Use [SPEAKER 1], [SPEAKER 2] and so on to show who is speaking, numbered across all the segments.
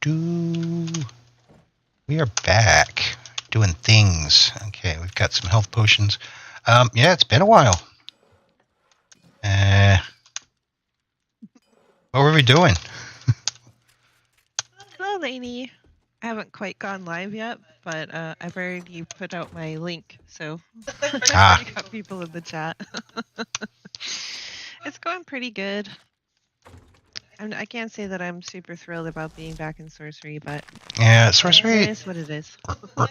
[SPEAKER 1] We are back doing things. Okay, we've got some health potions. Yeah, it's been a while. What were we doing?
[SPEAKER 2] Hello, Lainey. I haven't quite gone live yet, but I've already put out my link, so I've already got people in the chat. It's going pretty good. I can't say that I'm super thrilled about being back in Sorcery, but
[SPEAKER 1] yeah, Sorcery.
[SPEAKER 2] It is what it is.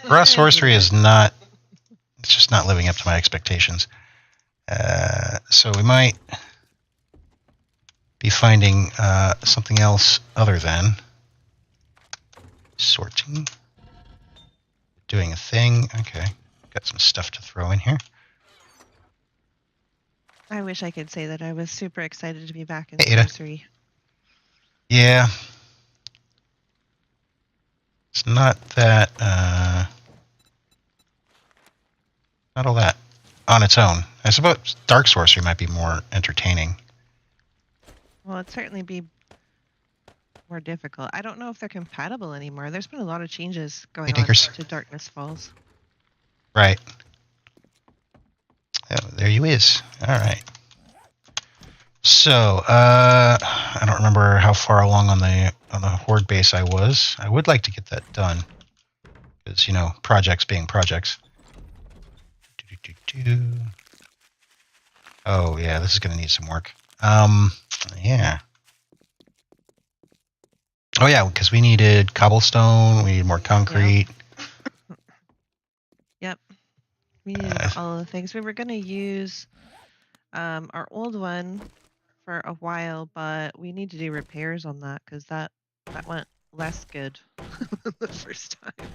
[SPEAKER 1] Raw Sorcery is not. It's just not living up to my expectations. So we might be finding something else other than sorting. Doing a thing. Okay, got some stuff to throw in here.
[SPEAKER 2] I wish I could say that I was super excited to be back in Sorcery.
[SPEAKER 1] Yeah. It's not that, not all that on its own. I suppose Dark Sorcery might be more entertaining.
[SPEAKER 2] Well, it'd certainly be more difficult. I don't know if they're compatible anymore. There's been a lot of changes going on to Darkness Falls.
[SPEAKER 1] Right. Oh, there you is. All right. So, I don't remember how far along on the Horde base I was. I would like to get that done. Because, you know, projects being projects. Oh, yeah, this is going to need some work. Yeah. Oh, yeah, because we needed cobblestone, we need more concrete.
[SPEAKER 2] Yep. We needed all the things. We were going to use our old one for a while, but we need to do repairs on that because that went less good the first time.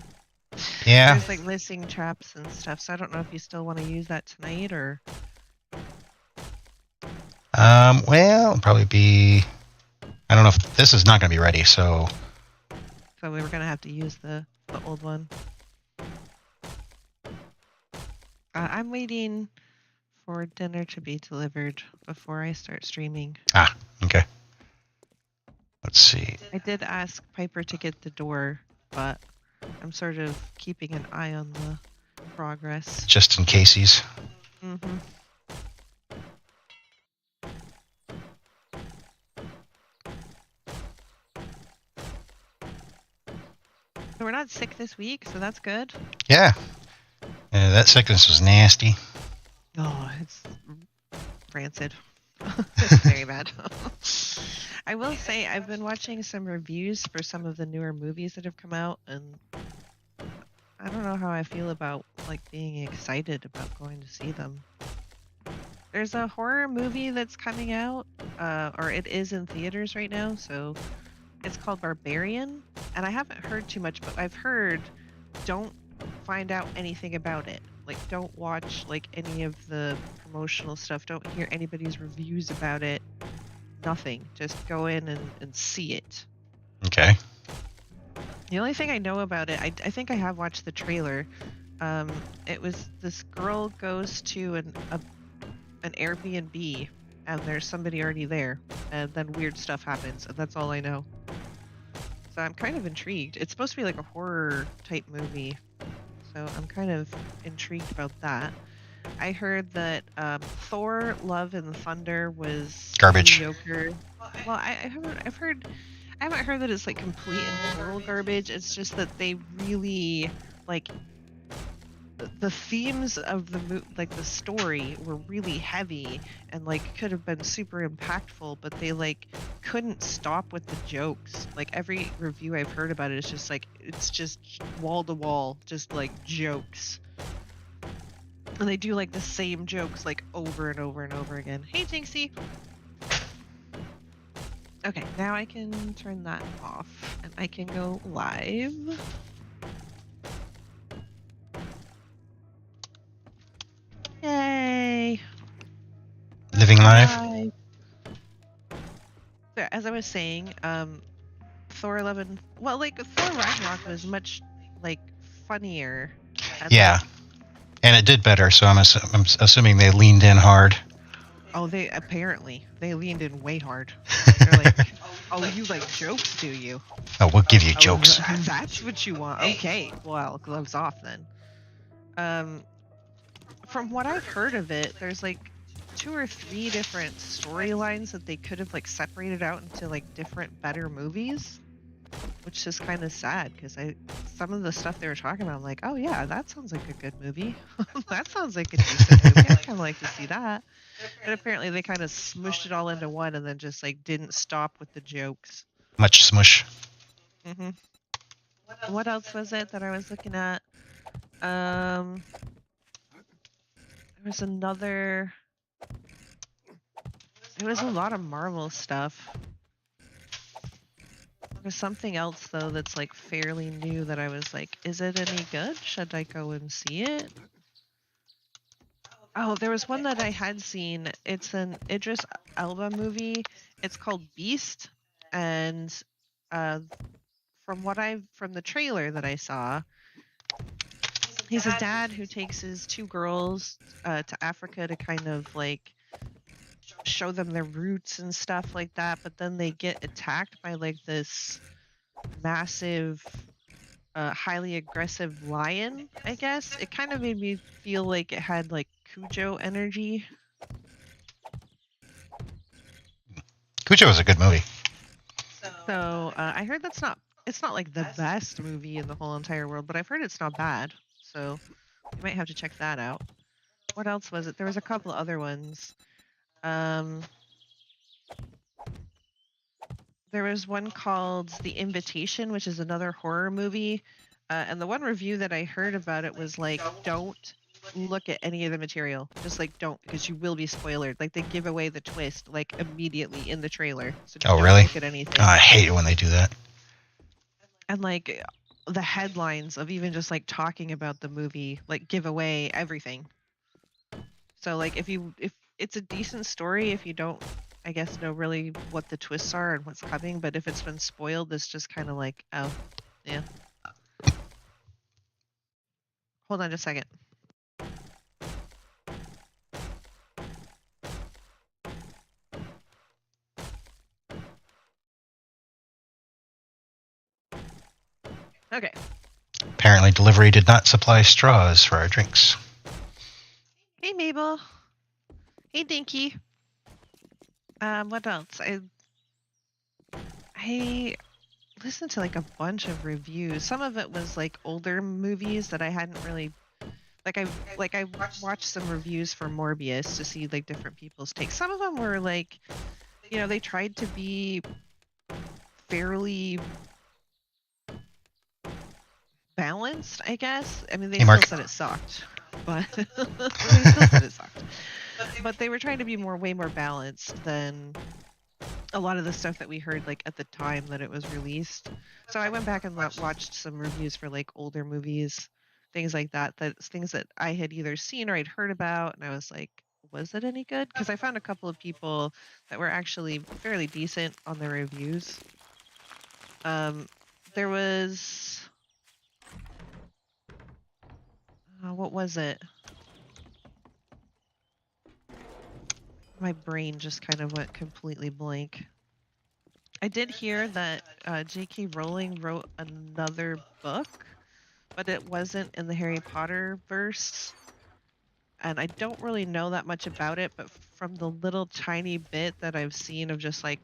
[SPEAKER 1] Yeah.
[SPEAKER 2] There's like missing traps and stuff, so I don't know if you still want to use that tonight or...
[SPEAKER 1] Well, it'll probably be... I don't know if this is not going to be ready, so...
[SPEAKER 2] So we were going to have to use the old one. I'm waiting for dinner to be delivered before I start streaming.
[SPEAKER 1] Ah, okay. Let's see.
[SPEAKER 2] I did ask Piper to get the door, but I'm sort of keeping an eye on the progress.
[SPEAKER 1] Just in case.
[SPEAKER 2] Mm-hmm. So we're not sick this week, so that's good.
[SPEAKER 1] Yeah. That sickness was nasty.
[SPEAKER 2] Oh, it's rancid. It's very bad. I will say I've been watching some reviews for some of the newer movies that have come out, and I don't know how I feel about like being excited about going to see them. There's a horror movie that's coming out, or it is in theaters right now, so it's called Barbarian, and I haven't heard too much, but I've heard don't find out anything about it. Like, don't watch like any of the promotional stuff. Don't hear anybody's reviews about it. Nothing. Just go in and see it.
[SPEAKER 1] Okay.
[SPEAKER 2] The only thing I know about it, I think I have watched the trailer. It was this girl goes to an Airbnb, and there's somebody already there, and then weird stuff happens, and that's all I know. So I'm kind of intrigued. It's supposed to be like a horror type movie, so I'm kind of intrigued about that. I heard that Thor: Love and Thunder was
[SPEAKER 1] garbage.
[SPEAKER 2] Mediocre. Well, I haven't heard that it's like complete and total garbage. It's just that they really like the themes of the story were really heavy and like could have been super impactful, but they like couldn't stop with the jokes. Like every review I've heard about it is just like it's just wall to wall, just like jokes. And they do like the same jokes like over and over and over again. Hey, Jinxie. Okay, now I can turn that off and I can go live. Yay!
[SPEAKER 1] Living live.
[SPEAKER 2] So, as I was saying, Thor 11. Well, like Thor Ragnarok was much like funnier.
[SPEAKER 1] Yeah, and it did better. So I'm assuming they leaned in hard.
[SPEAKER 2] Oh, they leaned in way hard. They're like, Oh, you like jokes, do you?
[SPEAKER 1] Oh, we'll give you
[SPEAKER 2] Oh,
[SPEAKER 1] jokes.
[SPEAKER 2] that's what you want. Okay, well, gloves off then. From what I've heard of it, there's like 2 or 3 different storylines that they could have like separated out into like different better movies, which is kind of sad because some of the stuff they were talking about, I'm like, oh yeah, that sounds like a good movie. That sounds like a decent movie. I kind of like to see that. But apparently they kind of smushed it all into one and then just like didn't stop with the jokes.
[SPEAKER 1] Much smush.
[SPEAKER 2] hmm What else was it that I was looking at? There was another. There was a lot of Marvel stuff. There's something else though that's like fairly new that I was like, is it any good? Should I go and see it? Oh, there was one that I had seen. It's an Idris Elba movie. It's called Beast, and uh, from the trailer that I saw, he's a dad who takes his 2 girls to Africa to kind of like show them their roots and stuff like that. But then they get attacked by like this massive, highly aggressive lion. I guess it kind of made me feel like it had like Cujo energy.
[SPEAKER 1] Cujo was a good movie.
[SPEAKER 2] So I heard it's not like the best movie in the whole entire world, but I've heard it's not bad. So you might have to check that out. What else was it? There was a couple other ones. There was one called The Invitation, which is another horror movie. And the one review that I heard about it was like, don't look at any of the material. Just like don't, because you will be spoiled. Like they give away the twist like immediately in the trailer. So
[SPEAKER 1] Oh,
[SPEAKER 2] don't
[SPEAKER 1] really?
[SPEAKER 2] look at anything.
[SPEAKER 1] Oh, I hate it when they do that.
[SPEAKER 2] And like the headlines of even just like talking about the movie like give away everything. So like if it's a decent story, if you don't, I guess, know really what the twists are and what's coming, but if it's been spoiled, it's just kind of like, oh, yeah. Hold on just a second. Okay.
[SPEAKER 1] Apparently, delivery did not supply straws for our drinks.
[SPEAKER 2] Hey, Mabel. Hey, Dinky. What else? I listened to like a bunch of reviews. Some of it was like older movies that I hadn't really I watched some reviews for Morbius to see like different people's takes. Some of them were like, you know, they tried to be fairly balanced, I guess. I mean, they still said it sucked, but they still said it sucked. But they were trying to be way more balanced than a lot of the stuff that we heard like at the time that it was released. So I went back and watched some reviews for like older movies, things like that. That's things that I had either seen or I'd heard about, and I was like, was it any good? Because I found a couple of people that were actually fairly decent on their reviews. There was what was it? My brain just kind of went completely blank. I did hear that J.K. Rowling wrote another book, but it wasn't in the Harry Potter verse. And I don't really know that much about it, but from the little tiny bit that I've seen of just like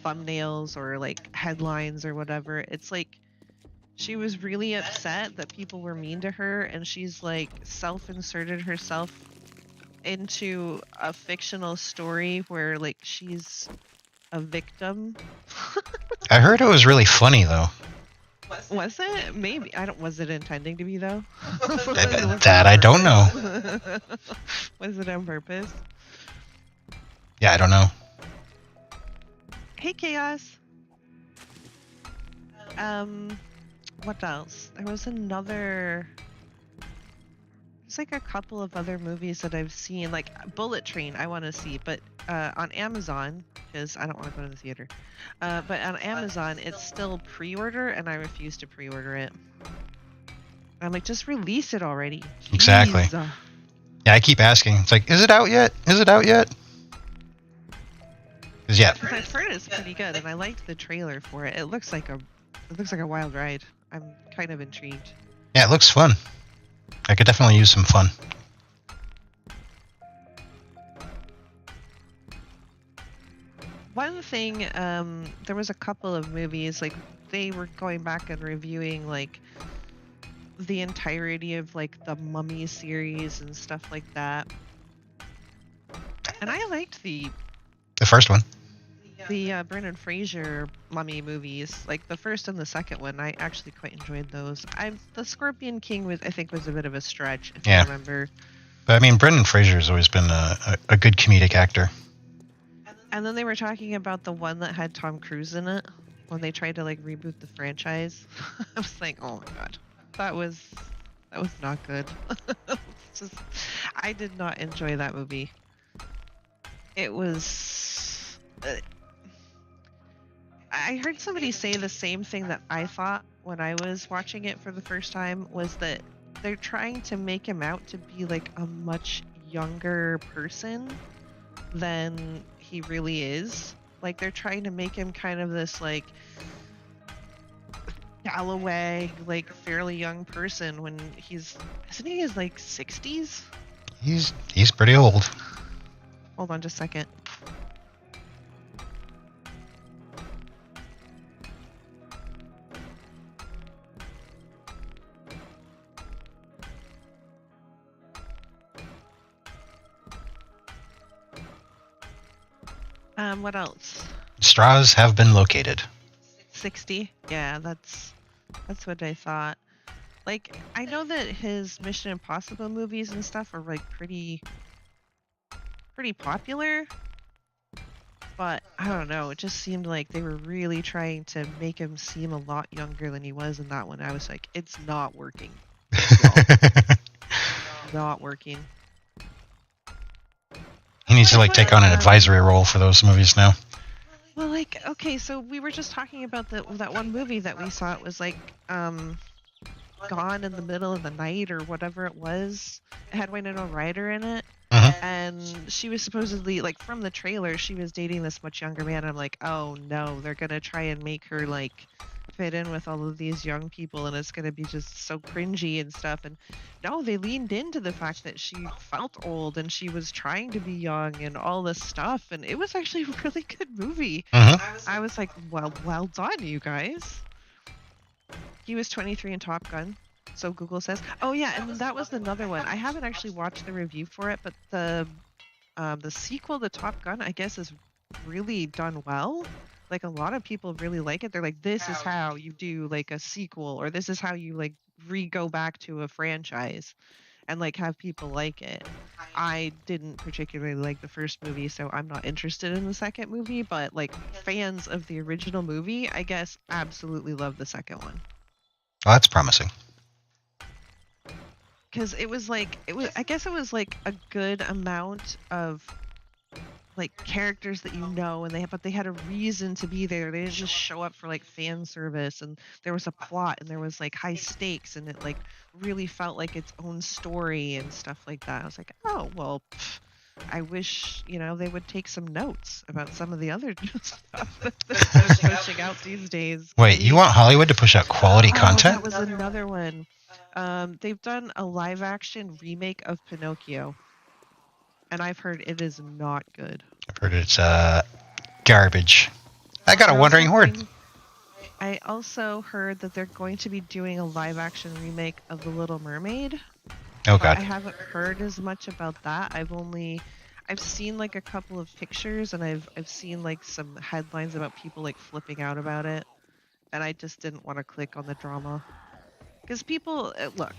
[SPEAKER 2] thumbnails or like headlines or whatever, it's like she was really upset that people were mean to her, and she's like self-inserted herself into a fictional story where like she's a victim.
[SPEAKER 1] I heard it was really funny though.
[SPEAKER 2] Was it? Maybe. I don't. Was it intending to be though?
[SPEAKER 1] That I don't know.
[SPEAKER 2] Was it on purpose?
[SPEAKER 1] Yeah, I don't know.
[SPEAKER 2] Hey, Chaos. What else? There was another. There's like a couple of other movies that I've seen, like Bullet Train. I want to see, but on Amazon, because I don't want to go to the theater. But on Amazon, it's still pre-order, and I refuse to pre-order it. I'm like, just release it already.
[SPEAKER 1] Exactly.
[SPEAKER 2] Jeez.
[SPEAKER 1] Yeah, I keep asking. It's like, is it out yet? Is it out yet? 'Cause, yeah,
[SPEAKER 2] Because I've heard it's pretty good, and I liked the trailer for it. It looks like a wild ride. I'm kind of intrigued.
[SPEAKER 1] yeah, it looks fun. I could definitely use some fun.
[SPEAKER 2] One thing, there was a couple of movies, like, they were going back and reviewing, like, the entirety of, like, the Mummy series and stuff like that. And I liked the
[SPEAKER 1] first one.
[SPEAKER 2] Brendan Fraser Mummy movies, like the first and the second one. I actually quite enjoyed those. The Scorpion King was a bit of a stretch, if you remember.
[SPEAKER 1] But I mean, Brendan Fraser has always been a good comedic actor.
[SPEAKER 2] And then they were talking about the one that had Tom Cruise in it when they tried to like reboot the franchise. I was like, oh my god, that was not good. Just, I did not enjoy that movie. It was. I heard somebody say the same thing that I thought when I was watching it for the first time, was that they're trying to make him out to be like a much younger person than he really is. Like they're trying to make him kind of this like scallywag, like fairly young person when isn't he his like 60s?
[SPEAKER 1] He's pretty old.
[SPEAKER 2] Hold on just a second. What else?
[SPEAKER 1] Straws have been located.
[SPEAKER 2] 60? Yeah, that's what I thought. Like, I know that his Mission Impossible movies and stuff are like pretty popular, but I don't know, it just seemed like they were really trying to make him seem a lot younger than he was in that one. I was like, it's not working. Not working.
[SPEAKER 1] He needs to like take on an advisory role for those movies now.
[SPEAKER 2] Well, like, okay, so we were just talking about that one movie that we saw. It was like Gone in the Middle of the Night or whatever it was. It had Winona Ryder in it. And she was supposedly, like, from the trailer, she was dating this much younger man. I'm like, oh no, they're gonna try and make her like fit in with all of these young people, and it's gonna be just so cringy and stuff. And no, they leaned into the fact that she felt old and she was trying to be young and all this stuff, and it was actually a really good movie. I was like, well done, you guys. He was 23 in Top Gun, so Google says. Oh yeah, and that was another one. I haven't actually watched the review for it, but the sequel to Top Gun, I guess, is really done well. Like a lot of people really like it. They're like, this is how you do like a sequel, or this is how you like go back to a franchise and like have people like it. I didn't particularly like the first movie, so I'm not interested in the second movie, but like fans of the original movie, I guess, absolutely love the second one.
[SPEAKER 1] Oh, that's promising.
[SPEAKER 2] Because I guess it was like a good amount of like characters that you know, and they had a reason to be there. They didn't just show up for like fan service, and there was a plot and there was like high stakes, and it like really felt like its own story and stuff like that. I was like, oh well, I wish they would take some notes about some of the other stuff that they're pushing out these days.
[SPEAKER 1] Wait, you want Hollywood to push out quality content?
[SPEAKER 2] That was another one. They've done a live action remake of Pinocchio, and I've heard it is not good.
[SPEAKER 1] I've heard it's garbage. I got a wandering horde.
[SPEAKER 2] I also heard that they're going to be doing a live action remake of The Little Mermaid.
[SPEAKER 1] Oh god.
[SPEAKER 2] I haven't heard as much about that. I've seen like a couple of pictures, and I've seen like some headlines about people like flipping out about it, and I just didn't want to click on the drama. Because people, look,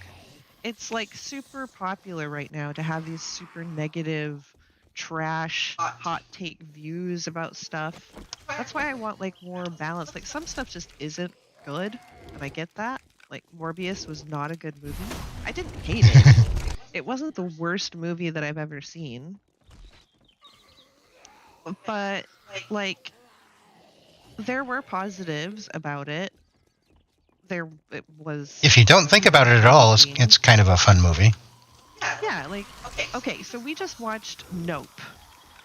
[SPEAKER 2] it's like super popular right now to have these super negative, trash, hot take views about stuff. That's why I want like more balance. Like some stuff just isn't good, and I get that. Like Morbius was not a good movie. I didn't hate it. It wasn't the worst movie that I've ever seen. But like there were positives about it. It was.
[SPEAKER 1] If you don't think about it at all, it's kind of a fun movie.
[SPEAKER 2] Yeah, like okay, so we just watched Nope.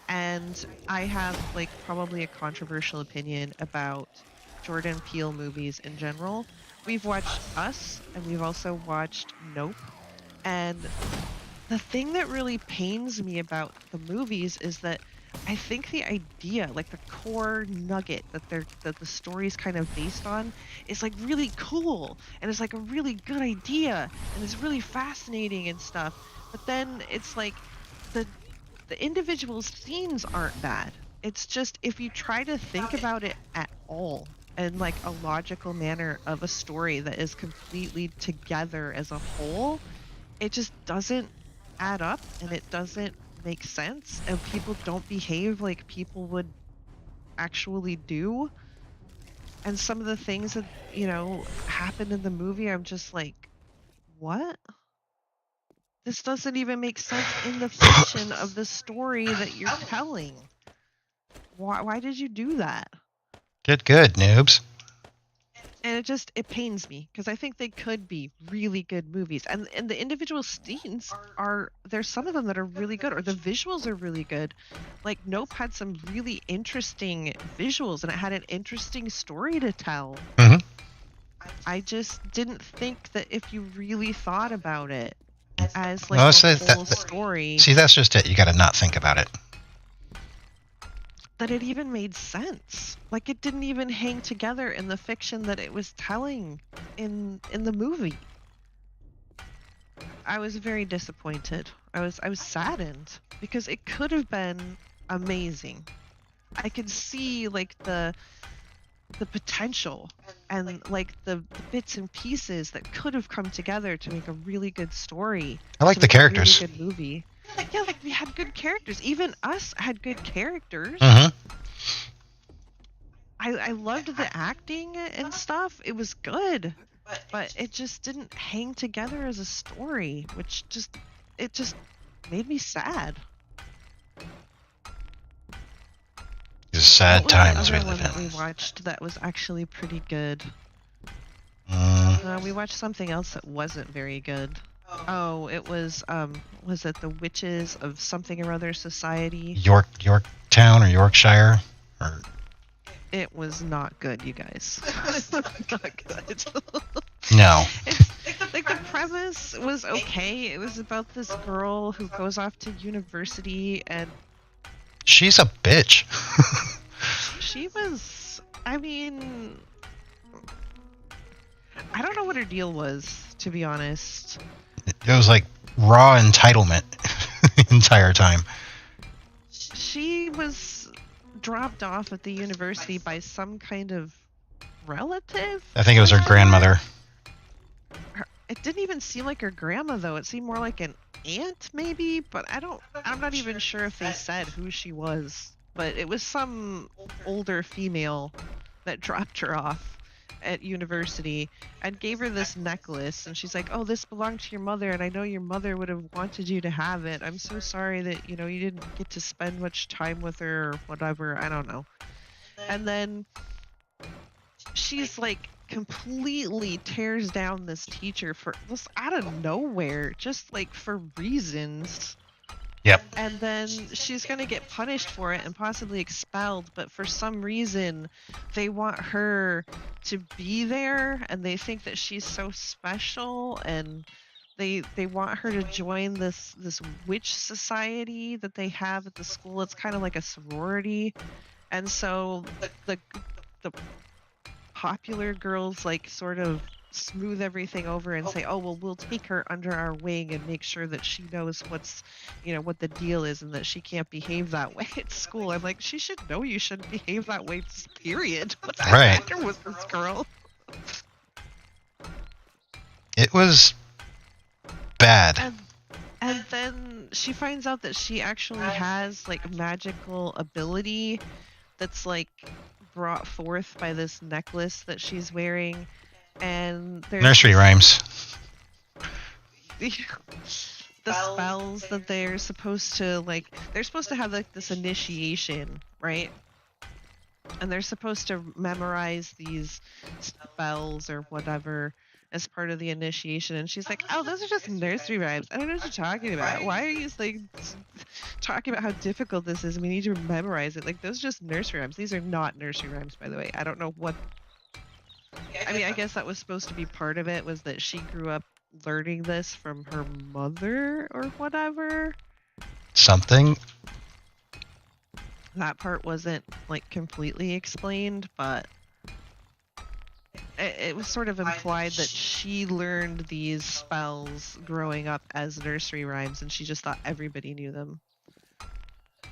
[SPEAKER 2] And I have like probably a controversial opinion about Jordan Peele movies in general. We've watched Us and we've also watched Nope. And the thing that really pains me about the movies is that I think the idea, like the core nugget that the story's kind of based on, is like really cool and it's like a really good idea and it's really fascinating and stuff. But then it's like the the individual scenes aren't bad. It's just if you try to think about it at all in like a logical manner of a story that is completely together as a whole, it just doesn't add up and it doesn't make sense and people don't behave like people would actually do. And some of the things that, happen in the movie, I'm just like, what? This doesn't even make sense in the fiction of the story that you're telling. Why did you do that?
[SPEAKER 1] Good, noobs.
[SPEAKER 2] And it pains me because I think they could be really good movies. And the individual scenes there's some of them that are really good, or the visuals are really good. Like Nope had some really interesting visuals and it had an interesting story to tell.
[SPEAKER 1] Mhm.
[SPEAKER 2] I just didn't think that if you really thought about it as like
[SPEAKER 1] Well,
[SPEAKER 2] a
[SPEAKER 1] so
[SPEAKER 2] whole story,
[SPEAKER 1] see, that's just it. You got to not think about it.
[SPEAKER 2] that it even made sense. Like it didn't even hang together in the fiction that it was telling in the movie. I was very disappointed. I was saddened because it could have been amazing. I could see like the potential and like the bits and pieces that could have come together to make a really good story.
[SPEAKER 1] I like
[SPEAKER 2] to
[SPEAKER 1] the
[SPEAKER 2] make a
[SPEAKER 1] characters.
[SPEAKER 2] really good movie. Yeah, like we had good characters. Even Us had good characters.
[SPEAKER 1] Mhm.
[SPEAKER 2] I loved the acting and stuff. It was good, but it just didn't hang together as a story, which just made me sad.
[SPEAKER 1] These sad
[SPEAKER 2] What was
[SPEAKER 1] times
[SPEAKER 2] the
[SPEAKER 1] we
[SPEAKER 2] other one
[SPEAKER 1] live
[SPEAKER 2] that
[SPEAKER 1] in.
[SPEAKER 2] we watched that was actually pretty good?
[SPEAKER 1] Mm,
[SPEAKER 2] We watched something else that wasn't very good. Oh, it was it The Witches of Something or Other Society?
[SPEAKER 1] Yorktown or Yorkshire or
[SPEAKER 2] It was not good, you guys. Not good.
[SPEAKER 1] no.
[SPEAKER 2] It's like the premise was okay. It was about this girl who goes off to university and
[SPEAKER 1] She's a bitch.
[SPEAKER 2] she was, I mean, I don't know what her deal was, to be honest.
[SPEAKER 1] It was like raw entitlement the entire time.
[SPEAKER 2] She was dropped off at the university by some kind of relative.
[SPEAKER 1] I think it was her grandmother.
[SPEAKER 2] It didn't even seem like her grandma though. It seemed more like an aunt maybe, but I'm not even sure if they said who she was. But it was some older female that dropped her off at university and gave her this necklace, and she's like, "Oh, this belonged to your mother, and I know your mother would have wanted you to have it. I'm so sorry that, you didn't get to spend much time with her or whatever. I don't know." And then she's like completely tears down this teacher for just out of nowhere, just like for reasons.
[SPEAKER 1] Yep.
[SPEAKER 2] And then she's going to get punished for it and possibly expelled, but for some reason they want her to be there and they think that she's so special, and they want her to join this witch society that they have at the school. It's kind of like a sorority. And so the popular girls like sort of smooth everything over and say, "Oh, well, we'll take her under our wing and make sure that she knows what the deal is and that she can't behave that way at school." I'm like, she should know you shouldn't behave that way, period. What's the matter with this girl?
[SPEAKER 1] It was bad.
[SPEAKER 2] And then she finds out that she actually has like magical ability that's like brought forth by this necklace that she's wearing. And there's
[SPEAKER 1] Nursery rhymes.
[SPEAKER 2] the spells that they're supposed to have like this initiation, right? And they're supposed to memorize these spells or whatever as part of the initiation, and she's like, "Oh, those are just nursery rhymes. I don't know what you're talking about. Why are you like talking about how difficult this is? We need to memorize it. Like, those are just nursery rhymes. These are not nursery rhymes, by the way. I don't know what. I mean, I guess that was supposed to be part of it, was that she grew up learning this from her mother or whatever.
[SPEAKER 1] Something.
[SPEAKER 2] That part wasn't like completely explained, but it was sort of implied that she learned these spells growing up as nursery rhymes, and she just thought everybody knew them.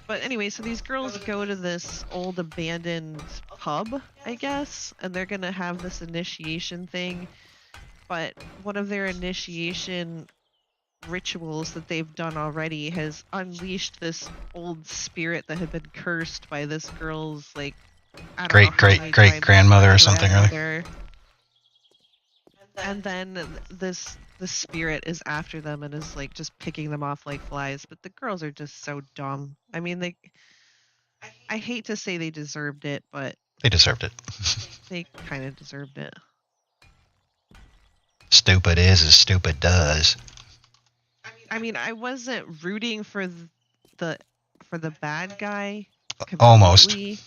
[SPEAKER 2] But anyway, so these girls go to this old abandoned pub, I guess, and they're gonna have this initiation thing. But one of their initiation rituals that they've done already has unleashed this old spirit that had been cursed by this girl's, like, I don't know how many
[SPEAKER 1] great
[SPEAKER 2] times,
[SPEAKER 1] grandmother or something, or other.
[SPEAKER 2] grandmother. And then the spirit is after them and is like just picking them off like flies. But the girls are just so dumb. I mean, I hate to say they deserved it, but
[SPEAKER 1] They deserved it.
[SPEAKER 2] they kind of deserved it.
[SPEAKER 1] Stupid is as stupid does.
[SPEAKER 2] I mean, I wasn't rooting for the bad guy
[SPEAKER 1] Almost.
[SPEAKER 2] completely,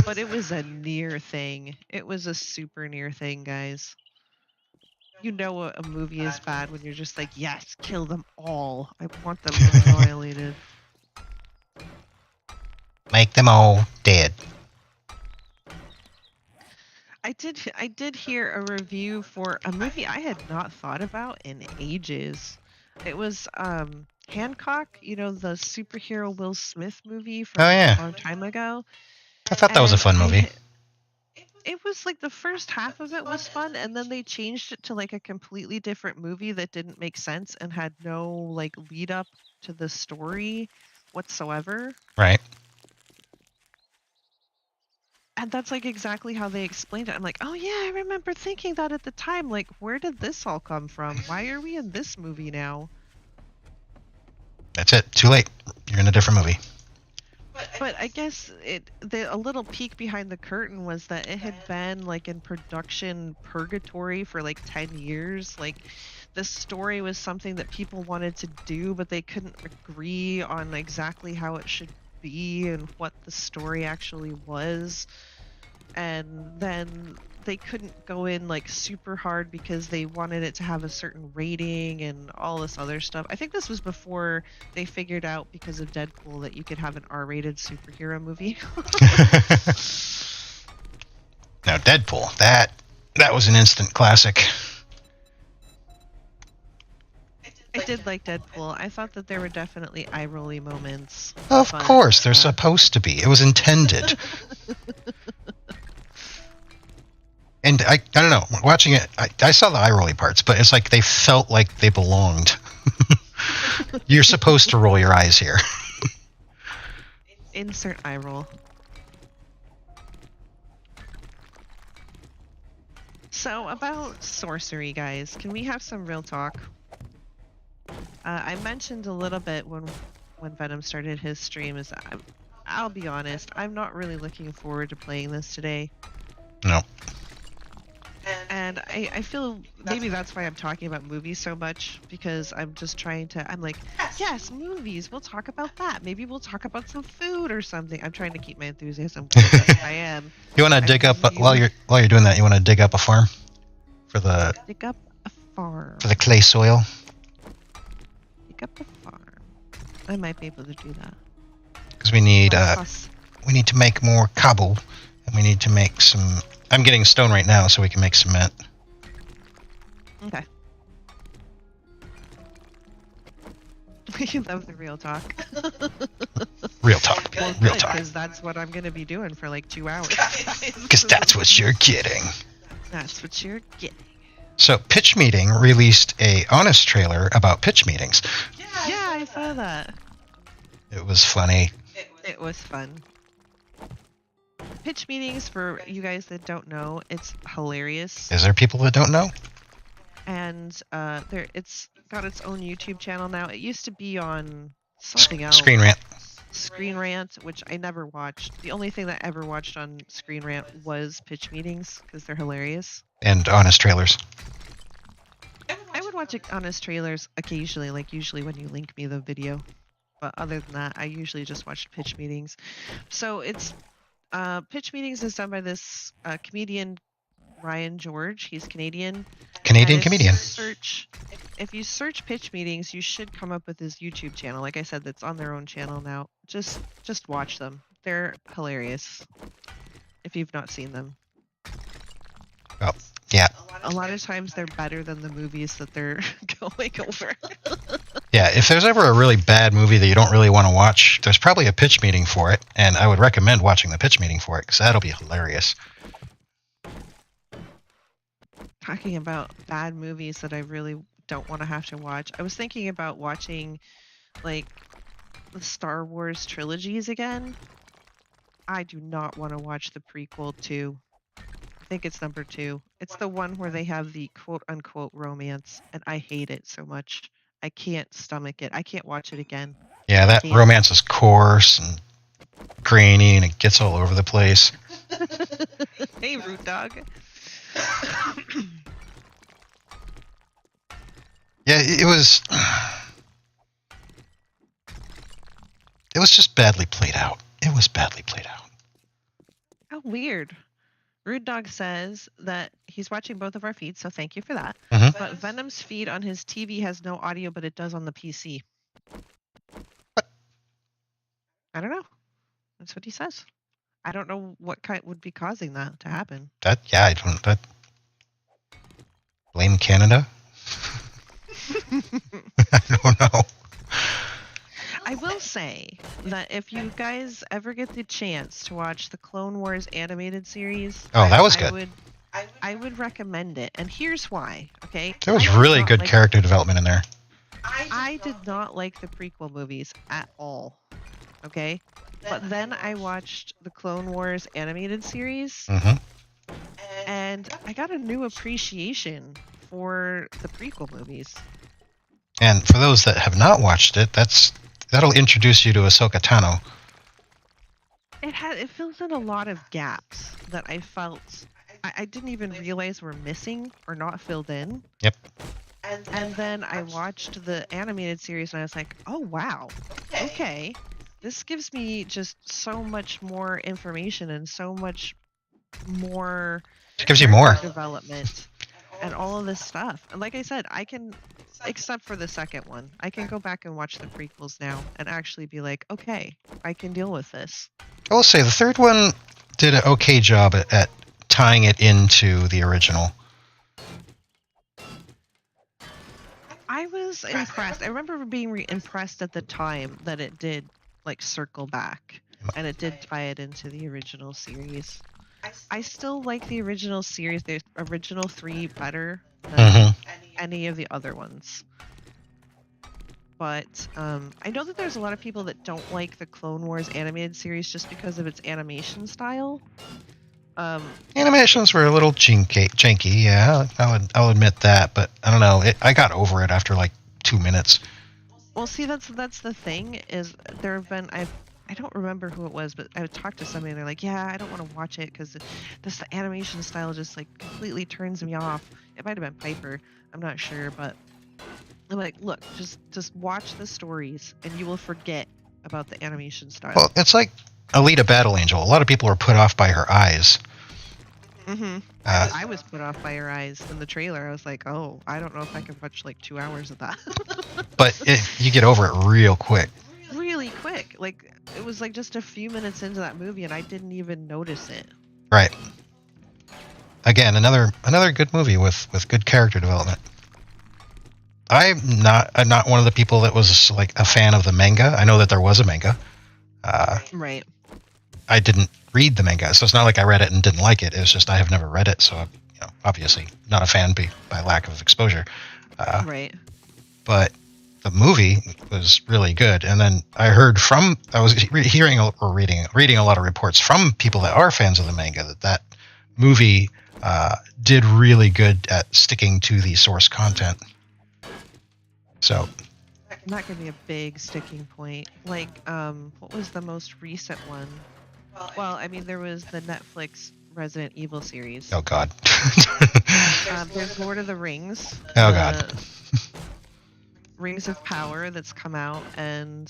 [SPEAKER 2] but it was a near thing. It was a super near thing, guys. You know a movie is bad when you're just like, yes, kill them all. I want them annihilated.
[SPEAKER 1] Make them all dead.
[SPEAKER 2] I did hear a review for a movie I had not thought about in ages. It was Hancock, you know, the superhero Will Smith movie from a long time ago.
[SPEAKER 1] I thought that was a fun movie.
[SPEAKER 2] It was like the first half of it was fun, and then they changed it to like a completely different movie that didn't make sense and had no like lead up to the story whatsoever.
[SPEAKER 1] Right.
[SPEAKER 2] And that's like exactly how they explained it. I'm like, oh yeah, I remember thinking that at the time. Like, where did this all come from? Why are we in this movie now?
[SPEAKER 1] That's it. Too late. You're in a different movie.
[SPEAKER 2] But I guess a little peek behind the curtain was that it had been like in production purgatory for like 10 years. Like, the story was something that people wanted to do, but they couldn't agree on exactly how it should be and what the story actually was. And then they couldn't go in like super hard because they wanted it to have a certain rating and all this other stuff. I think this was before they figured out, because of Deadpool, that you could have an R-rated superhero movie.
[SPEAKER 1] Now, Deadpool, that was an instant classic.
[SPEAKER 2] I did like Deadpool. I thought that there were definitely eye-rolly moments.
[SPEAKER 1] Of course, they're supposed to be. It was intended. And I don't know, watching it, I saw the eye-rolly parts, but it's like they felt like they belonged. You're supposed to roll your eyes here.
[SPEAKER 2] Insert eye roll. So, about Sorcery, guys, can we have some real talk? I mentioned a little bit when Venom started his stream, is I'll be honest, I'm not really looking forward to playing this today.
[SPEAKER 1] No.
[SPEAKER 2] And I feel maybe that's why I'm talking about movies so much, because I'm just trying to, I'm like, yes, movies, we'll talk about that. Maybe we'll talk about some food or something. I'm trying to keep my enthusiasm going. I am.
[SPEAKER 1] You want to dig up, while you're doing that, you want to dig up a farm?
[SPEAKER 2] Dig up a farm.
[SPEAKER 1] For the clay soil?
[SPEAKER 2] Dig up a farm. I might be able to do that.
[SPEAKER 1] Because we need to make more cobble, and we need to make some... I'm getting stone right now so we can make cement.
[SPEAKER 2] Okay. We love the real talk.
[SPEAKER 1] Real talk.
[SPEAKER 2] Well,
[SPEAKER 1] real talk.
[SPEAKER 2] Because that's what I'm going to be doing for like 2 hours.
[SPEAKER 1] Because that's what you're getting.
[SPEAKER 2] That's what you're getting.
[SPEAKER 1] So, Pitch Meeting released a honest trailer about pitch meetings.
[SPEAKER 2] Yeah, I saw that.
[SPEAKER 1] It was funny.
[SPEAKER 2] It was fun. Pitch meetings, for you guys that don't know, it's hilarious.
[SPEAKER 1] Is there people that don't know?
[SPEAKER 2] And it's got its own YouTube channel now. It used to be on something else.
[SPEAKER 1] Screen Rant.
[SPEAKER 2] Screen Rant, which I never watched. The only thing that I ever watched on Screen Rant was pitch meetings, because they're hilarious.
[SPEAKER 1] And honest trailers.
[SPEAKER 2] would watch honest trailers occasionally, like usually when you link me the video. But other than that, I usually just watch pitch meetings. So it's pitch meetings is done by this comedian Ryan George. He's Canadian.
[SPEAKER 1] Canadian
[SPEAKER 2] And
[SPEAKER 1] comedian.
[SPEAKER 2] if you search pitch meetings, you should come up with his YouTube channel. Like I said, that's on their own channel now. Just watch them. They're hilarious. If you've not seen them.
[SPEAKER 1] Oh, yeah.
[SPEAKER 2] A lot of times they're better than the movies that they're going over.
[SPEAKER 1] Yeah, if there's ever a really bad movie that you don't really want to watch, there's probably a pitch meeting for it, and I would recommend watching the pitch meeting for it, because that'll be hilarious.
[SPEAKER 2] Talking about bad movies that I really don't want to have to watch. I was thinking about watching, like, the Star Wars trilogies again. I do not want to watch the prequel 2. I think it's number 2. It's the one where they have the quote-unquote romance, and I hate it so much. I can't stomach it. I can't watch it again.
[SPEAKER 1] Yeah, that romance is coarse and grainy, and it gets all over the place.
[SPEAKER 2] Hey, Root Dog.
[SPEAKER 1] Yeah, it was just badly played out. It was badly played out.
[SPEAKER 2] How weird. Rude Dog says that he's watching both of our feeds, so thank you for that.
[SPEAKER 1] Mhm.
[SPEAKER 2] But Venom's feed on his TV has no audio, but it does on the PC.
[SPEAKER 1] What?
[SPEAKER 2] I don't know. That's what he says. I don't know what kind would be causing that to happen.
[SPEAKER 1] I don't. Blame Canada? I don't know.
[SPEAKER 2] I will say that if you guys ever get the chance to watch the Clone Wars animated series,
[SPEAKER 1] That was good.
[SPEAKER 2] I would recommend it, and here's why. Okay,
[SPEAKER 1] There was really good character development in there.
[SPEAKER 2] I did not like the prequel movies at all. Okay, but then I watched the Clone Wars animated series, and I got a new appreciation for the prequel movies.
[SPEAKER 1] And for those that have not watched it, that'll introduce you to Ahsoka Tano.
[SPEAKER 2] It fills in a lot of gaps that I felt I didn't even realize were missing or not filled in.
[SPEAKER 1] Yep.
[SPEAKER 2] And then I watched the animated series and I was like, oh wow, okay. This gives me just so much more information and so much more
[SPEAKER 1] It gives you more
[SPEAKER 2] development and all of this stuff. And like I said, I can, except for the second one, I can go back and watch the prequels now and actually be like, okay, I can deal with this.
[SPEAKER 1] I will say the third one did an okay job at tying it into the original.
[SPEAKER 2] I was impressed. I remember being impressed at the time that it did like circle back and it did tie it into the original series. I still like the original series, the original 3 better than any of the other ones. But I know that there's a lot of people that don't like the Clone Wars animated series just because of its animation style.
[SPEAKER 1] Animations were a little janky, yeah. I'll admit that, but I don't know. I got over it after like 2 minutes.
[SPEAKER 2] Well, see, that's the thing is there have been I don't remember who it was, but I would talk to somebody and they're like, yeah, I don't want to watch it because the animation style just like completely turns me off. It might have been Piper, I'm not sure, but I'm like, look, just watch the stories and you will forget about the animation style.
[SPEAKER 1] Well, it's like Alita Battle Angel. A lot of people are put off by her eyes.
[SPEAKER 2] I was put off by her eyes in the trailer. I was like, oh, I don't know if I can watch like 2 hours of that.
[SPEAKER 1] But you get over it real quick.
[SPEAKER 2] Really quick. Like, it was like just a few minutes into that movie and I didn't even notice it.
[SPEAKER 1] Right. Again, another good movie with good character development. I'm not one of the people that was like a fan of the manga. I know that there was a manga.
[SPEAKER 2] Right.
[SPEAKER 1] I didn't read the manga, so it's not like I read it and didn't like it. It was just I have never read it, so I'm, obviously not a fan by lack of exposure.
[SPEAKER 2] Right.
[SPEAKER 1] But the movie was really good, and then I was hearing or reading a lot of reports from people that are fans of the manga that movie did really good at sticking to the source content. So
[SPEAKER 2] That could be a big sticking point. Like, what was the most recent one? Well, I mean, there was the Netflix Resident Evil series.
[SPEAKER 1] Oh God.
[SPEAKER 2] There's Lord of the Rings.
[SPEAKER 1] Oh God.
[SPEAKER 2] Rings of Power that's come out, and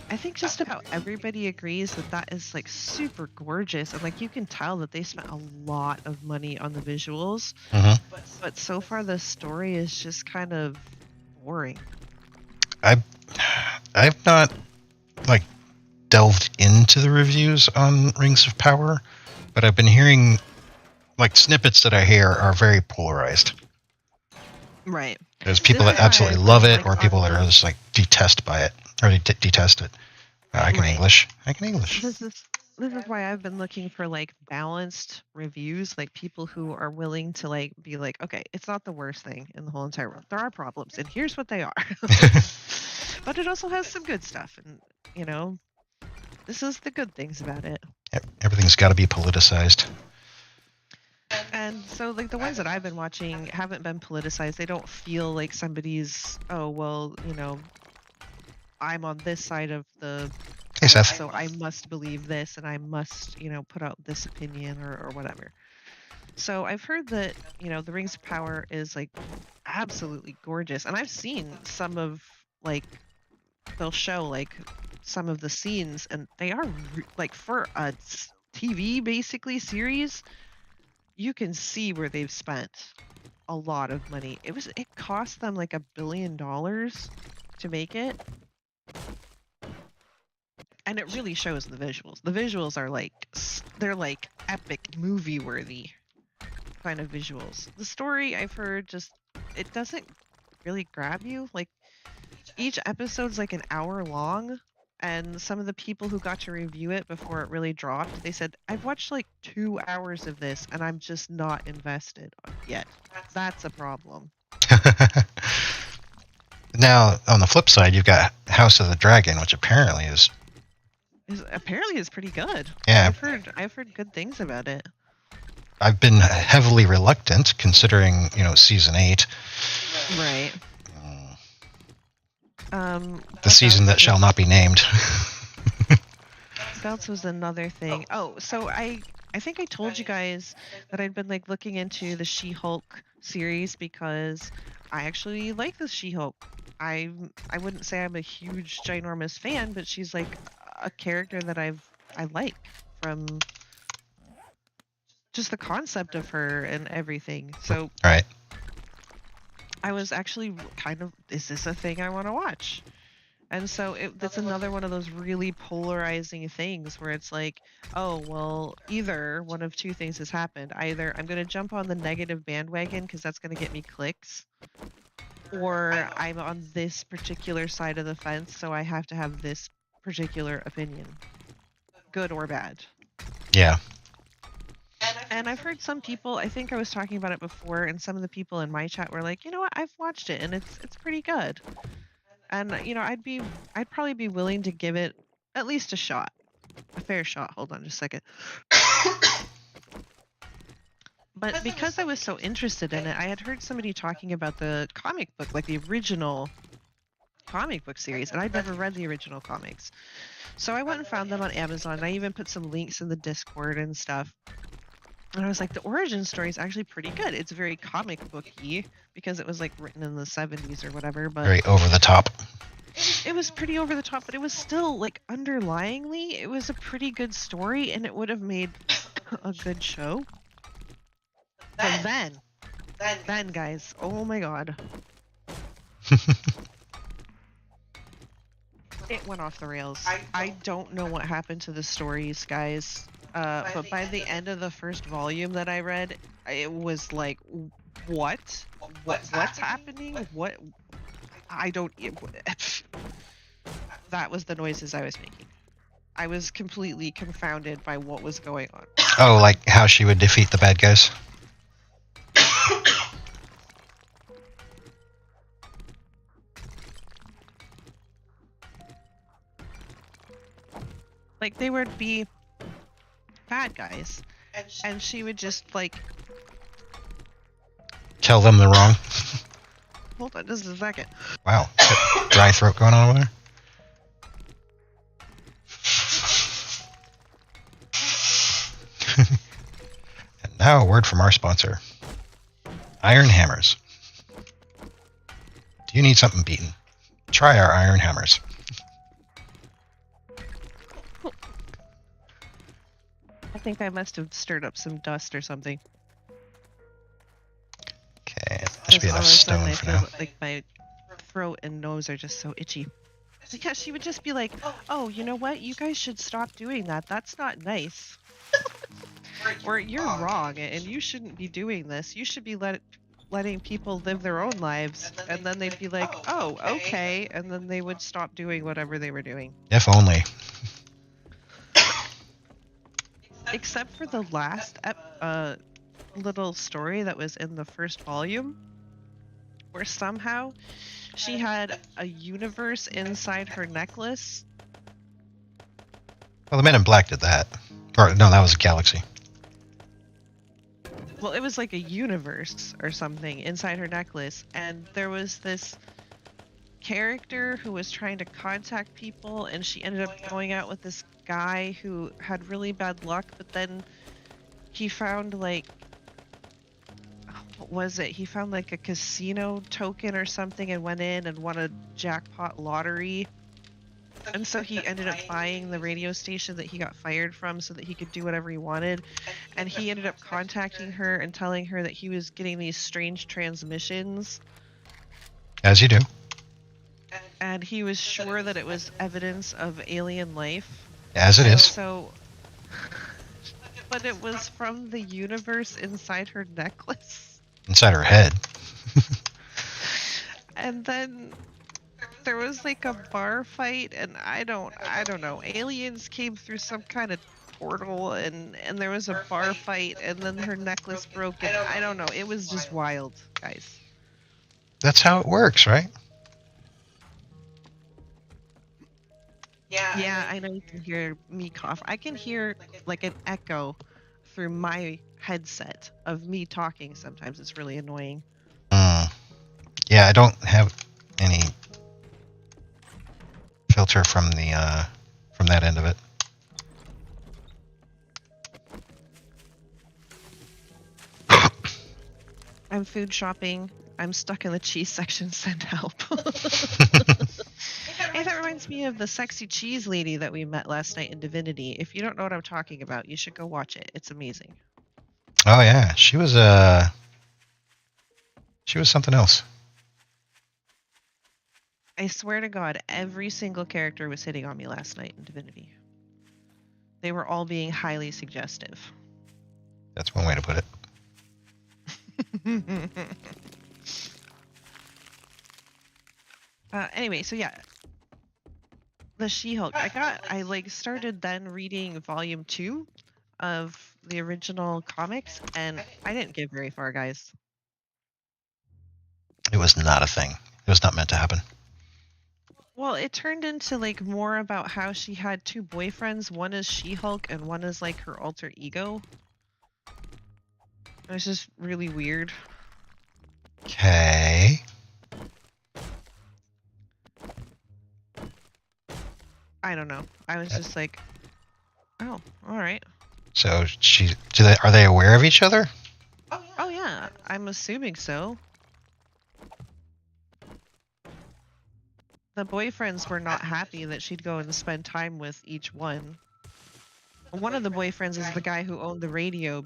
[SPEAKER 2] I think just about everybody agrees that that is like super gorgeous, and like you can tell that they spent a lot of money on the visuals.
[SPEAKER 1] Mhm.
[SPEAKER 2] But so far the story is just kind of boring.
[SPEAKER 1] I've not like delved into the reviews on Rings of Power, but I've been hearing like snippets that I hear are very polarized.
[SPEAKER 2] Right.
[SPEAKER 1] There's people
[SPEAKER 2] This
[SPEAKER 1] that
[SPEAKER 2] is why
[SPEAKER 1] absolutely
[SPEAKER 2] I've
[SPEAKER 1] love
[SPEAKER 2] been,
[SPEAKER 1] it,
[SPEAKER 2] like,
[SPEAKER 1] or people
[SPEAKER 2] on
[SPEAKER 1] that are just like detest by it or detest it. I can
[SPEAKER 2] Right.
[SPEAKER 1] English. I can English.
[SPEAKER 2] This is why I've been looking for like balanced reviews, like people who are willing to like be like, okay, it's not the worst thing in the whole entire world. There are problems, and here's what they are. But it also has some good stuff, and you know, this is the good things about it.
[SPEAKER 1] Everything's got to be politicized.
[SPEAKER 2] And so, like the ones that I've been watching haven't been politicized. They don't feel like somebody's, oh well, you know, I'm on this side of the
[SPEAKER 1] Hey, Seth.
[SPEAKER 2] so I must believe this, and I must, you know, put out this opinion or whatever. So I've heard that, you know, the Rings of Power is like absolutely gorgeous, and I've seen some of like they'll show like some of the scenes, and they are like for a TV basically series, you can see where they've spent a lot of money. It cost them like $1 billion to make it. And it really shows in the visuals. The visuals are like they're like epic movie worthy kind of visuals. The story I've heard just it doesn't really grab you. Like each episode's like an hour long, and some of the people who got to review it before it really dropped, they said, I've watched like 2 hours of this and I'm just not invested yet. That's a problem.
[SPEAKER 1] Now, on the flip side, you've got House of the Dragon, which apparently is
[SPEAKER 2] pretty good.
[SPEAKER 1] Yeah.
[SPEAKER 2] I've heard good things about it.
[SPEAKER 1] I've been heavily reluctant, considering season 8.
[SPEAKER 2] Right.
[SPEAKER 1] The season that shall not be named.
[SPEAKER 2] Belts was another thing. Oh, so I think I told you guys that I'd been like looking into the She-Hulk series because I actually like the She-Hulk. I wouldn't say I'm a huge ginormous fan, but she's like a character that I like from just the concept of her and everything. So
[SPEAKER 1] right.
[SPEAKER 2] I was actually kind of, is this a thing I want to watch? And so it's another one of those really polarizing things where it's like, oh, well, either one of two things has happened. Either I'm going to jump on the negative bandwagon because that's going to get me clicks, or I'm on this particular side of the fence, so I have to have this particular opinion, good or bad.
[SPEAKER 1] Yeah.
[SPEAKER 2] And I've heard some people, I think I was talking about it before, and some of the people in my chat were like, you know what, I've watched it and it's pretty good. And I'd probably be willing to give it at least a shot. A fair shot. Hold on just a second. But because I was so interested in it, I had heard somebody talking about the comic book, like the original comic book series, and I'd never read the original comics. So I went and found them on Amazon. I even put some links in the Discord and stuff. And I was like, the origin story is actually pretty good. It's very comic booky because it was like written in the 70s or whatever, but
[SPEAKER 1] very over the top.
[SPEAKER 2] It was pretty over the top, but it was still like underlyingly, it was a pretty good story, and it would have made a good show. But then guys, oh my god. It went off the rails. I don't know what happened to the stories, guys. But by the end of the first volume that I read, it was like, what's happening? What? I don't. That was the noises I was making. I was completely confounded by what was going on.
[SPEAKER 1] Oh, like how she would defeat the bad guys?
[SPEAKER 2] Like, they would be bad guys, and she would just, like...
[SPEAKER 1] Tell them they're wrong?
[SPEAKER 2] Hold on just a second.
[SPEAKER 1] Wow. Dry throat going on over there? Now a word from our sponsor, Iron Hammers. Do you need something beaten? Try our Iron Hammers.
[SPEAKER 2] I think I must have stirred up some dust or something.
[SPEAKER 1] Okay, that should be enough stone for now.
[SPEAKER 2] Like my throat and nose are just so itchy. Because she would just be like, "Oh, you know what? You guys should stop doing that. That's not nice. Or you're wrong, and you shouldn't be doing this. You should be letting people live their own lives." And then they'd be like, "Oh, okay," and then they would stop doing whatever they were doing.
[SPEAKER 1] If only.
[SPEAKER 2] Except for the last little story that was in the first volume, where somehow she had a universe inside her necklace.
[SPEAKER 1] Well, the Men in Black did that. Or, no, that was a galaxy.
[SPEAKER 2] Well, it was like a universe or something inside her necklace, and there was this character who was trying to contact people, and she ended up going out with this guy who had really bad luck, but then he found like, what was it? He found like a casino token or something and went in and won a jackpot lottery. And so he ended up buying the radio station that he got fired from so that he could do whatever he wanted. And he ended up contacting her and telling her that he was getting these strange transmissions.
[SPEAKER 1] As you do.
[SPEAKER 2] And he was sure that it was evidence of alien life.
[SPEAKER 1] As it is.
[SPEAKER 2] So, but it was from the universe inside her necklace.
[SPEAKER 1] Inside her head.
[SPEAKER 2] And then there was like a bar fight, and I don't know. Aliens came through some kind of portal, and there was a bar fight, and then her necklace broke, and I don't know. It was just wild, guys.
[SPEAKER 1] That's how it works, right?
[SPEAKER 2] Yeah, I know you can hear me cough. I can hear like an echo through my headset of me talking sometimes. It's really annoying.
[SPEAKER 1] Yeah, I don't have any filter from that end of it.
[SPEAKER 2] I'm food shopping. I'm stuck in the cheese section. Send help. Hey, that reminds me of the sexy cheese lady that we met last night in Divinity. If you don't know what I'm talking about, you should go watch it. It's amazing.
[SPEAKER 1] Oh yeah, she was something else.
[SPEAKER 2] I swear to God, every single character was hitting on me last night in Divinity. They were all being highly suggestive.
[SPEAKER 1] That's one way to put it.
[SPEAKER 2] Anyway, so yeah. The She-Hulk. I like started then reading volume 2 of the original comics, and I didn't get very far, guys.
[SPEAKER 1] It was not a thing. It was not meant to happen.
[SPEAKER 2] Well, it turned into like more about how she had two boyfriends. One is She-Hulk and one is like her alter ego. It was just really weird.
[SPEAKER 1] Okay.
[SPEAKER 2] I don't know. I was just like, oh, all right.
[SPEAKER 1] So are they aware of each other?
[SPEAKER 2] Oh yeah, I'm assuming so. The boyfriends were not happy that she'd go and spend time with each one. One of the boyfriends is the guy who owned the radio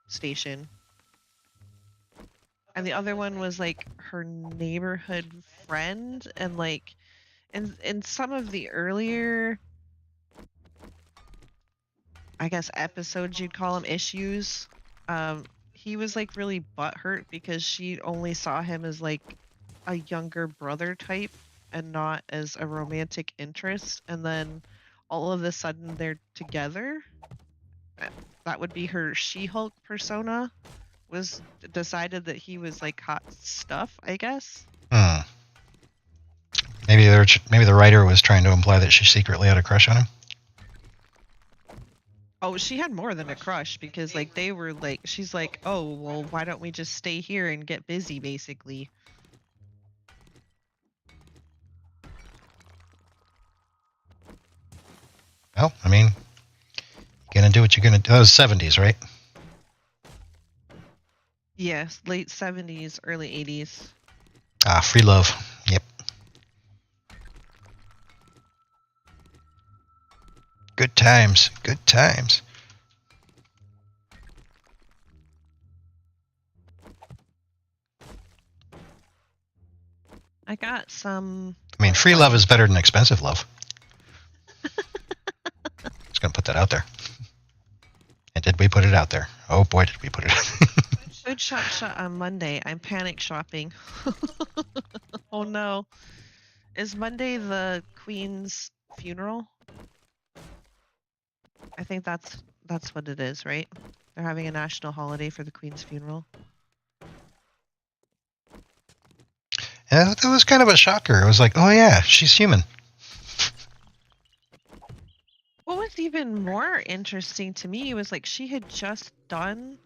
[SPEAKER 2] station. And the other one was like her neighborhood friend, and like in some of the earlier, I guess, episodes, you'd call them issues, he was like really butthurt because she only saw him as like a younger brother type and not as a romantic interest, and then all of a sudden they're together. That would be her She-Hulk persona. Was decided that he was like hot stuff, I guess.
[SPEAKER 1] Maybe the writer was trying to imply that she secretly had a crush on him.
[SPEAKER 2] Oh, she had more than a crush, because like they were like, she's like, oh well, why don't we just stay here and get busy, basically.
[SPEAKER 1] Well, I mean, you're gonna do what you're gonna do. That was 70s, right?
[SPEAKER 2] Yes, late 70s, early 80s.
[SPEAKER 1] Ah, Free Love. Yep. Good times. Good times.
[SPEAKER 2] I got some.
[SPEAKER 1] I mean, Free Love is better than Expensive Love. Just gonna put that out there. And did we put it out there? Oh boy, did we put it out.
[SPEAKER 2] Food shot on Monday. I'm panic shopping. Oh no. Is Monday the Queen's funeral? I think that's what it is, right? They're having a national holiday for the Queen's funeral.
[SPEAKER 1] Yeah, that was kind of a shocker. It was like, oh yeah, she's human.
[SPEAKER 2] What was even more interesting to me was like she had just done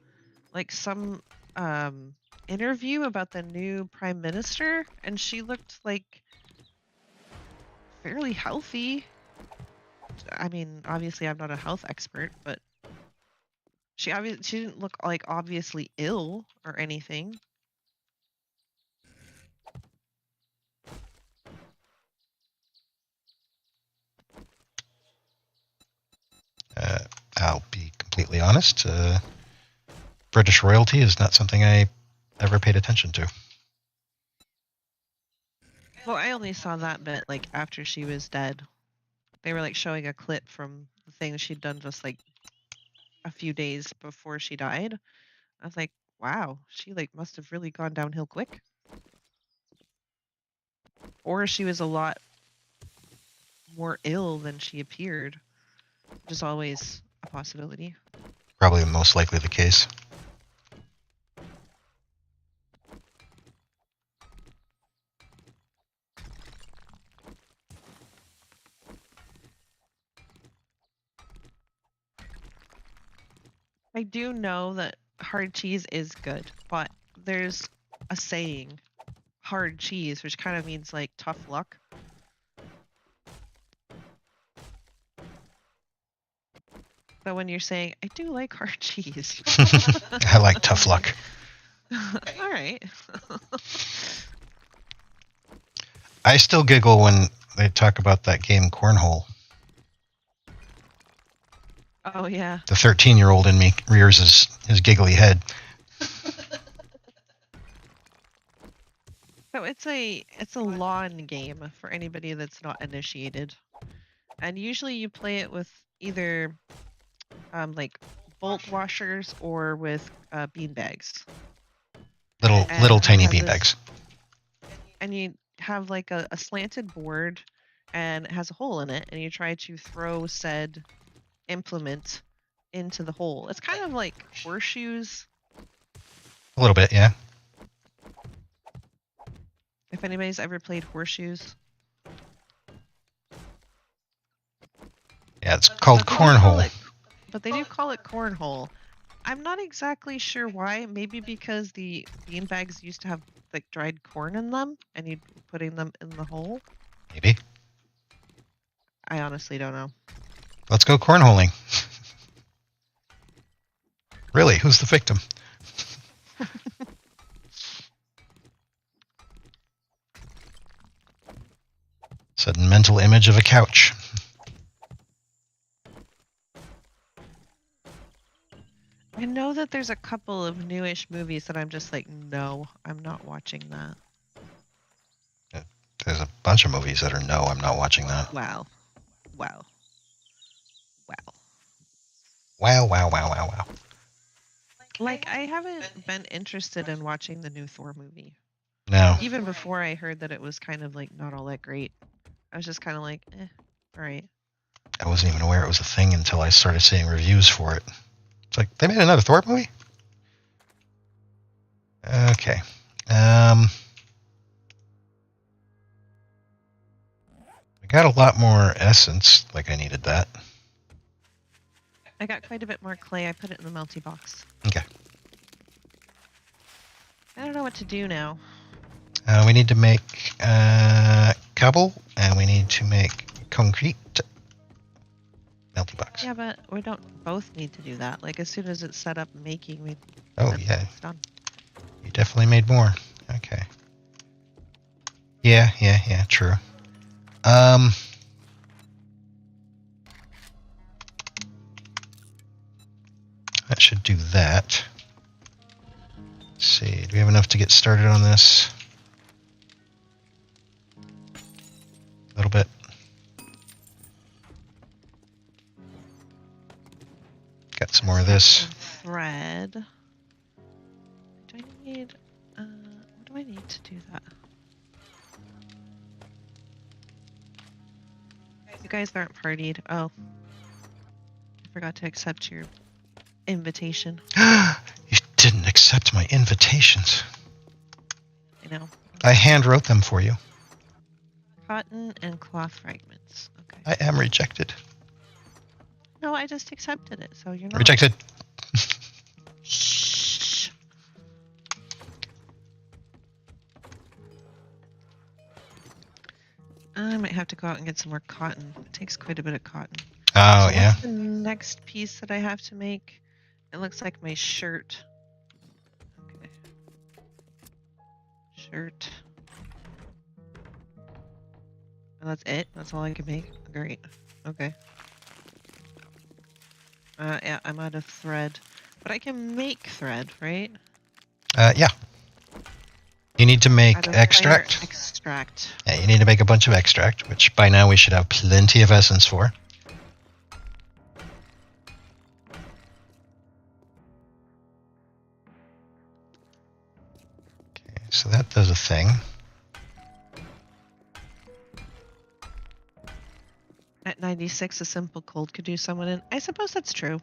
[SPEAKER 2] like some interview about the new prime minister, and she looked like fairly healthy. I mean, obviously I'm not a health expert, but she didn't look like obviously ill or anything.
[SPEAKER 1] I'll be completely honest. British royalty is not something I ever paid attention to.
[SPEAKER 2] Well, I only saw that bit like after she was dead. They were like showing a clip from the thing she'd done just like a few days before she died. I was like, wow, she like must have really gone downhill quick. Or she was a lot more ill than she appeared, which is always a possibility.
[SPEAKER 1] Probably most likely the case.
[SPEAKER 2] I do know that hard cheese is good, but there's a saying, hard cheese, which kind of means like tough luck. So when you're saying, I do like hard cheese.
[SPEAKER 1] I like tough luck.
[SPEAKER 2] All right.
[SPEAKER 1] I still giggle when they talk about that game Cornhole.
[SPEAKER 2] Oh yeah.
[SPEAKER 1] The 13-year-old in me rears his giggly head.
[SPEAKER 2] So it's a lawn game for anybody that's not initiated, and usually you play it with either like bolt washers or with bean bags.
[SPEAKER 1] Little tiny beanbags.
[SPEAKER 2] And you have like a slanted board, and it has a hole in it, and you try to throw said implement into the hole. It's kind of like horseshoes.
[SPEAKER 1] A little bit, yeah.
[SPEAKER 2] If anybody's ever played horseshoes.
[SPEAKER 1] Yeah, it's called cornhole.
[SPEAKER 2] But they do call it cornhole. I'm not exactly sure why. Maybe because the beanbags used to have like dried corn in them, and you'd be putting them in the hole.
[SPEAKER 1] Maybe.
[SPEAKER 2] I honestly don't know.
[SPEAKER 1] Let's go cornholing. Really, who's the victim? Sudden mental image of a couch.
[SPEAKER 2] I know that there's a couple of newish movies that I'm just like, no, I'm not watching that.
[SPEAKER 1] There's a bunch of movies that are no, I'm not watching that.
[SPEAKER 2] Wow. Wow. Wow.
[SPEAKER 1] Wow, wow, wow, wow, wow.
[SPEAKER 2] Like, I haven't been interested in watching the new Thor movie.
[SPEAKER 1] No.
[SPEAKER 2] Even before I heard that it was kind of like not all that great. I was just kind of like, all right.
[SPEAKER 1] I wasn't even aware it was a thing until I started seeing reviews for it. It's like, they made another Thor movie? Okay. I got a lot more essence, like I needed that.
[SPEAKER 2] I got quite a bit more clay. I put it in the melty box.
[SPEAKER 1] Okay.
[SPEAKER 2] I don't know what to do now.
[SPEAKER 1] We need to make cobble, and we need to make concrete. Melty box.
[SPEAKER 2] Yeah, but we don't both need to do that. Like, as soon as it's set up making,
[SPEAKER 1] Oh, yeah.
[SPEAKER 2] It's done.
[SPEAKER 1] You definitely made more. Okay. Yeah, true. That should do that. Let's see, do we have enough to get started on this? A little bit. Got some more of this.
[SPEAKER 2] Thread. Do I need? What do I need to do that? You guys aren't partied. Oh, I forgot to accept your invitation.
[SPEAKER 1] You didn't accept my invitations.
[SPEAKER 2] I know.
[SPEAKER 1] I hand wrote them for you.
[SPEAKER 2] Cotton and cloth fragments. Okay.
[SPEAKER 1] I am rejected.
[SPEAKER 2] No, I just accepted it, so you're not.
[SPEAKER 1] Rejected.
[SPEAKER 2] Shh. I might have to go out and get some more cotton. It takes quite a bit of cotton.
[SPEAKER 1] Oh,
[SPEAKER 2] So
[SPEAKER 1] yeah.
[SPEAKER 2] what's the next piece that I have to make? It looks like my shirt. Okay. Shirt. And that's it? That's all I can make? Great. Okay. Yeah, I'm out of thread. But I can make thread, right?
[SPEAKER 1] Yeah. You need to make
[SPEAKER 2] Out of
[SPEAKER 1] extract.
[SPEAKER 2] fire extract.
[SPEAKER 1] Yeah, you need to make a bunch of extract, which by now we should have plenty of essence for. Okay, so that does a thing.
[SPEAKER 2] At 96, a simple cold could do someone in. I suppose that's true.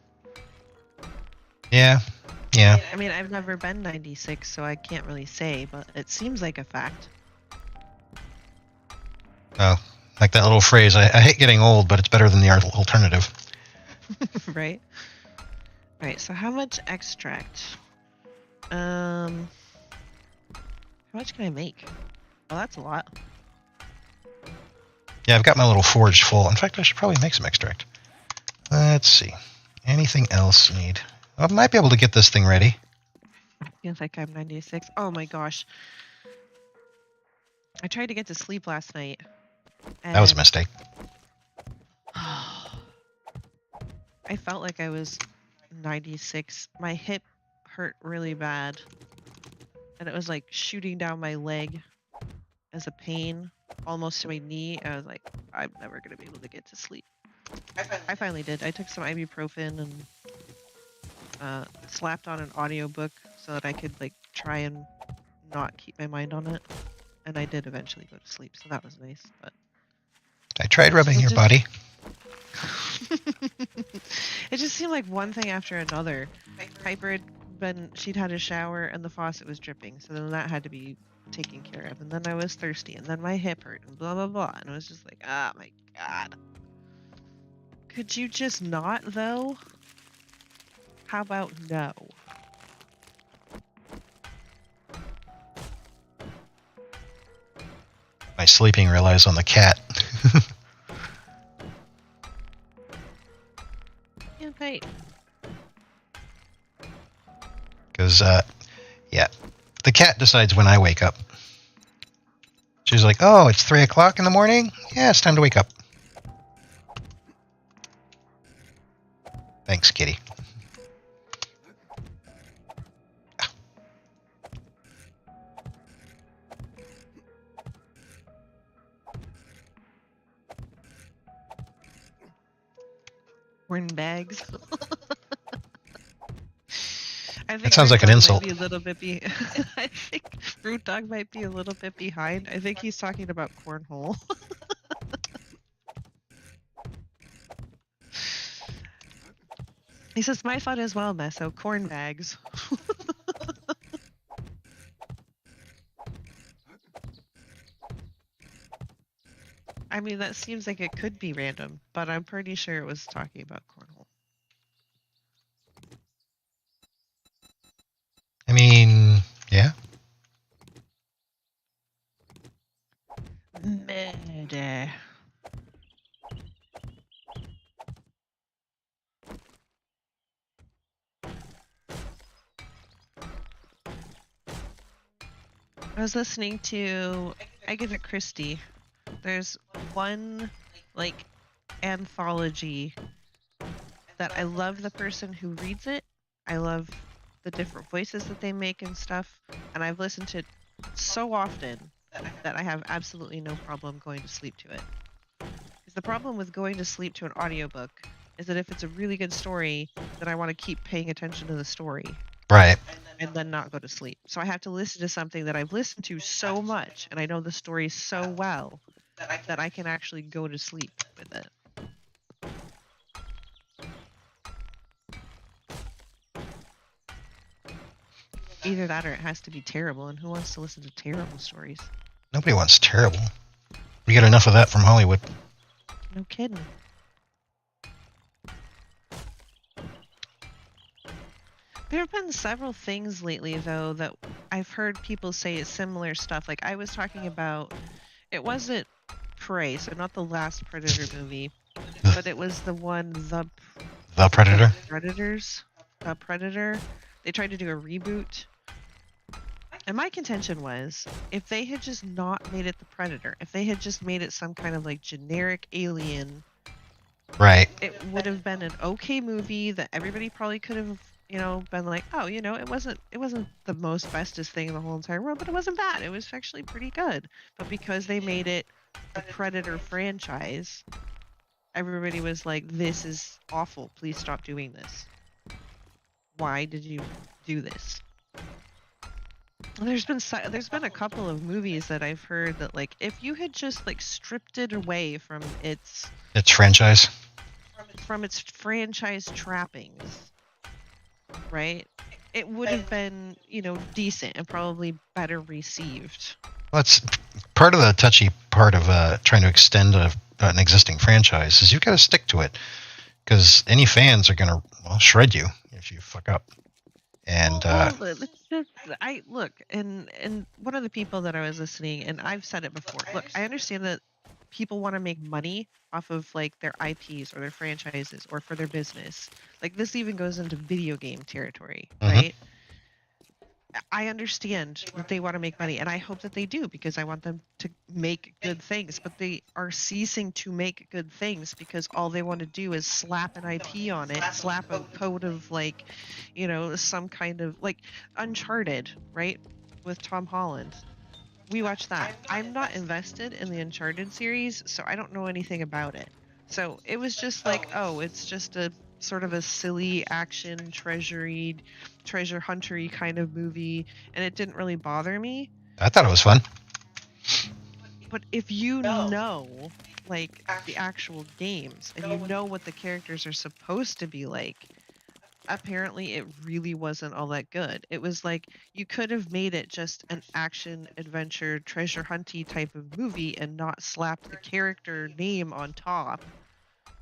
[SPEAKER 1] Yeah.
[SPEAKER 2] I mean, I've never been 96, so I can't really say, but it seems like a fact.
[SPEAKER 1] Oh, like that little phrase, I hate getting old, but it's better than the alternative.
[SPEAKER 2] Right? Right, so how much extract? How much can I make? Oh, that's a lot.
[SPEAKER 1] Yeah, I've got my little forge full. In fact, I should probably make some extract. Let's see. Anything else need? I might be able to get this thing ready.
[SPEAKER 2] Feels like I'm 96. Oh my gosh. I tried to get to sleep last night.
[SPEAKER 1] That was a mistake.
[SPEAKER 2] I felt like I was 96. My hip hurt really bad. And it was like shooting down my leg as a pain, almost to my knee. I was like, I'm never going to be able to get to sleep. I finally did. I took some ibuprofen and slapped on an audiobook so that I could like try and not keep my mind on it. And I did eventually go to sleep, so that was nice. But
[SPEAKER 1] I tried rubbing your body.
[SPEAKER 2] it just seemed like one thing after another. Piper she'd had a shower and the faucet was dripping, so then that had to be taken care of. And then I was thirsty, and then my hip hurt, and blah blah blah. And it was just like, oh my god. Could you just not, though? How about no?
[SPEAKER 1] My sleeping relies on the cat.
[SPEAKER 2] Yeah, right.
[SPEAKER 1] Because, yeah, the cat decides when I wake up. She's like, oh, it's 3 o'clock in the morning? Yeah, it's time to wake up. Thanks, kitty.
[SPEAKER 2] Corn bags. I think
[SPEAKER 1] That sounds like an insult.
[SPEAKER 2] Might be a little bit I think Root Dog might be a little bit behind. I think he's talking about cornhole. He says, my fun as well, Meso. Corn bags. I mean, that seems like it could be random, but I'm pretty sure it was talking about cornhole.
[SPEAKER 1] I mean, yeah.
[SPEAKER 2] Murder. I was listening to Agatha Christie. There's one like anthology that I love the person who reads it. I love the different voices that they make and stuff. And I've listened to it so often that I have absolutely no problem going to sleep to it. Because the problem with going to sleep to an audiobook is that if it's a really good story, then I want to keep paying attention to the story
[SPEAKER 1] Right.
[SPEAKER 2] and then not go to sleep. So I have to listen to something that I've listened to so much and I know the story so well that I can actually go to sleep with it. Either that or it has to be terrible, and who wants to listen to terrible stories?
[SPEAKER 1] Nobody wants terrible. We get enough of that from Hollywood.
[SPEAKER 2] No kidding. There have been several things lately, though, that I've heard people say is similar stuff. Like I was talking about, it wasn't Prey, so not the last Predator movie, but it was the one,
[SPEAKER 1] The Predator.
[SPEAKER 2] Predators, Predator. They tried to do a reboot. And my contention was, if they had just not made it the Predator, if they had just made it some kind of like generic alien,
[SPEAKER 1] Right.
[SPEAKER 2] it would have been an okay movie that everybody probably could have, been like, oh, it wasn't the most bestest thing in the whole entire world, but it wasn't bad. It was actually pretty good. But because they made it the Predator franchise, everybody was like, this is awful. Please stop doing this. Why did you do this? There's been a couple of movies that I've heard that like if you had just like stripped it away from its
[SPEAKER 1] franchise.
[SPEAKER 2] Franchise trappings, right? It would have been, decent and probably better received.
[SPEAKER 1] Well, that's part of the touchy part of trying to extend an existing franchise is you've got to stick to it, because any fans are going to shred you if you fuck up. And
[SPEAKER 2] I look, and one of the people that I was listening, and I've said it before. Look, I understand that people want to make money off of like their IPs or their franchises or for their business. Like this even goes into video game territory, right? I understand that they want to make money, and I hope that they do because I want them to make good things. But they are ceasing to make good things because all they want to do is slap an IP on it, slap a code of like, some kind of like Uncharted, right? With Tom Holland. We watched that. I'm not invested in the Uncharted series, so I don't know anything about it. So it was just like, oh, it's just a sort of a silly action treasure huntery kind of movie, and it didn't really bother me.
[SPEAKER 1] I thought it was fun.
[SPEAKER 2] But if you know like the actual games and you know what the characters are supposed to be like, apparently it really wasn't all that good. It was like you could have made it just an action adventure treasure hunty type of movie and not slapped the character name on top,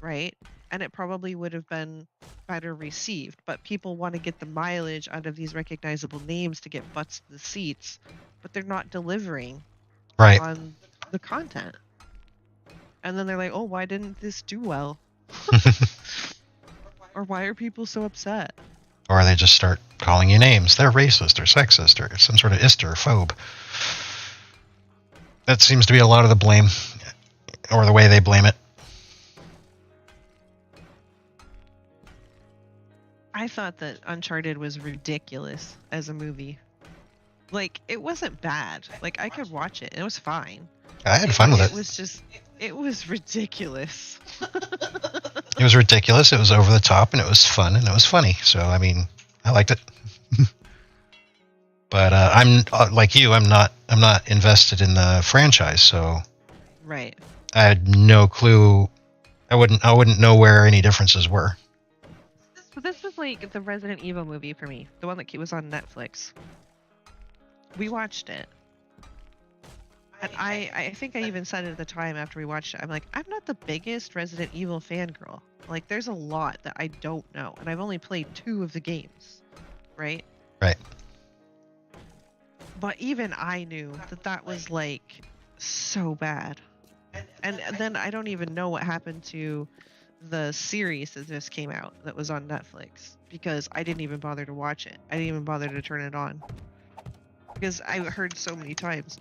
[SPEAKER 2] right? And it probably would have been better received. But people want to get the mileage out of these recognizable names to get butts to the seats, but they're not delivering
[SPEAKER 1] right
[SPEAKER 2] on the content. And then they're like, oh, why didn't this do well? Or why are people so upset?
[SPEAKER 1] Or they just start calling you names. They're racist or sexist or some sort of ister phobe. That seems to be a lot of the blame, or the way they blame it.
[SPEAKER 2] I thought that Uncharted was ridiculous as a movie. Like, it wasn't bad. Like, I could watch it. It was fine.
[SPEAKER 1] I had fun with it.
[SPEAKER 2] It was ridiculous.
[SPEAKER 1] It was ridiculous. It was over the top, and it was fun, and it was funny. So, I mean, I liked it. But I'm like you. I'm not invested in the franchise, so
[SPEAKER 2] right.
[SPEAKER 1] I had no clue. I wouldn't know where any differences were.
[SPEAKER 2] So this was like the Resident Evil movie for me, the one that was on Netflix. We watched it. And I think I even said it at the time after we watched it, I'm like, I'm not the biggest Resident Evil fangirl. Like, there's a lot that I don't know, and I've only played 2 of the games, right?
[SPEAKER 1] Right.
[SPEAKER 2] But even I knew that was, like, so bad. And then I don't even know what happened to the series that just came out that was on Netflix, because I didn't even bother to watch it. I didn't even bother to turn it on. because I heard so many times.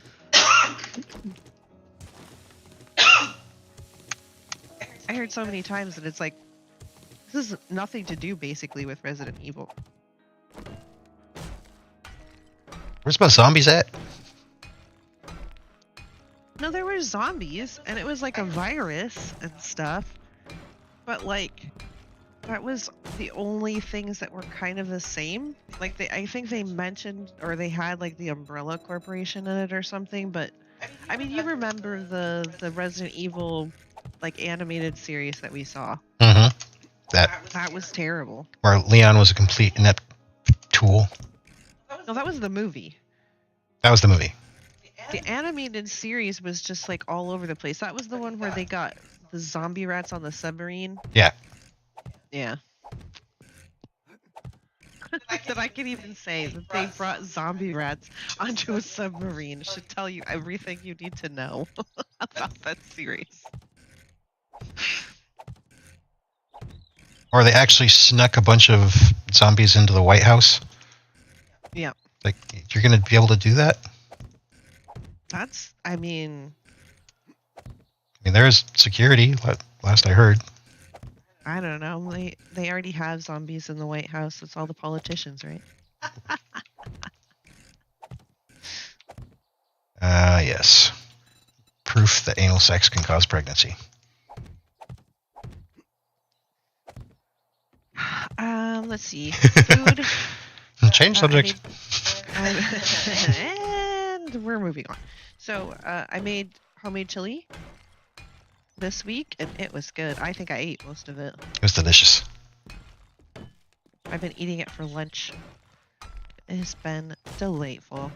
[SPEAKER 2] I heard so many times that it's like, this is nothing to do basically with Resident Evil.
[SPEAKER 1] Where's my zombies at?
[SPEAKER 2] No, there were zombies, and it was like a virus and stuff. But like, that was the only things that were kind of the same. Like I think they mentioned, or they had like the Umbrella Corporation in it or something. But I mean, you remember the Resident Evil like animated series that we saw?
[SPEAKER 1] Mm-hmm. That
[SPEAKER 2] was terrible.
[SPEAKER 1] where Leon was a complete inept tool.
[SPEAKER 2] No, that was the movie.
[SPEAKER 1] That was the movie.
[SPEAKER 2] The animated series was just like all over the place. That was the one where they got the zombie rats on the submarine.
[SPEAKER 1] Yeah.
[SPEAKER 2] Yeah. That I can even say that they brought zombie rats onto a submarine should tell you everything you need to know about that series.
[SPEAKER 1] Or they actually snuck a bunch of zombies into the White House.
[SPEAKER 2] Yeah.
[SPEAKER 1] Like, you're going to be able to do that?
[SPEAKER 2] That's, I mean,
[SPEAKER 1] there's security, last I heard.
[SPEAKER 2] I don't know. They already have zombies in the White House. It's all the politicians, right?
[SPEAKER 1] Yes. Proof that anal sex can cause pregnancy.
[SPEAKER 2] Let's see. Food.
[SPEAKER 1] Change subject.
[SPEAKER 2] And we're moving on. So I made homemade chili this week, and it was good. I think I ate most of it.
[SPEAKER 1] It was delicious.
[SPEAKER 2] I've been eating it for lunch. It has been delightful.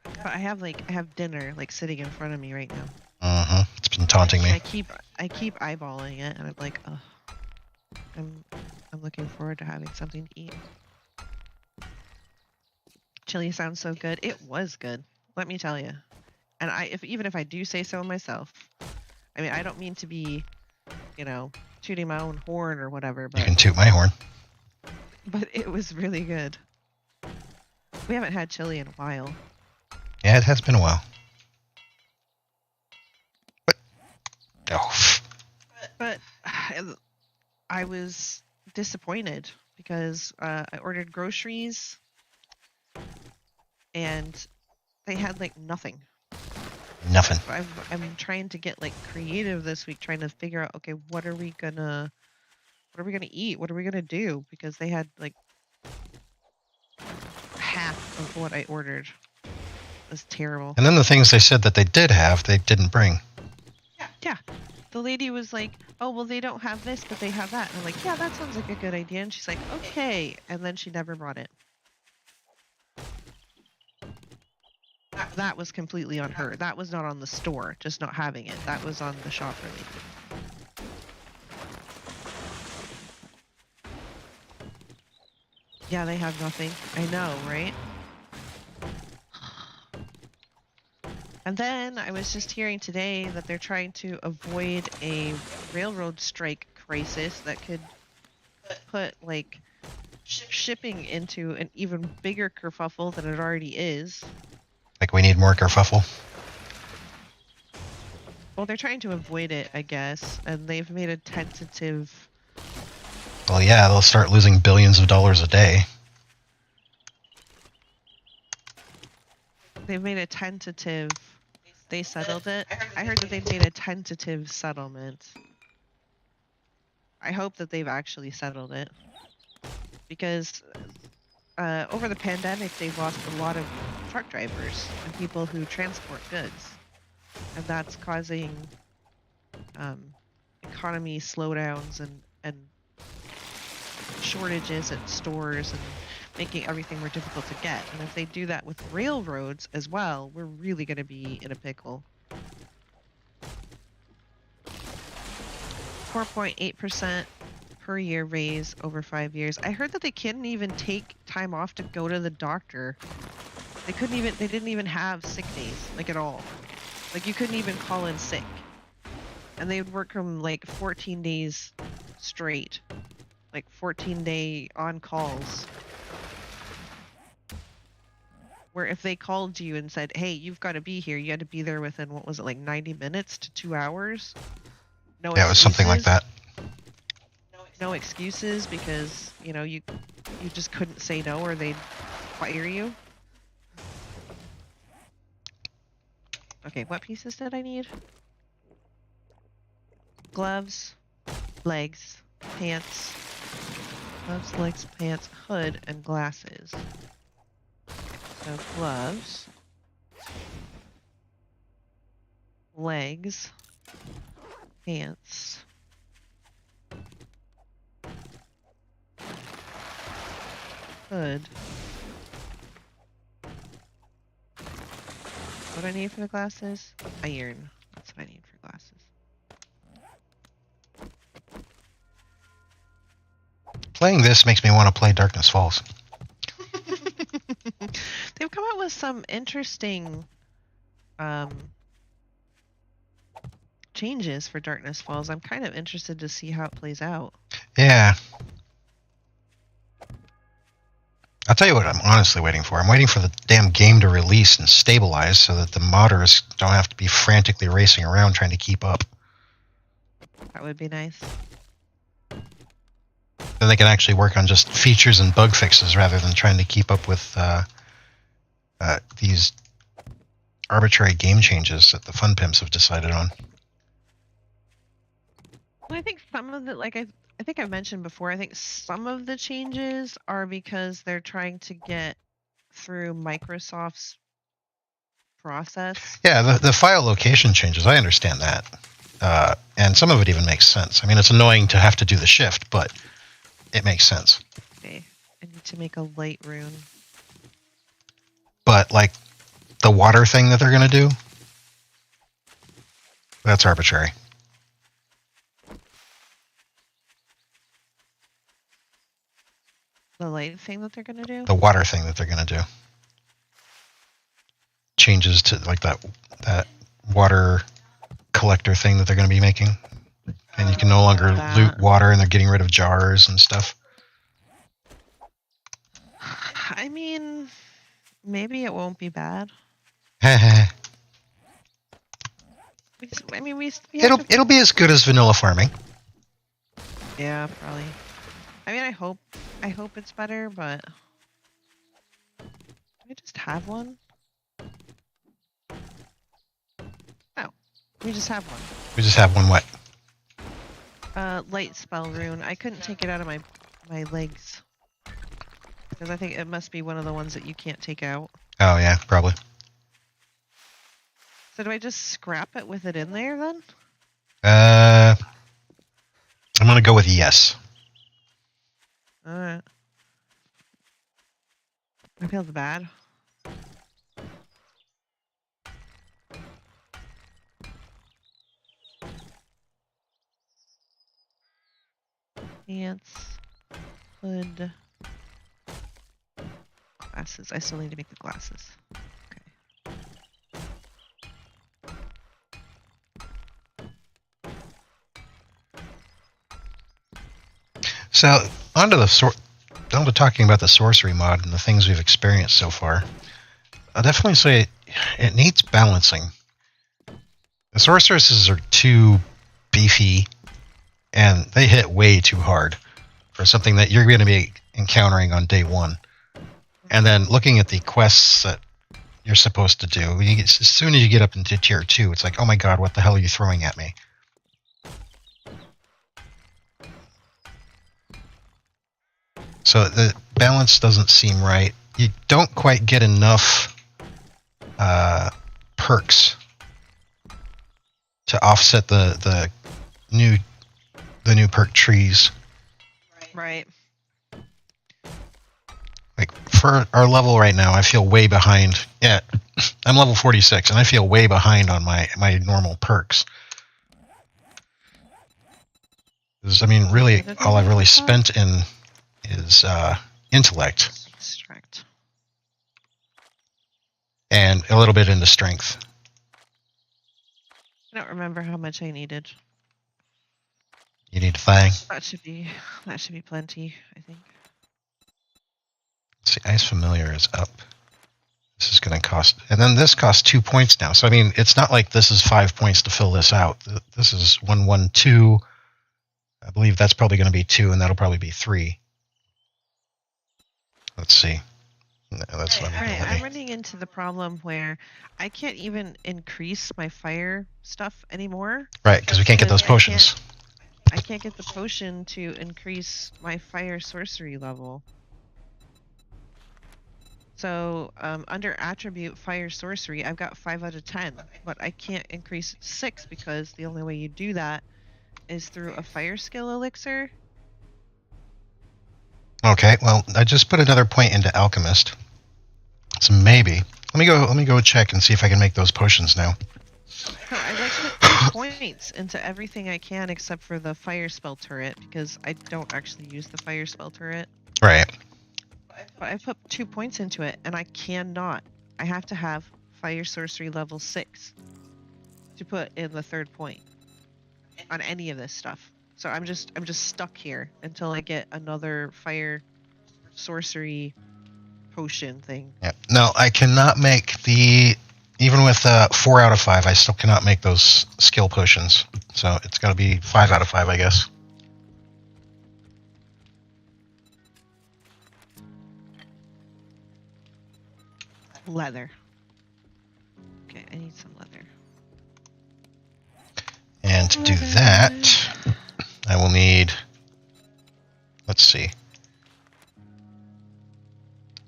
[SPEAKER 2] But I have dinner like sitting in front of me right now.
[SPEAKER 1] Uh-huh. It's been taunting me.
[SPEAKER 2] I keep eyeballing it, and I'm like, oh, I'm looking forward to having something to eat. Chili sounds so good. It was good, let me tell you. And even if I do say so myself, I mean, I don't mean to be, tooting my own horn or whatever, but
[SPEAKER 1] you can toot my horn.
[SPEAKER 2] But it was really good. We haven't had chili in a while.
[SPEAKER 1] Yeah, it has been a while.
[SPEAKER 2] But I was disappointed because I ordered groceries and they had like nothing.
[SPEAKER 1] Nothing.
[SPEAKER 2] I'm trying to get like creative this week, trying to figure out, okay, what are we gonna eat? What are we gonna do? Because they had like half of what I ordered. It was terrible.
[SPEAKER 1] And then the things they said that they did have, they didn't bring.
[SPEAKER 2] Yeah. The lady was like, oh, well, they don't have this, but they have that. And I'm like, yeah, that sounds like a good idea. And she's like, okay. And then she never brought it. That was completely on her. That was not on the store, just not having it. That was on the shopper lady. Yeah, they have nothing. I know, right? And then I was just hearing today that they're trying to avoid a railroad strike crisis that could put like shipping into an even bigger kerfuffle than it already is.
[SPEAKER 1] Like we need more kerfuffle?
[SPEAKER 2] Well, they're trying to avoid it, I guess, and they've made a tentative...
[SPEAKER 1] Well, yeah, they'll start losing billions of dollars a day.
[SPEAKER 2] They've made a tentative... They settled it? I heard that they made a tentative settlement. I hope that they've actually settled it. Because over the pandemic, they've lost a lot of truck drivers and people who transport goods. And that's causing economy slowdowns and shortages at stores and making everything more difficult to get. And if they do that with railroads as well, we're really going to be in a pickle. 4.8% per year raise over 5 years. I heard that they couldn't even take time off to go to the doctor. They didn't even have sick days, like at all. Like you couldn't even call in sick. And they would work from like 14 days straight. Like 14-day on calls. where if they called you and said, "Hey, you've got to be here," you had to be there within, what was it, like 90 minutes to 2 hours. No
[SPEAKER 1] Yeah, it was something like
[SPEAKER 2] excuses.
[SPEAKER 1] that.
[SPEAKER 2] No excuses because, you just couldn't say no or they'd fire you. Okay, what pieces did I need? Gloves, legs, pants, gloves, legs, pants, hood, and glasses. So gloves, legs, pants, hood. What do I need for the glasses? Iron. That's what I need for glasses.
[SPEAKER 1] Playing this makes me want to play Darkness Falls.
[SPEAKER 2] They've come out with some interesting changes for Darkness Falls. I'm kind of interested to see how it plays out.
[SPEAKER 1] Yeah. I'll tell you what I'm honestly waiting for. I'm waiting for the damn game to release and stabilize so that the modders don't have to be frantically racing around trying to keep up.
[SPEAKER 2] That would be nice.
[SPEAKER 1] Then they can actually work on just features and bug fixes rather than trying to keep up with these arbitrary game changes that the fun pimps have decided on.
[SPEAKER 2] Well, I think some of the, like I think I've mentioned before, I think some of the changes are because they're trying to get through Microsoft's process.
[SPEAKER 1] Yeah, the file location changes, I understand that. And some of it even makes sense. I mean, it's annoying to have to do the shift, but it makes sense.
[SPEAKER 2] Okay, I need to make a light rune.
[SPEAKER 1] But, like, the water thing that they're going to do, that's arbitrary.
[SPEAKER 2] The light thing that they're going to do?
[SPEAKER 1] The water thing that they're going to do. Changes to, like, that water collector thing that they're going to be making. And you can no longer loot water, and they're getting rid of jars and stuff.
[SPEAKER 2] I mean, maybe it won't be bad.
[SPEAKER 1] It'll be as good as vanilla farming.
[SPEAKER 2] Yeah, probably. I mean, I hope it's better, but do I just have one? No, we just have one.
[SPEAKER 1] We just have one what?
[SPEAKER 2] Light spell rune. I couldn't take it out of my legs because I think it must be one of the ones that you can't take out.
[SPEAKER 1] Oh yeah, probably.
[SPEAKER 2] So do I just scrap it with it in there then?
[SPEAKER 1] I'm gonna go with yes.
[SPEAKER 2] Alright. I feel bad. Pants. Hood. Glasses. I still need to make the glasses. Okay.
[SPEAKER 1] So on to talking about the sorcery mod and the things we've experienced so far. I'll definitely say it needs balancing. The sorceresses are too beefy, and they hit way too hard for something that you're going to be encountering on day one. And then looking at the quests that you're supposed to do, as soon as you get up into tier 2, it's like, oh my god, what the hell are you throwing at me? So the balance doesn't seem right. You don't quite get enough perks to offset the new perk trees.
[SPEAKER 2] Right.
[SPEAKER 1] Like for our level right now, I feel way behind. Yeah, I'm level 46, and I feel way behind on my normal perks. I mean, really, all I've really spent in is intellect.
[SPEAKER 2] Extract.
[SPEAKER 1] And a little bit into strength.
[SPEAKER 2] I don't remember how much I needed.
[SPEAKER 1] You need a thing.
[SPEAKER 2] That should be plenty, I think.
[SPEAKER 1] See, Ice Familiar is up. This is going to cost, and then this costs 2 points now. So I mean, it's not like this is 5 points to fill this out. This is 1, 1, 2. I believe that's probably going to be 2, and that'll probably be 3. Let's see. No, that's not
[SPEAKER 2] Right, I'm running into the problem where I can't even increase my fire stuff anymore.
[SPEAKER 1] Right, because we can't get those potions.
[SPEAKER 2] I can't get the potion to increase my fire sorcery level. So under attribute fire sorcery, I've got 5 out of 10, but I can't increase 6 because the only way you do that is through a fire skill elixir.
[SPEAKER 1] Okay, well, I just put another point into alchemist. So maybe let me go check and see if I can make those potions now.
[SPEAKER 2] I like to put points into everything I can except for the fire spell turret because I don't actually use the fire spell turret.
[SPEAKER 1] Right.
[SPEAKER 2] But I put 2 points into it and I cannot. I have to have fire sorcery level 6 to put in the 3rd point on any of this stuff. So I'm just stuck here until I get another fire sorcery potion thing.
[SPEAKER 1] Yeah. No, I cannot make even with 4 out of 5, I still cannot make those skill potions. So it's got to be 5 out of 5, I guess.
[SPEAKER 2] Leather. Okay, I need some leather.
[SPEAKER 1] And to do that, I will need, let's see.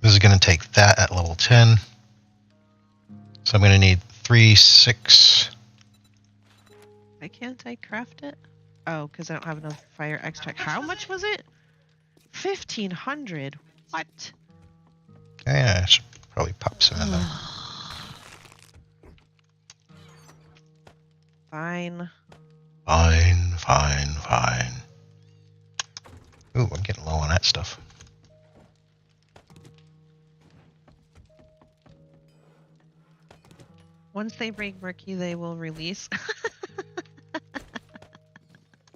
[SPEAKER 1] This is going to take that at level 10. So I'm going to need 3, 6.
[SPEAKER 2] Why can't I craft it? Oh, because I don't have enough fire extract. How much was it? 1,500. What?
[SPEAKER 1] Yeah, I should probably pop some in there.
[SPEAKER 2] Fine.
[SPEAKER 1] Fine. Ooh, I'm getting low on that stuff.
[SPEAKER 2] Once they break murky, they will release.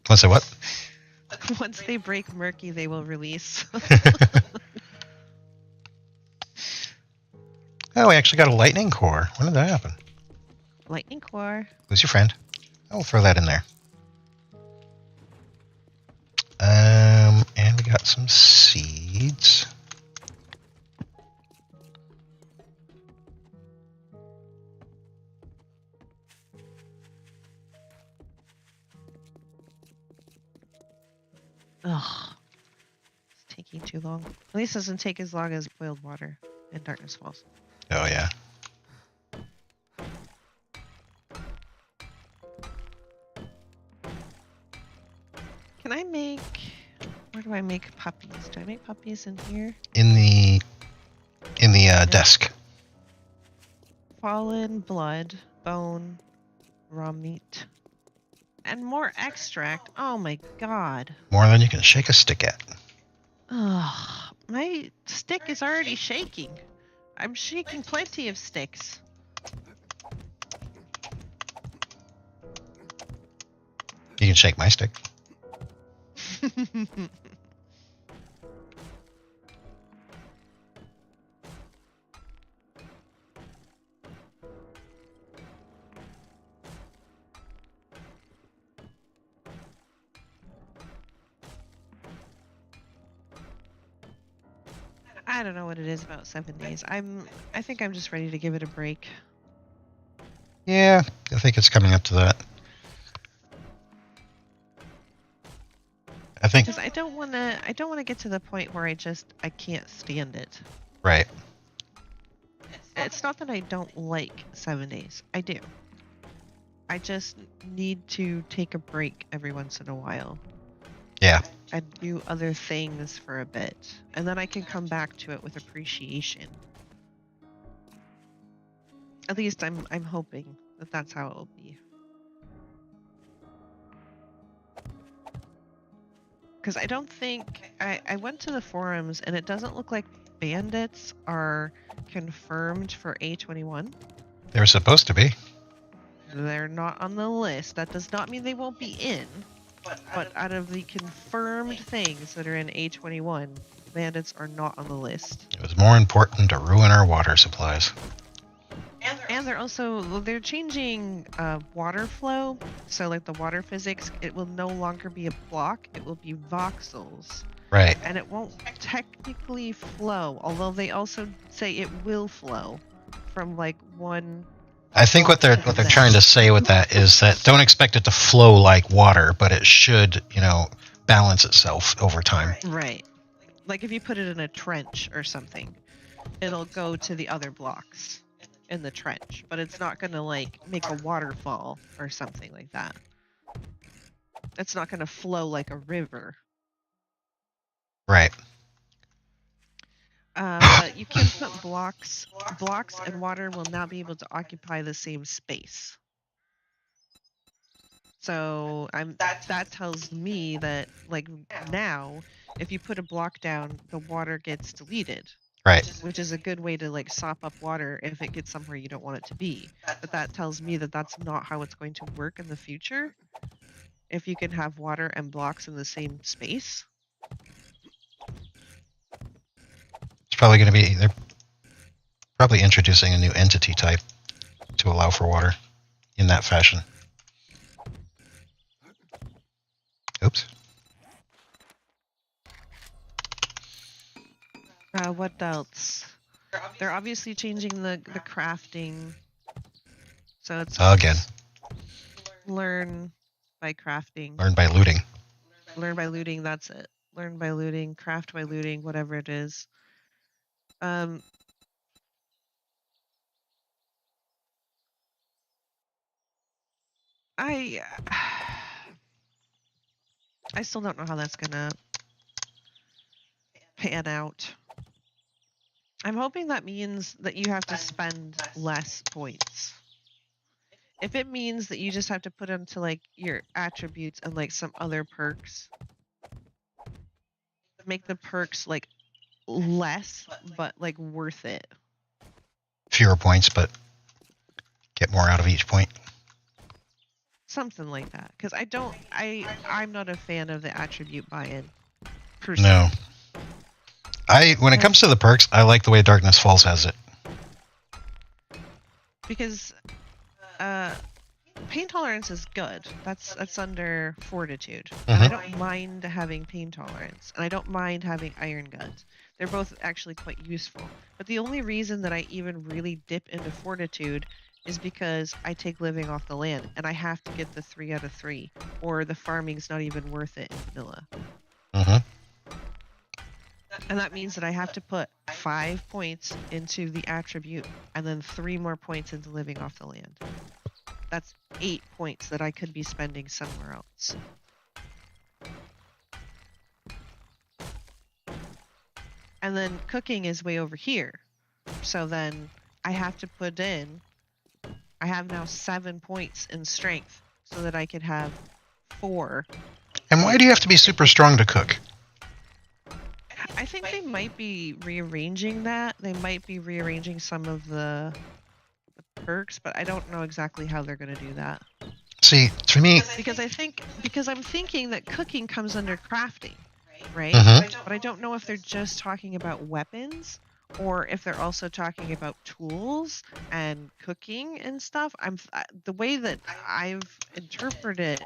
[SPEAKER 1] Let's say what?
[SPEAKER 2] Once they break murky, they will release.
[SPEAKER 1] Oh, we actually got a lightning core. When did that happen?
[SPEAKER 2] Lightning core.
[SPEAKER 1] Who's your friend? I'll throw that in there. And we got some seeds.
[SPEAKER 2] Ugh. It's taking too long. At least it doesn't take as long as boiled water and darkness falls.
[SPEAKER 1] Oh, yeah.
[SPEAKER 2] Can I make... Where do I make puppies? Do I make puppies in here?
[SPEAKER 1] In the desk.
[SPEAKER 2] Fallen blood, bone, raw meat, and more extract. Oh my god.
[SPEAKER 1] More than you can shake a stick at.
[SPEAKER 2] Ugh, my stick is already shaking. I'm shaking plenty of sticks.
[SPEAKER 1] You can shake my stick.
[SPEAKER 2] I don't know what it is about 7 days. I think I'm just ready to give it a break.
[SPEAKER 1] Yeah, I think it's coming up to that. I think
[SPEAKER 2] because I don't want to get to the point where I can't stand it.
[SPEAKER 1] Right.
[SPEAKER 2] It's not that I don't like 7 days. I do. I just need to take a break every once in a while.
[SPEAKER 1] Yeah.
[SPEAKER 2] And do other things for a bit, and then I can come back to it with appreciation. At least I'm hoping that that's how it will be. Because I don't think I went to the forums and it doesn't look like bandits are confirmed for A21.
[SPEAKER 1] They were supposed to be.
[SPEAKER 2] They're not on the list. That does not mean they won't be in. But out of the confirmed things that are in A21, bandits are not on the list.
[SPEAKER 1] It was more important to ruin our water supplies.
[SPEAKER 2] And they're changing water flow. So like the water physics, it will no longer be a block, it will be voxels.
[SPEAKER 1] Right.
[SPEAKER 2] And it won't technically flow, although they also say it will flow from like one.
[SPEAKER 1] I think what they're trying to say with that is that don't expect it to flow like water, but it should, balance itself over time.
[SPEAKER 2] Right. Like if you put it in a trench or something, it'll go to the other blocks in the trench, but it's not going to like make a waterfall or something like that. It's not going to flow like a river.
[SPEAKER 1] Right.
[SPEAKER 2] But you can put blocks and water will now be able to occupy the same space. So that tells me that like now, if you put a block down, the water gets deleted.
[SPEAKER 1] Right.
[SPEAKER 2] Which is a good way to like sop up water if it gets somewhere you don't want it to be. But that tells me that that's not how it's going to work in the future. If you can have water and blocks in the same space.
[SPEAKER 1] It's probably going to be, they're probably introducing a new entity type to allow for water in that fashion. Oops.
[SPEAKER 2] What else? They're obviously changing the crafting. So it's
[SPEAKER 1] Again.
[SPEAKER 2] Learn by crafting.
[SPEAKER 1] Learn by looting.
[SPEAKER 2] Learn by looting, that's it. Learn by looting, craft by looting, whatever it is. I still don't know how that's gonna pan out. I'm hoping that means that you have to spend less points. If it means that you just have to put into like your attributes and like some other perks, make the perks like less but like worth it.
[SPEAKER 1] Fewer points, but get more out of each point.
[SPEAKER 2] Something like that. Because I'm not a fan of the attribute buy-in.
[SPEAKER 1] No. When it comes to the perks, I like the way Darkness Falls has it.
[SPEAKER 2] Because pain tolerance is good. That's under fortitude. And I don't mind having pain tolerance. And I don't mind having iron guns. They're both actually quite useful. But the only reason that I even really dip into fortitude is because I take living off the land. And I have to get the 3 out of 3. Or the farming's not even worth it in vanilla. And that means that I have to put 5 points into the attribute and then 3 more points into living off the land. That's 8 points that I could be spending somewhere else. And then cooking is way over here. So then I have to put in, I have now 7 points in strength so that I could have 4.
[SPEAKER 1] And why do you have to be super strong to cook?
[SPEAKER 2] I think they might be rearranging that. They might be rearranging some of the perks, but I don't know exactly how they're going to do that.
[SPEAKER 1] See, to me...
[SPEAKER 2] Because I'm thinking that cooking comes under crafting, right? But I don't know if they're just talking about weapons or if they're also talking about tools and cooking and stuff. The way that I've interpreted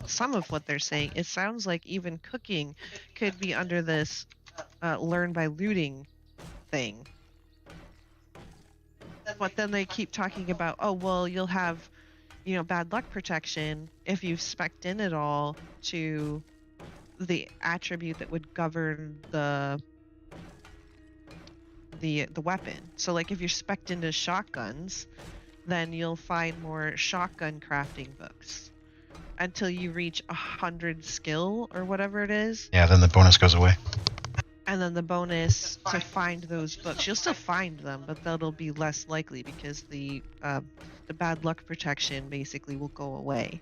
[SPEAKER 2] some of what they're saying, it sounds like even cooking could be under this learn by looting thing. But then they keep talking about, oh, well, you'll have, bad luck protection if you've spec'd in it all to the attribute that would govern the weapon. So, like, if you're spec'd into shotguns, then you'll find more shotgun crafting books until you reach 100 skill or whatever it is.
[SPEAKER 1] Yeah, then the bonus goes away.
[SPEAKER 2] And then the bonus to find those books, you'll still find them, but that'll be less likely because the bad luck protection basically will go away.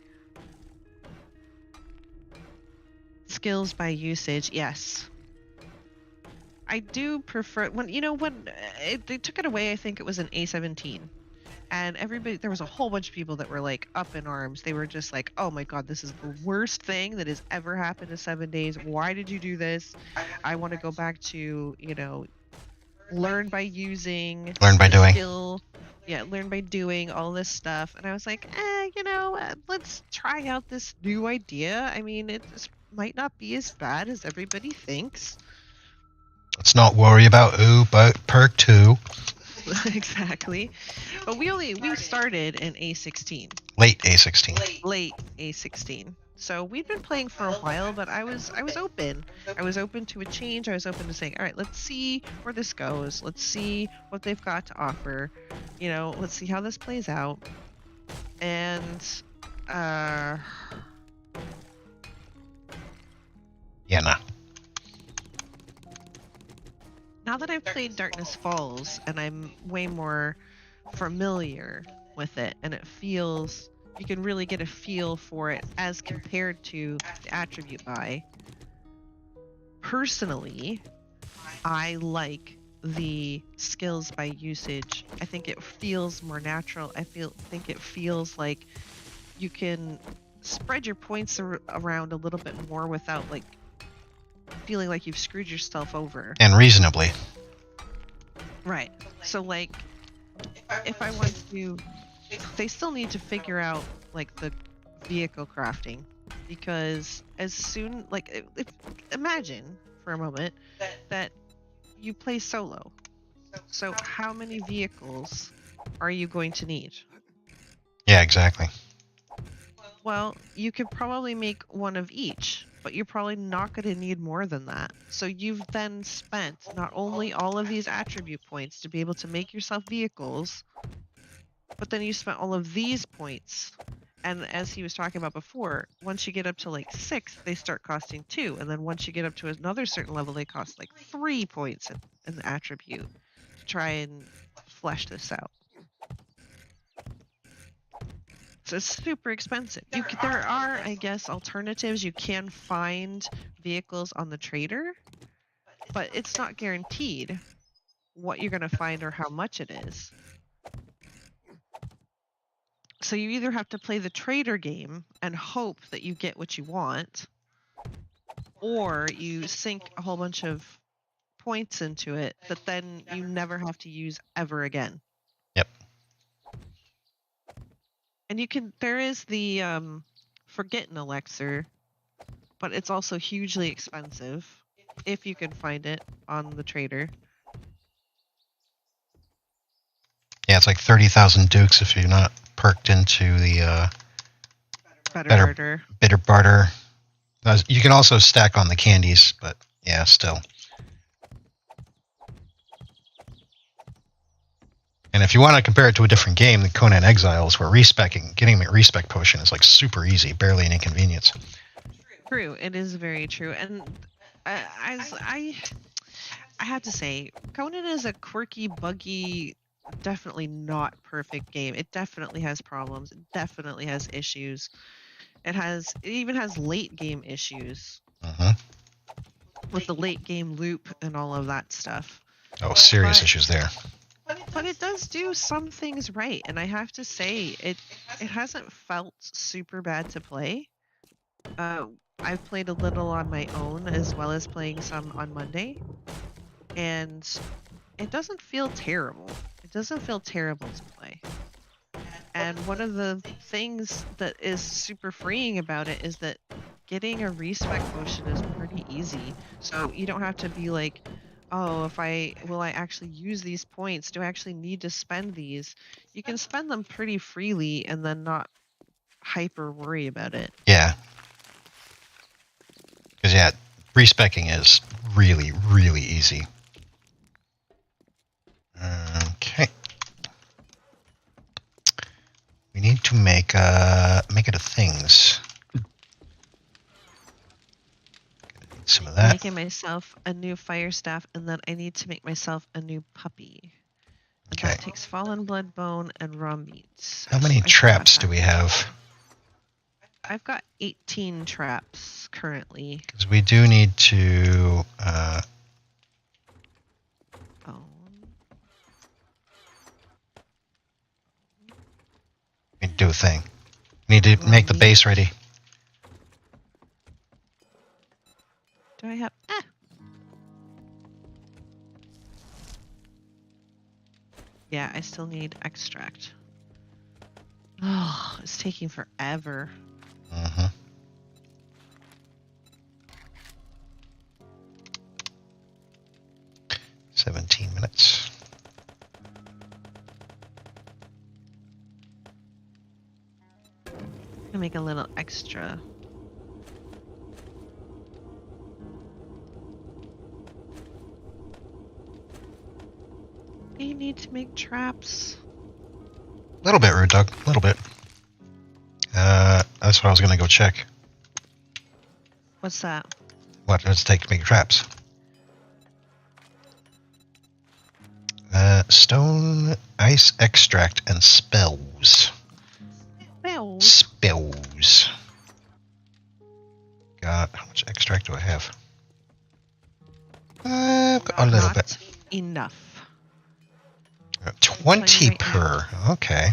[SPEAKER 2] Skills by usage, yes. I do prefer when they took it away. I think it was an A17, And everybody, there was a whole bunch of people that were like up in arms. They were just like, oh my God, this is the worst thing that has ever happened to 7 days. Why did you do this? I want to go back to, learn by using
[SPEAKER 1] Learn by
[SPEAKER 2] the
[SPEAKER 1] doing.
[SPEAKER 2] skill. Yeah, learn by doing all this stuff. And I was like, let's try out this new idea. I mean, it might not be as bad as everybody thinks.
[SPEAKER 1] Let's not worry about perk 2.
[SPEAKER 2] Exactly. But we started in A16.
[SPEAKER 1] Late A16.
[SPEAKER 2] Late A16. So we'd been playing for a while, but I was open. I was open to a change. I was open to saying, all right, let's see where this goes. Let's see what they've got to offer. Let's see how this plays out. And
[SPEAKER 1] Yeah, nah.
[SPEAKER 2] now that I've played Darkness Falls and I'm way more familiar with it, and you can really get a feel for it as compared to the attribute buy. Personally, I like the skills by usage. I think it feels more natural. Think it feels like you can spread your points around a little bit more without feeling like you've screwed yourself over.
[SPEAKER 1] And reasonably.
[SPEAKER 2] Right. So if I want to, they still need to figure out the vehicle crafting, because as soon imagine for a moment that you play solo. So how many vehicles are you going to need?
[SPEAKER 1] Yeah, exactly.
[SPEAKER 2] Well, you could probably make one of each, but you're probably not going to need more than that. So you've then spent not only all of these attribute points to be able to make yourself vehicles, but then you spent all of these points. And as he was talking about before, once you get up to 6, they start costing 2. And then once you get up to another certain level, they cost 3 points in the attribute to try and flesh this out. So it's super expensive. There are, I guess, alternatives. You can find vehicles on the trader, but it's not guaranteed what you're going to find or how much it is. So you either have to play the trader game and hope that you get what you want, or you sink a whole bunch of points into it that then you never have to use ever again.
[SPEAKER 1] Yep.
[SPEAKER 2] And there is the Forget an Elixir, but it's also hugely expensive if you can find it on the trader.
[SPEAKER 1] Yeah, it's 30,000 dukes if you're not perked into the bitter barter. You can also stack on the candies, but yeah, still. And if you want to compare it to a different game, the Conan Exiles, where getting a respec potion is super easy, barely an inconvenience.
[SPEAKER 2] True, it is very true. And I have to say, Conan is a quirky, buggy, definitely not perfect game. It definitely has problems. It definitely has issues. It even has late game issues. With the late game loop and all of that stuff.
[SPEAKER 1] Oh, serious issues there.
[SPEAKER 2] But it does do some things right, and I have to say it hasn't felt super bad to play. I've played a little on my own as well as playing some on Monday, and it doesn't feel terrible. It doesn't feel terrible to play. And one of the things that is super freeing about it is that getting a respec potion is pretty easy. So you don't have to be like, oh, will I actually use these points? Do I actually need to spend these? You can spend them pretty freely and then not hyper worry about it.
[SPEAKER 1] Yeah. Because, yeah, respecking is really, really easy. Okay. We need to make it a things. Some of that.
[SPEAKER 2] I'm making myself a new fire staff, and then I need to make myself a new puppy. And
[SPEAKER 1] Okay.
[SPEAKER 2] that takes fallen blood bone and raw meat.
[SPEAKER 1] How many traps do we have?
[SPEAKER 2] I've got 18 traps currently.
[SPEAKER 1] Because we do need to canoe thing. Need to make the base ready.
[SPEAKER 2] Do I have... Ah! Yeah, I still need extract. Oh, it's taking forever.
[SPEAKER 1] Mm-hmm. "17 minutes.
[SPEAKER 2] I'll make a little extra. Do you need to make traps?
[SPEAKER 1] A little bit, Rude Dog. A little bit. That's what I was going to go check.
[SPEAKER 2] What's that?
[SPEAKER 1] What does it take to make traps? Stone, ice extract, and spells. Spells. Got how much extract do I have? A little bit.
[SPEAKER 2] Enough.
[SPEAKER 1] 20 per. Okay.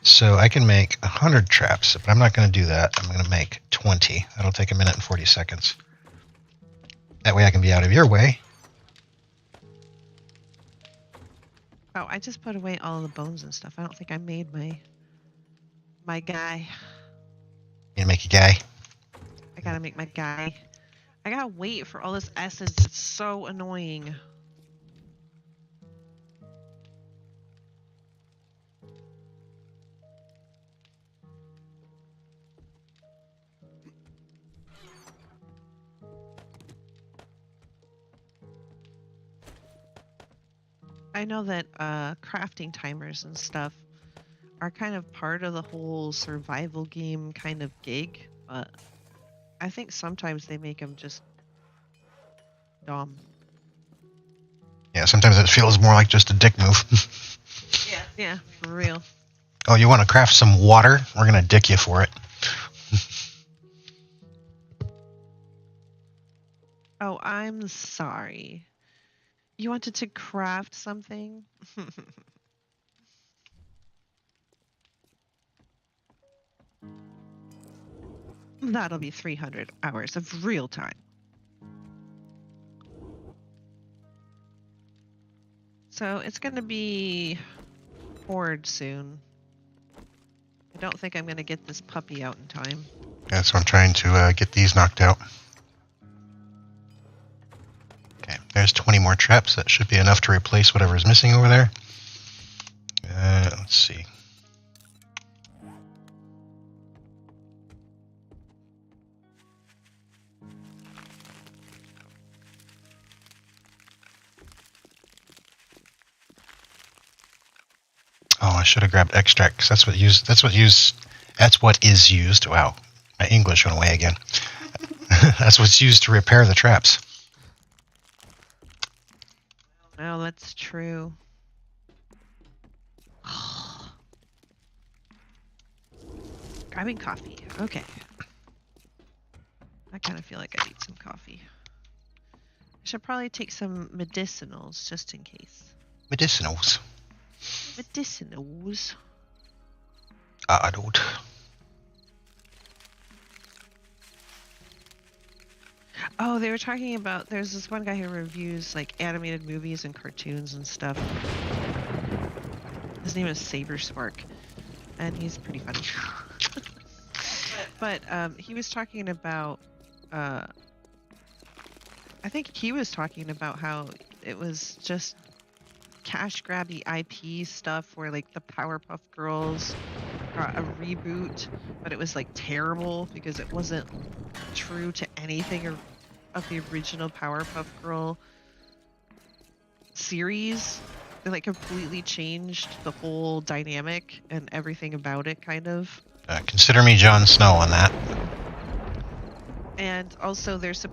[SPEAKER 1] So I can make 100 traps, but I'm not going to do that. I'm going to make 20. That'll take 1 minute and 40 seconds. That way I can be out of your way.
[SPEAKER 2] Oh, I just put away all of the bones and stuff. I don't think I made my guy.
[SPEAKER 1] You make a guy.
[SPEAKER 2] I gotta make my guy. I gotta wait for all this essence. It's so annoying. I know that crafting timers and stuff are kind of part of the whole survival game kind of gig, but I think sometimes they make them just dumb.
[SPEAKER 1] Yeah, sometimes it feels more like just a dick move.
[SPEAKER 2] Yeah, for real.
[SPEAKER 1] Oh, you want to craft some water? We're going to dick you for it.
[SPEAKER 2] Oh, I'm sorry. You wanted to craft something? That'll be 300 hours of real time. So it's going to be Horde soon. I don't think I'm going to get this puppy out in time.
[SPEAKER 1] Yeah, so I'm trying to get these knocked out. Okay, there's 20 more traps. That should be enough to replace whatever is missing over there. Let's see. Oh, I should have grabbed extract because that's what is used. Wow, my English went away again. That's what's used to repair the traps.
[SPEAKER 2] Oh, that's true. Grabbing coffee. Okay. I kind of feel like I need some coffee. I should probably take some medicinals just in case.
[SPEAKER 1] Medicinals.
[SPEAKER 2] Medicinals.
[SPEAKER 1] I don't.
[SPEAKER 2] Oh, they were talking about, there's this one guy who reviews like animated movies and cartoons and stuff. His name is Saberspark, and he's pretty funny. But he was talking about, I think he was talking about how it was just cash grabby IP stuff where like the Powerpuff Girls got a reboot, but it was like terrible because it wasn't true to anything of the original Powerpuff Girl series. They like completely changed the whole dynamic and everything about it, kind of.
[SPEAKER 1] Consider me Jon Snow on that.
[SPEAKER 2] And also there's I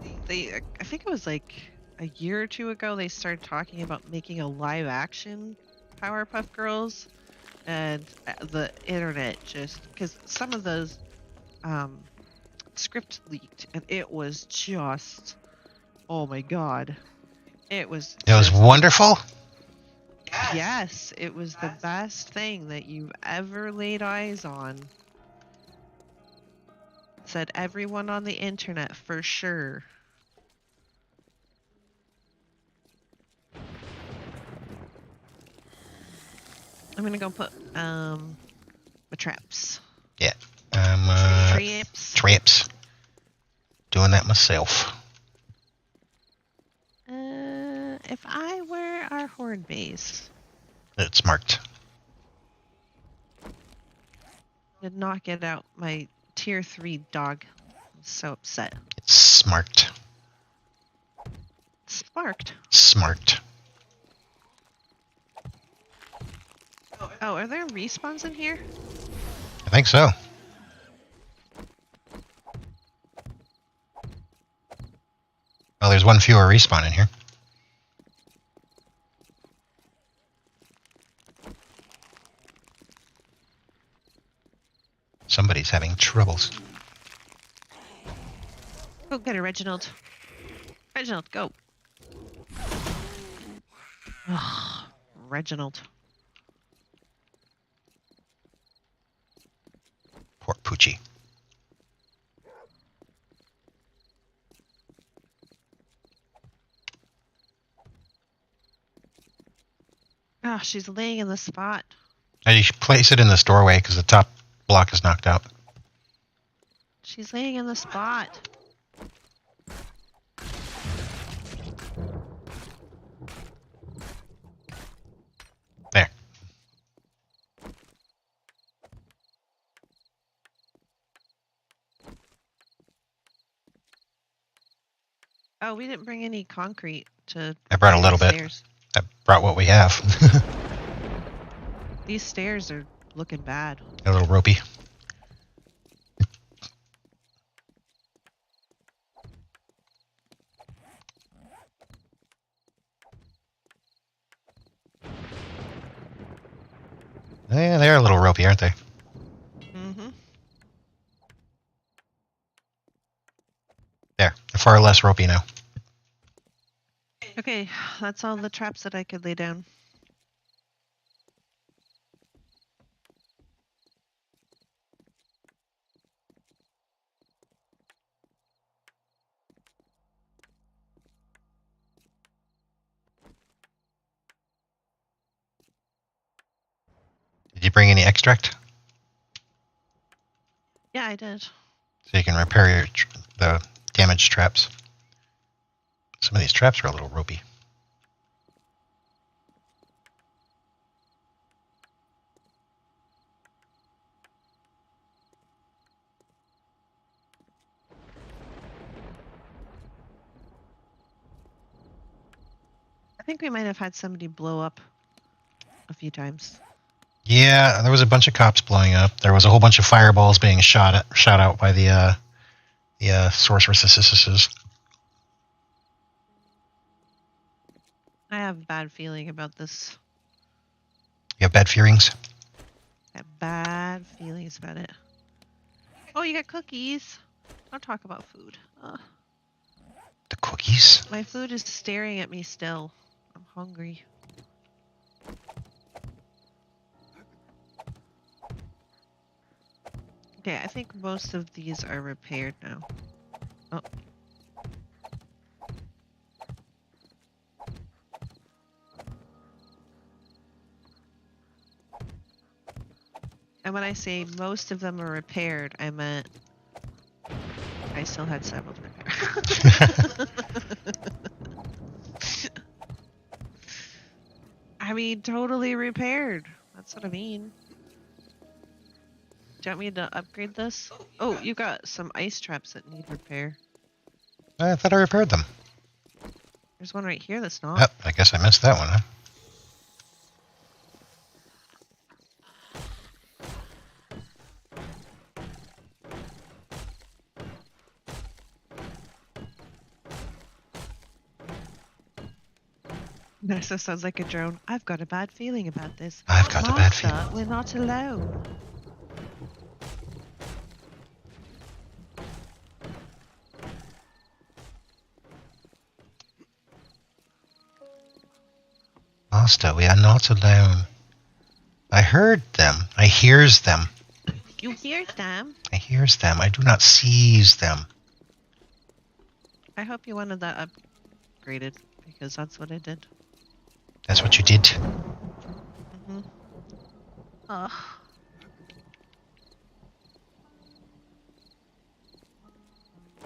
[SPEAKER 2] think it was like a year or two ago they started talking about making a live action Powerpuff Girls, and the internet just, because some of those script leaked and it was just, oh my god, it was
[SPEAKER 1] wonderful.
[SPEAKER 2] Yes, it was the best thing that you've ever laid eyes on. Said everyone on the internet for sure. I'm gonna go put my traps.
[SPEAKER 1] Yeah.
[SPEAKER 2] Traps.
[SPEAKER 1] Doing that myself.
[SPEAKER 2] If I were our horde base,
[SPEAKER 1] It's marked.
[SPEAKER 2] did not get out my tier 3 dog. I'm so upset.
[SPEAKER 1] It's smart.
[SPEAKER 2] Sparked.
[SPEAKER 1] Smart.
[SPEAKER 2] Oh, are there respawns in here?
[SPEAKER 1] I think so. Well, there's one fewer respawn in here. Somebody's having troubles.
[SPEAKER 2] Go get her, Reginald. Reginald, go. Ugh, Reginald.
[SPEAKER 1] Poor Poochie.
[SPEAKER 2] Oh, she's laying in the spot.
[SPEAKER 1] You should place it in this doorway because the top block is knocked out.
[SPEAKER 2] She's laying in the spot.
[SPEAKER 1] There.
[SPEAKER 2] Oh, we didn't bring any concrete to.
[SPEAKER 1] I brought a little bit.
[SPEAKER 2] Stairs.
[SPEAKER 1] I brought what we have.
[SPEAKER 2] These stairs are looking bad.
[SPEAKER 1] A little ropey. Yeah, they're a little ropey, aren't they?
[SPEAKER 2] Mm-hmm.
[SPEAKER 1] They're far less ropey now.
[SPEAKER 2] Okay, that's all the traps that I could lay down.
[SPEAKER 1] Did you bring any extract?
[SPEAKER 2] Yeah, I did.
[SPEAKER 1] So you can repair the damaged traps. Some of these traps are a little ropey.
[SPEAKER 2] I think we might have had somebody blow up a few times.
[SPEAKER 1] Yeah, there was a bunch of cops blowing up. There was a whole bunch of fireballs being shot out by the sorceresses.
[SPEAKER 2] I have a bad feeling about this.
[SPEAKER 1] You have bad feelings?
[SPEAKER 2] I have bad feelings about it. Oh, you got cookies. Don't talk about food. Ugh.
[SPEAKER 1] The cookies?
[SPEAKER 2] My food is staring at me still. I'm hungry. Okay, I think most of these are repaired now. Oh. And when I say most of them are repaired, I meant I still had several to repair. I mean, totally repaired. That's what I mean. Do you want me to upgrade this? Oh, you got some ice traps that need repair.
[SPEAKER 1] I thought I repaired them.
[SPEAKER 2] There's one right here that's not.
[SPEAKER 1] Yep, I guess I missed that one, huh?
[SPEAKER 2] Nessa sounds like a drone. I've got a bad feeling about this.
[SPEAKER 1] I've got a bad
[SPEAKER 2] Master,
[SPEAKER 1] feeling.
[SPEAKER 2] we're not alone.
[SPEAKER 1] Master, we are not alone. I heard them. I hears them.
[SPEAKER 2] You hear them?
[SPEAKER 1] I hears them. I do not sees them.
[SPEAKER 2] I hope you wanted that upgraded, because that's what I did.
[SPEAKER 1] That's what you did.
[SPEAKER 2] Mm-hmm. Ugh.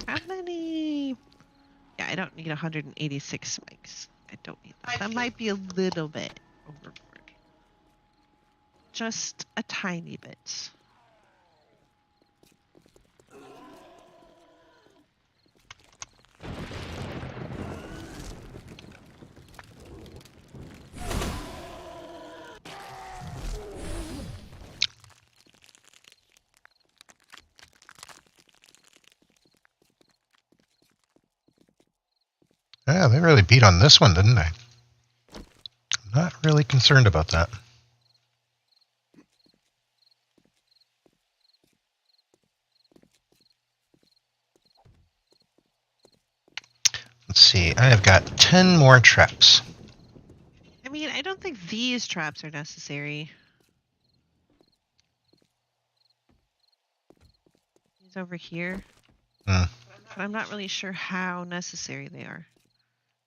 [SPEAKER 2] How many? Yeah, I don't need 186 spikes. I don't need that. That might be a little bit overboard. Just a tiny bit.
[SPEAKER 1] Yeah, they really beat on this one, didn't they? I'm not really concerned about that. Let's see. I have got 10 more traps.
[SPEAKER 2] I mean, I don't think these traps are necessary. These over here.
[SPEAKER 1] Hmm.
[SPEAKER 2] But I'm not really sure how necessary they are,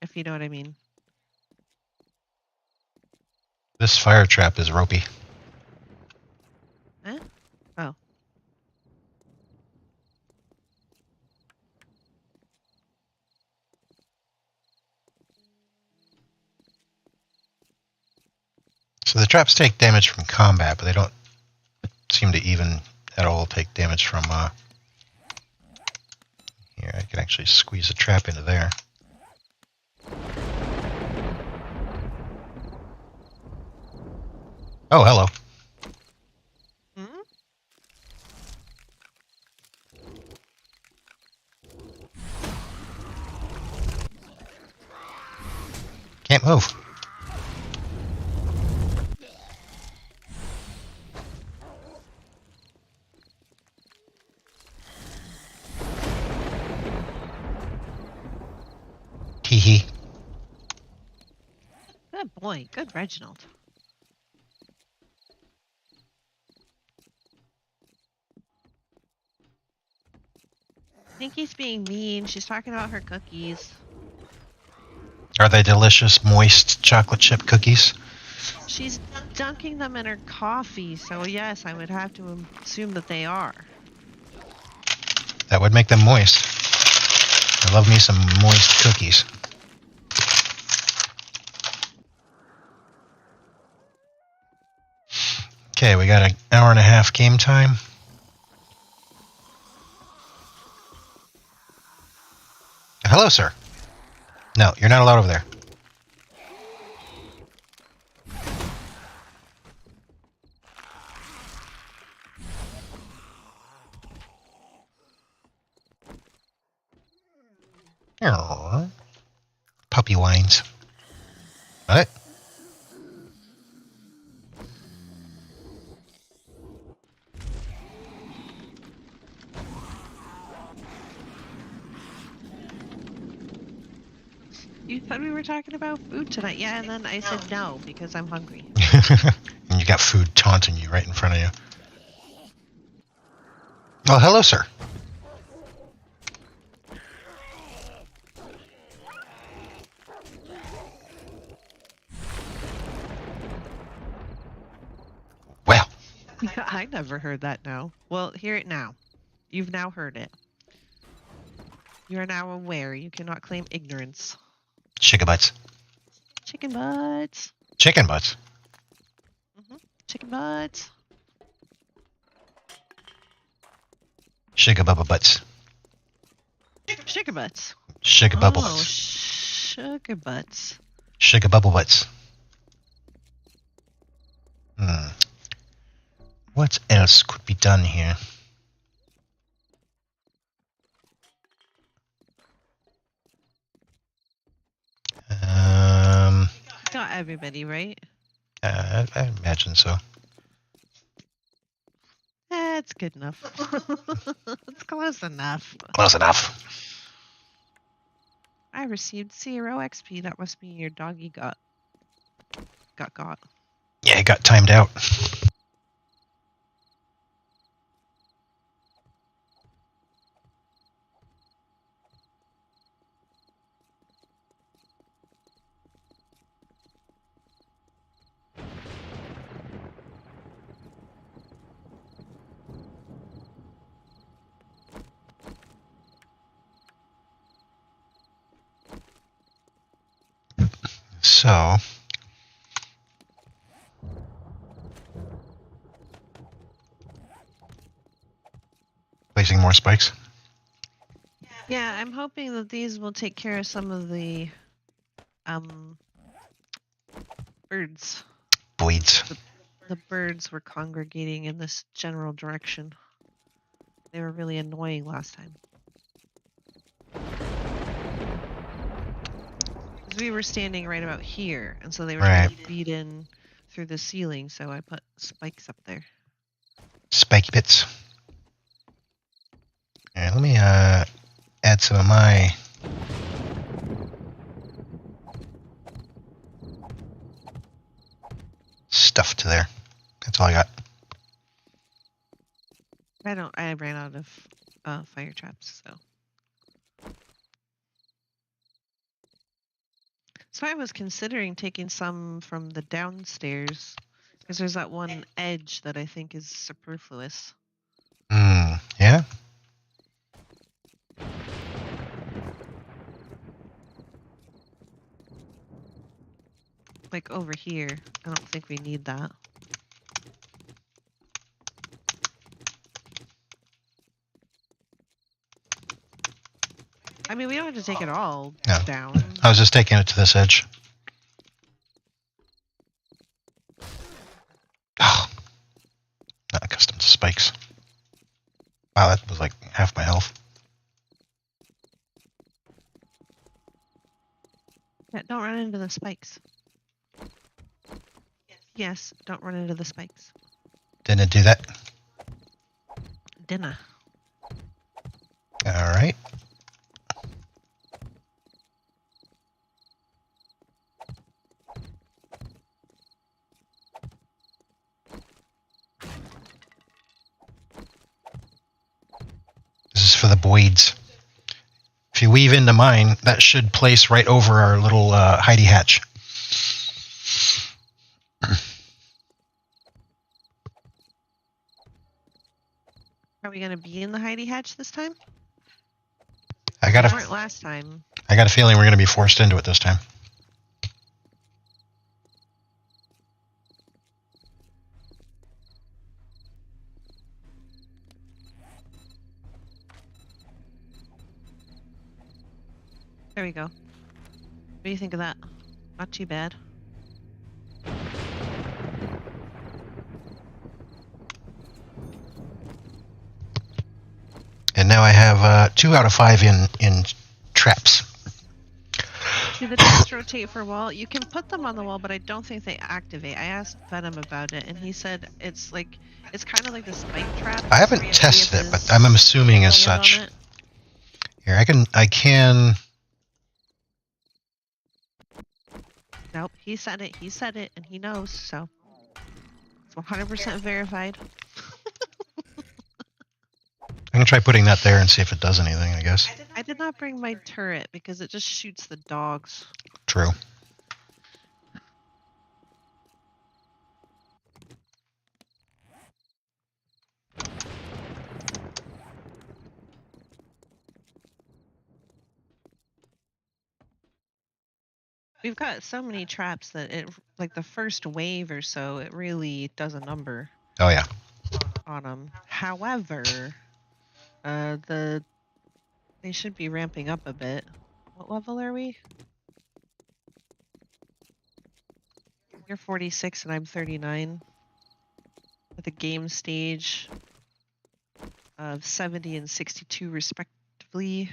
[SPEAKER 2] if you know what I mean.
[SPEAKER 1] This fire trap is ropey.
[SPEAKER 2] Eh? Oh.
[SPEAKER 1] So the traps take damage from combat, but they don't seem to even at all take damage from... Here, I can actually squeeze a trap into there. Oh, hello.
[SPEAKER 2] Hmm?
[SPEAKER 1] Can't move. Hee hee.
[SPEAKER 2] Good boy. Good Reginald. Pinky's being mean. She's talking about her cookies.
[SPEAKER 1] Are they delicious, moist chocolate chip cookies?
[SPEAKER 2] She's dunking them in her coffee, so yes, I would have to assume that they are.
[SPEAKER 1] That would make them moist. I love me some moist cookies. Okay, we got an hour and a half game time. Hello, sir. No, you're not allowed over there. Aww. Puppy whines. What?
[SPEAKER 2] You thought we were talking about food tonight? Yeah, and then I said no because I'm hungry.
[SPEAKER 1] And you got food taunting you right in front of you. Oh, hello, sir. Well,
[SPEAKER 2] I never heard that now. Well, hear it now. You've now heard it. You are now aware. You cannot claim ignorance.
[SPEAKER 1] chicken butts.
[SPEAKER 2] Chicken butts.
[SPEAKER 1] Chicken butts.
[SPEAKER 2] Chicken butts.
[SPEAKER 1] Sugar bubba butts.
[SPEAKER 2] Sugar butts.
[SPEAKER 1] Sugar bubble
[SPEAKER 2] Oh,
[SPEAKER 1] butts.
[SPEAKER 2] sugar butts.
[SPEAKER 1] Sugar bubble butts. What else could be done here?
[SPEAKER 2] Got everybody, right?
[SPEAKER 1] I imagine so.
[SPEAKER 2] That's good enough. It's close enough.
[SPEAKER 1] Close enough.
[SPEAKER 2] I received 0 XP. That must mean your doggy got got.
[SPEAKER 1] Yeah, it got timed out. So, placing more spikes.
[SPEAKER 2] Yeah, I'm hoping that these will take care of some of the birds.
[SPEAKER 1] Bleeds.
[SPEAKER 2] The birds were congregating in this general direction. They were really annoying last time. Because we were standing right about here, and so they were trying to feed in through the ceiling, so I put spikes up there.
[SPEAKER 1] Spiky bits. Yeah, let me add some of my stuff to there. That's all I got.
[SPEAKER 2] I ran out of fire traps, so. So I was considering taking some from the downstairs, because there's that one edge that I think is superfluous.
[SPEAKER 1] Yeah?
[SPEAKER 2] Like over here, I don't think we need that. I mean, we don't have to take it all down.
[SPEAKER 1] I was just taking it to this edge. Oh, not accustomed to spikes. Wow, that was like half my health.
[SPEAKER 2] Yeah, don't run into the spikes. Yes, don't run into the spikes.
[SPEAKER 1] Didn't do that?
[SPEAKER 2] Dinner.
[SPEAKER 1] Alright. This is for the Boyds. If you weave into mine, that should place right over our little hidey hatch.
[SPEAKER 2] Are we going to be in the hidey hatch this time?
[SPEAKER 1] We
[SPEAKER 2] weren't last time.
[SPEAKER 1] I got a feeling we're going to be forced into it this time.
[SPEAKER 2] There we go. What do you think of that? Not too bad.
[SPEAKER 1] And now I have 2 out of 5 in traps.
[SPEAKER 2] Do the traps rotate for wall? You can put them on the wall, but I don't think they activate. I asked Venom about it, and he said it's kind of like the spike trap.
[SPEAKER 1] I haven't tested it, but I'm assuming as such. Here, I can.
[SPEAKER 2] Nope, he said it. He said it, and he knows, so it's 100% verified.
[SPEAKER 1] I'm gonna try putting that there and see if it does anything, I guess.
[SPEAKER 2] I did not bring my turret because it just shoots the dogs.
[SPEAKER 1] True.
[SPEAKER 2] We've got so many traps that it, like the first wave or so, it really does a number.
[SPEAKER 1] Oh yeah.
[SPEAKER 2] On them. However, they should be ramping up a bit. What level are we? You're 46 and I'm 39. With a game stage of 70 and 62 respectively.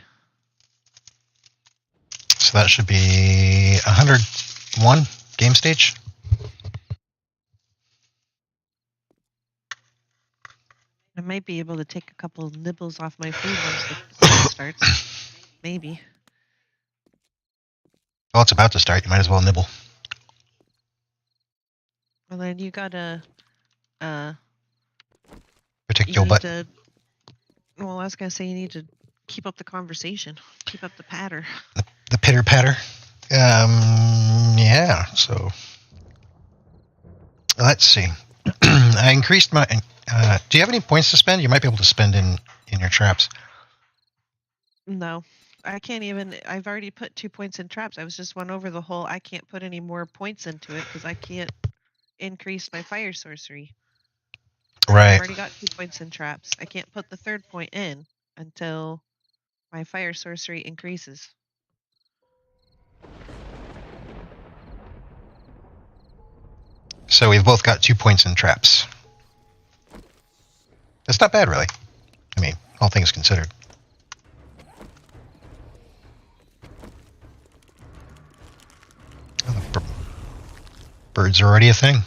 [SPEAKER 1] So that should be 101 game stage.
[SPEAKER 2] I might be able to take a couple nibbles off my food once the game starts. Maybe.
[SPEAKER 1] Well, it's about to start. You might as well nibble.
[SPEAKER 2] Well, then you gotta, you
[SPEAKER 1] Protect your
[SPEAKER 2] need
[SPEAKER 1] butt.
[SPEAKER 2] to. Well, I was gonna say you need to keep up the conversation, keep up the patter.
[SPEAKER 1] The pitter patter. Yeah. So let's see. I increased my. Do you have any points to spend? You might be able to spend in your traps.
[SPEAKER 2] No, I can't even. I've already put 2 points in traps. I was just went over the whole. I can't put any more points into it because I can't increase my fire sorcery.
[SPEAKER 1] Right.
[SPEAKER 2] I've already got 2 points in traps. I can't put the 3rd point in until my fire sorcery increases.
[SPEAKER 1] So we've both got 2 points in traps. That's not bad, really. I mean, all things considered. Oh, the birds are already a thing.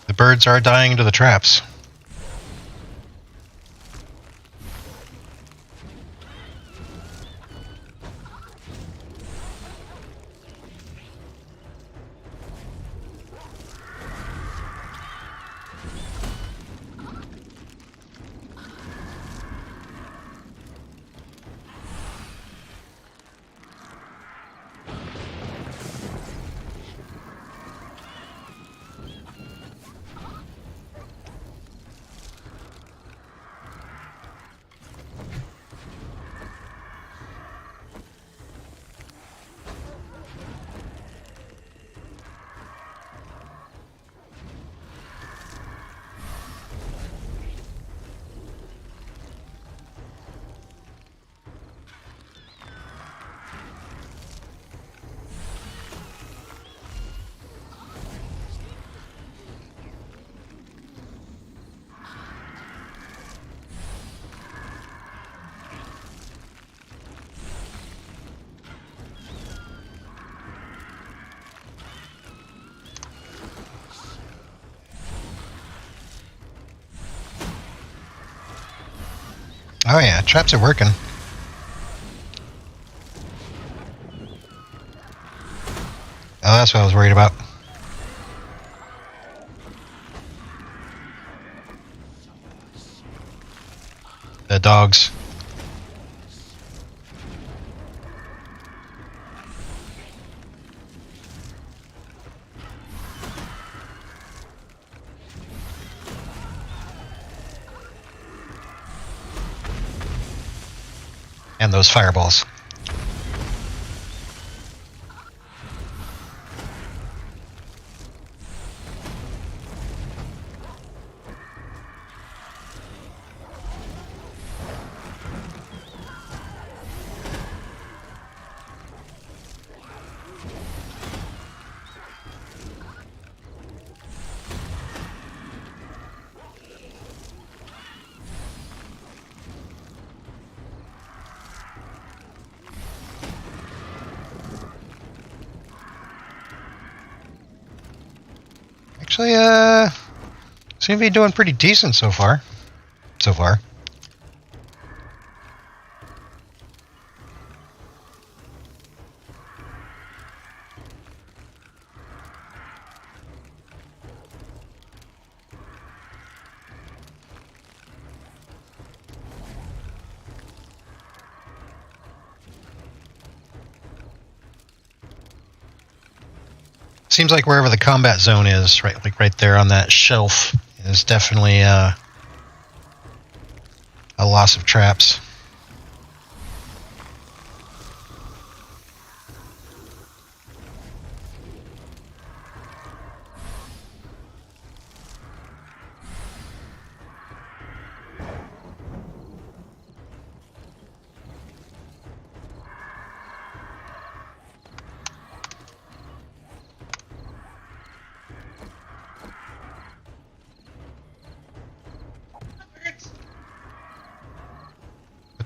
[SPEAKER 1] The birds are dying to the traps. Oh yeah, traps are working. Oh, that's what I was worried about. The dogs. And those fireballs. Actually, seem to be doing pretty decent so far. Seems like wherever the combat zone is, right there on that shelf, is definitely a loss of traps.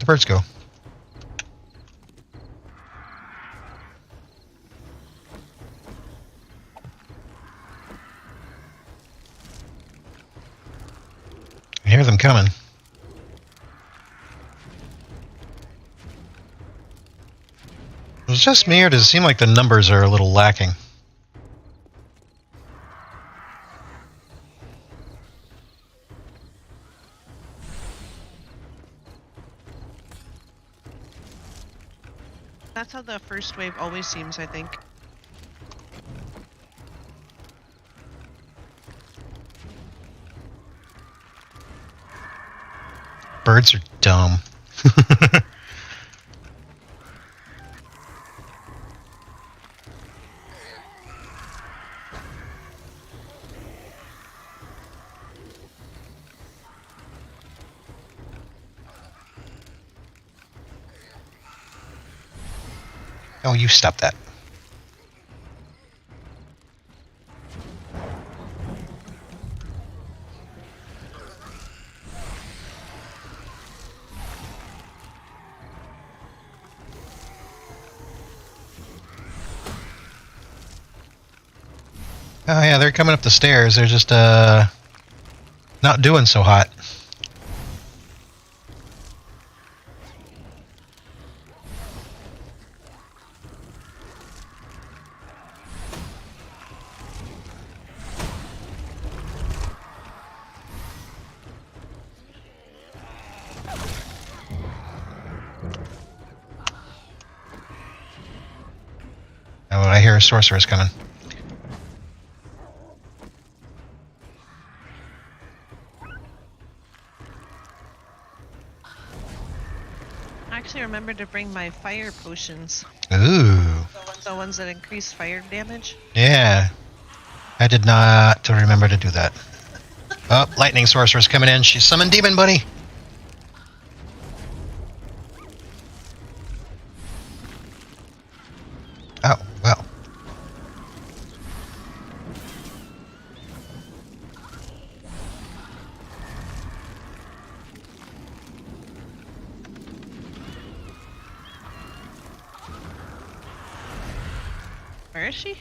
[SPEAKER 1] the birds go? I hear them coming. Is it just me, or does it seem like the numbers are a little lacking?
[SPEAKER 2] That's how the first wave always seems, I think.
[SPEAKER 1] Birds are dumb. Oh, you stop that. Oh yeah, they're coming up the stairs. They're just not doing so hot. Oh, I hear a sorceress coming.
[SPEAKER 2] I actually remembered to bring my fire potions.
[SPEAKER 1] Ooh.
[SPEAKER 2] The ones that increase fire damage.
[SPEAKER 1] Yeah. I did not remember to do that. Oh, lightning sorceress coming in. She summoned Demon Bunny. Oh, well.
[SPEAKER 2] Where is she?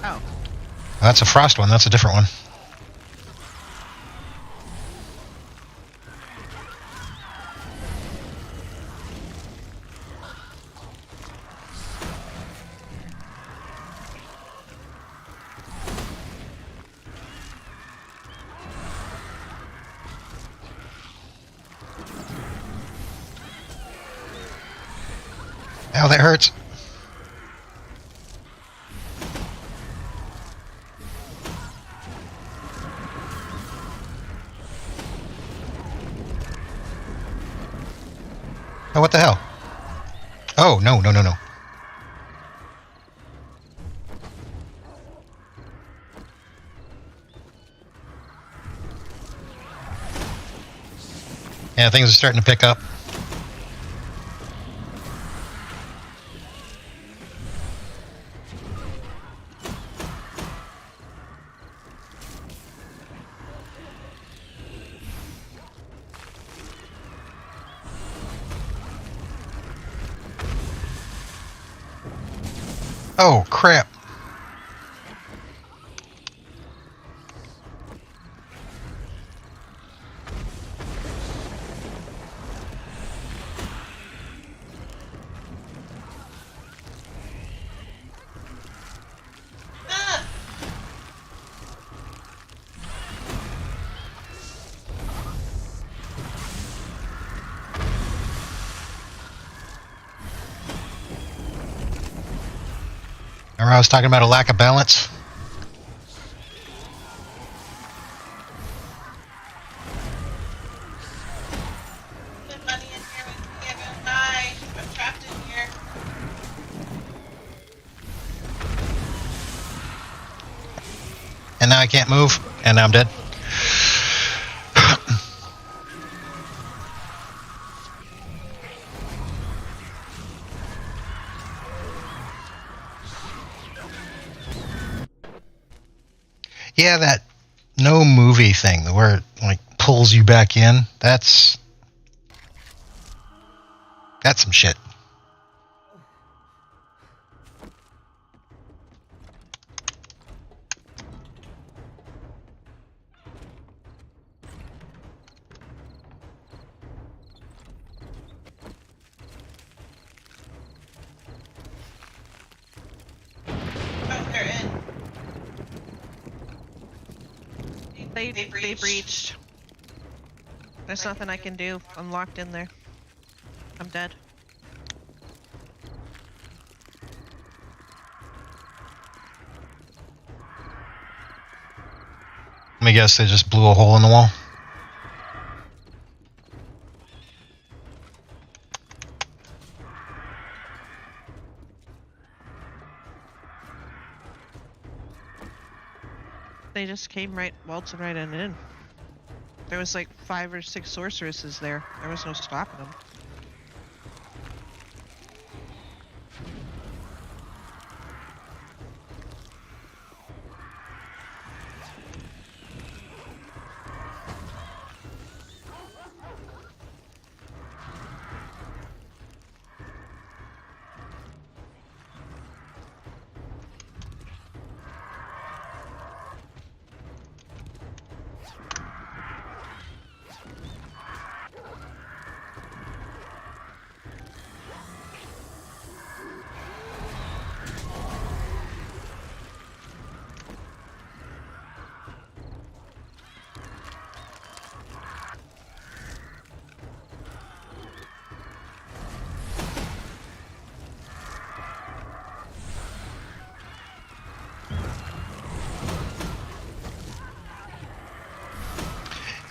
[SPEAKER 2] Oh.
[SPEAKER 1] That's a frost one. That's a different one. Ow, that hurts. Oh, what the hell? Oh, no, no, no, no. Yeah, things are starting to pick up. Oh, crap. Remember I was talking about a lack of balance?
[SPEAKER 2] Money in here with me, I'm gonna die. I'm trapped in here.
[SPEAKER 1] And now I can't move, and now I'm dead. Yeah, that no movie thing where it like pulls you back in. That's That's some shit.
[SPEAKER 2] Oh, they're in. They breached. There's nothing I can do. I'm locked in there. I'm dead.
[SPEAKER 1] Let me guess, they just blew a hole in the wall.
[SPEAKER 2] They just came waltzing right in. There was like 5 or 6 sorceresses there. There was no stopping them.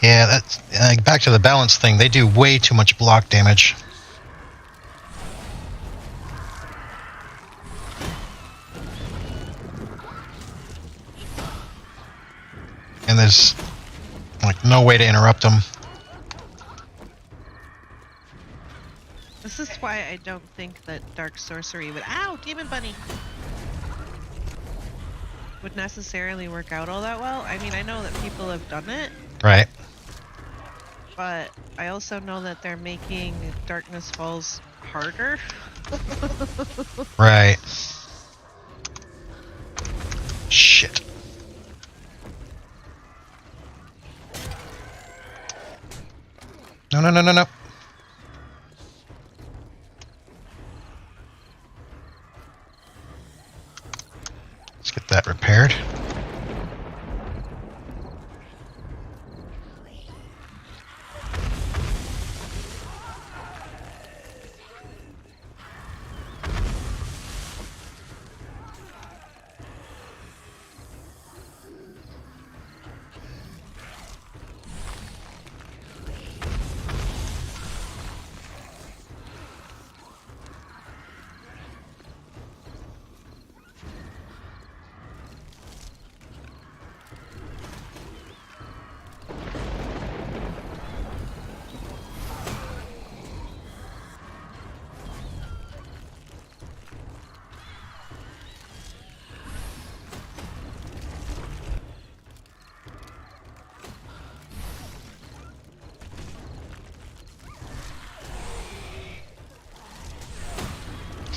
[SPEAKER 1] Yeah, that's back to the balance thing. They do way too much block damage. And there's like no way to interrupt them.
[SPEAKER 2] This is why I don't think that Dark Sorcery would— Ow! Demon Bunny! Would necessarily work out all that well. I mean, I know that people have done it.
[SPEAKER 1] Right.
[SPEAKER 2] But I also know that they're making Darkness Falls harder.
[SPEAKER 1] Right. Shit. No. Let's get that repaired.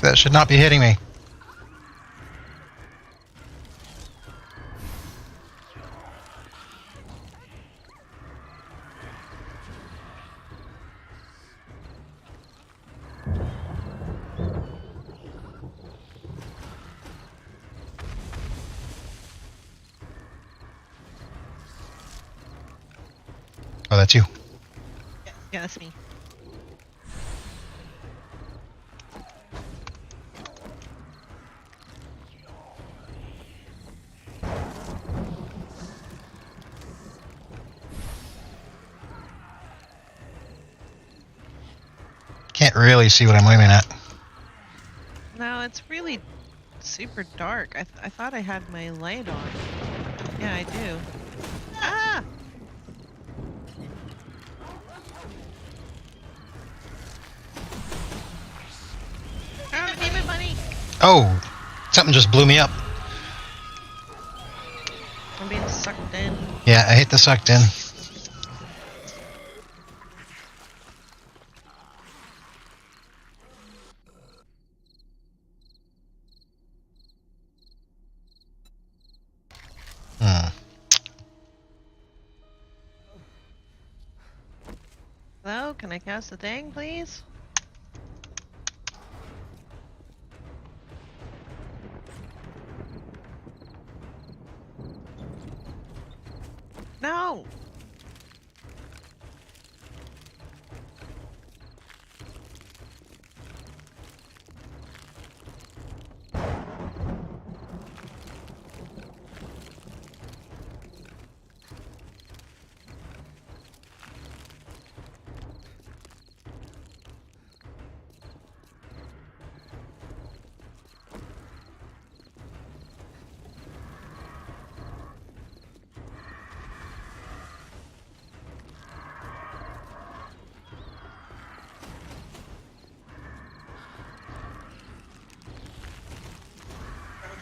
[SPEAKER 1] That should not be hitting me. Oh, that's you.
[SPEAKER 2] Yeah, that's me.
[SPEAKER 1] Can't really see what I'm aiming at.
[SPEAKER 2] No, it's really super dark. I thought I had my light on. Yeah, I do. Ah! Oh, Demon Bunny!
[SPEAKER 1] Oh, something just blew me up.
[SPEAKER 2] I'm being sucked in.
[SPEAKER 1] Yeah, I hit the sucked in.
[SPEAKER 2] Can I cast the thing, please? No!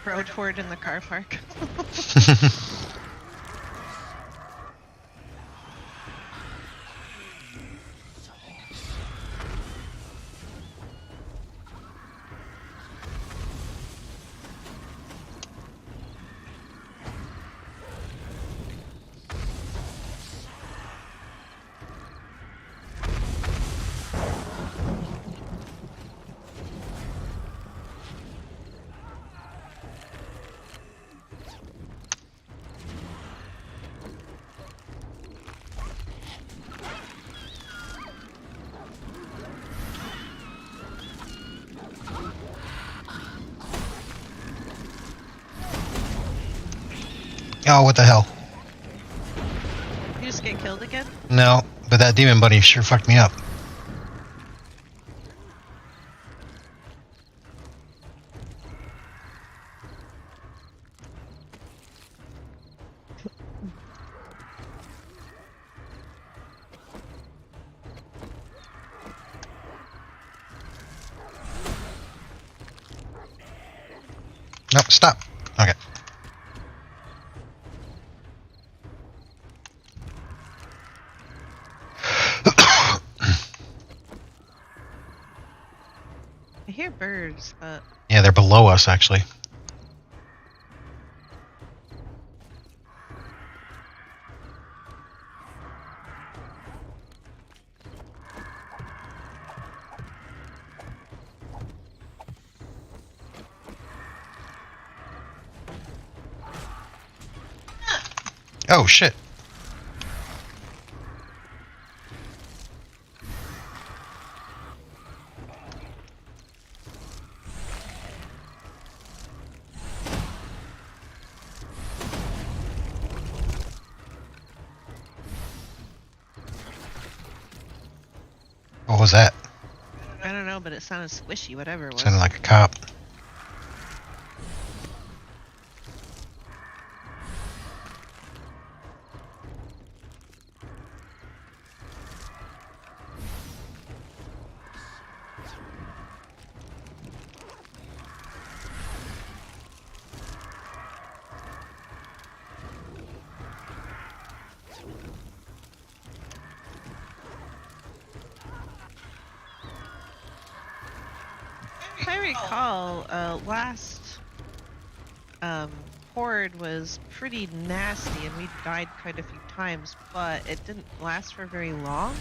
[SPEAKER 2] Road forward in the car park.
[SPEAKER 1] Oh, what the hell?
[SPEAKER 2] You just get killed again?
[SPEAKER 1] No, but that demon buddy sure fucked me up. No, stop. Okay.
[SPEAKER 2] I hear birds, but
[SPEAKER 1] Yeah, they're below us, actually. Oh, shit. What was that?
[SPEAKER 2] I don't know, but it sounded squishy, whatever it was.
[SPEAKER 1] Sounded like a cop.
[SPEAKER 2] If I recall, last horde was pretty nasty and we died quite a few times, but it didn't last for very long.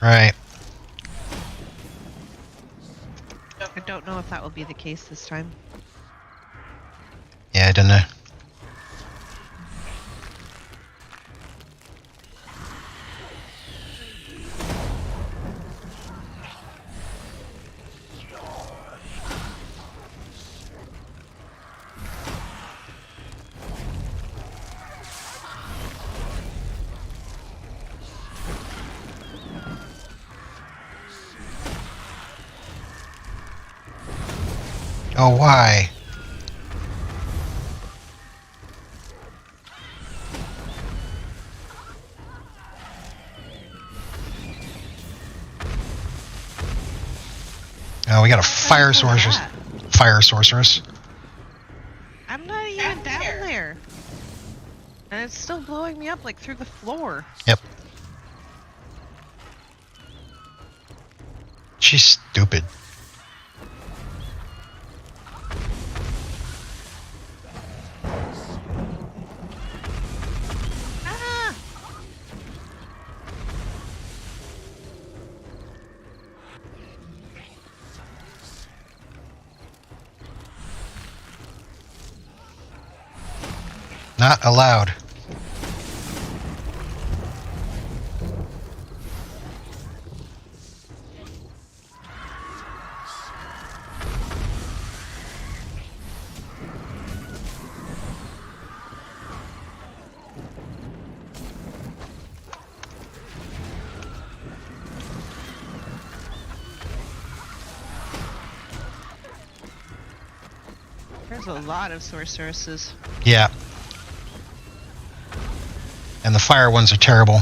[SPEAKER 1] Right.
[SPEAKER 2] I don't know if that will be the case this time.
[SPEAKER 1] Yeah, I don't know. Oh, why? Oh, we got a fire sorceress. Fire sorceress.
[SPEAKER 2] I'm not even down there. And it's still blowing me up like through the floor.
[SPEAKER 1] Yep. She's stupid.
[SPEAKER 2] Ah!
[SPEAKER 1] Not allowed.
[SPEAKER 2] There's a lot of sorceresses.
[SPEAKER 1] Yeah. And the fire ones are terrible.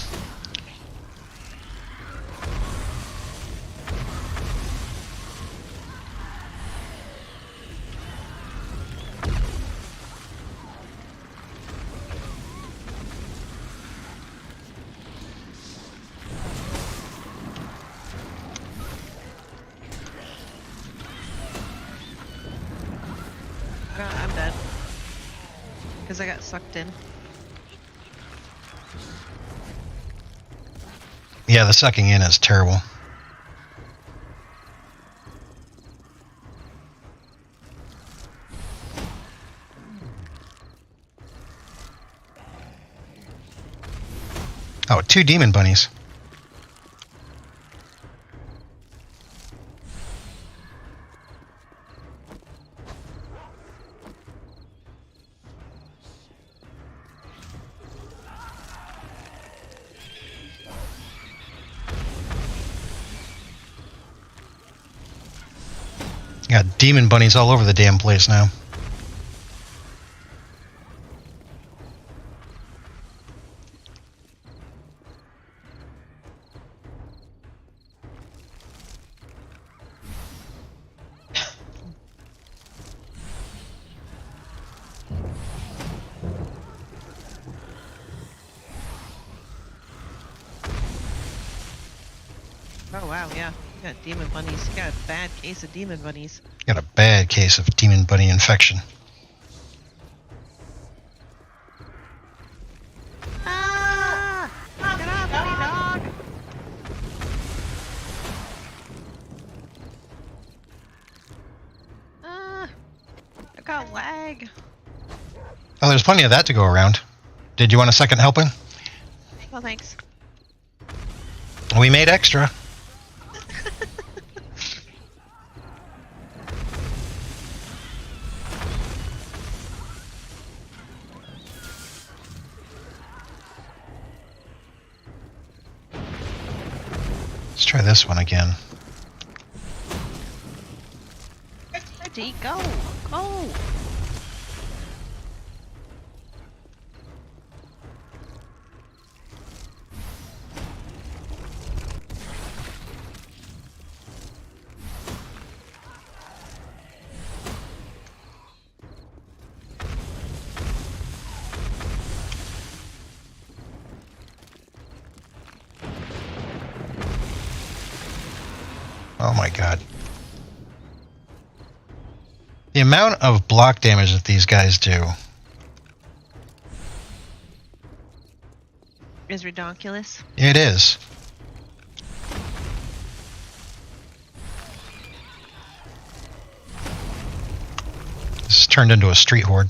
[SPEAKER 2] I'm dead. Because I got sucked in.
[SPEAKER 1] Yeah, the sucking in is terrible. Oh, 2 demon bunnies. Got demon bunnies all over the damn place now.
[SPEAKER 2] Oh wow, yeah. You got demon bunnies. You got a bad case of demon bunnies.
[SPEAKER 1] Got a bad case of demon bunny infection.
[SPEAKER 2] Ah! Get off me, dog! Ah! I got lag.
[SPEAKER 1] Oh, there's plenty of that to go around. Did you want a second helping?
[SPEAKER 2] Well, thanks.
[SPEAKER 1] We made extra. Let's try this one again.
[SPEAKER 2] Ready, go! Go!
[SPEAKER 1] Oh my god. The amount of block damage that these guys do.
[SPEAKER 2] Is redonkulous.
[SPEAKER 1] It is. This has turned into a street horde.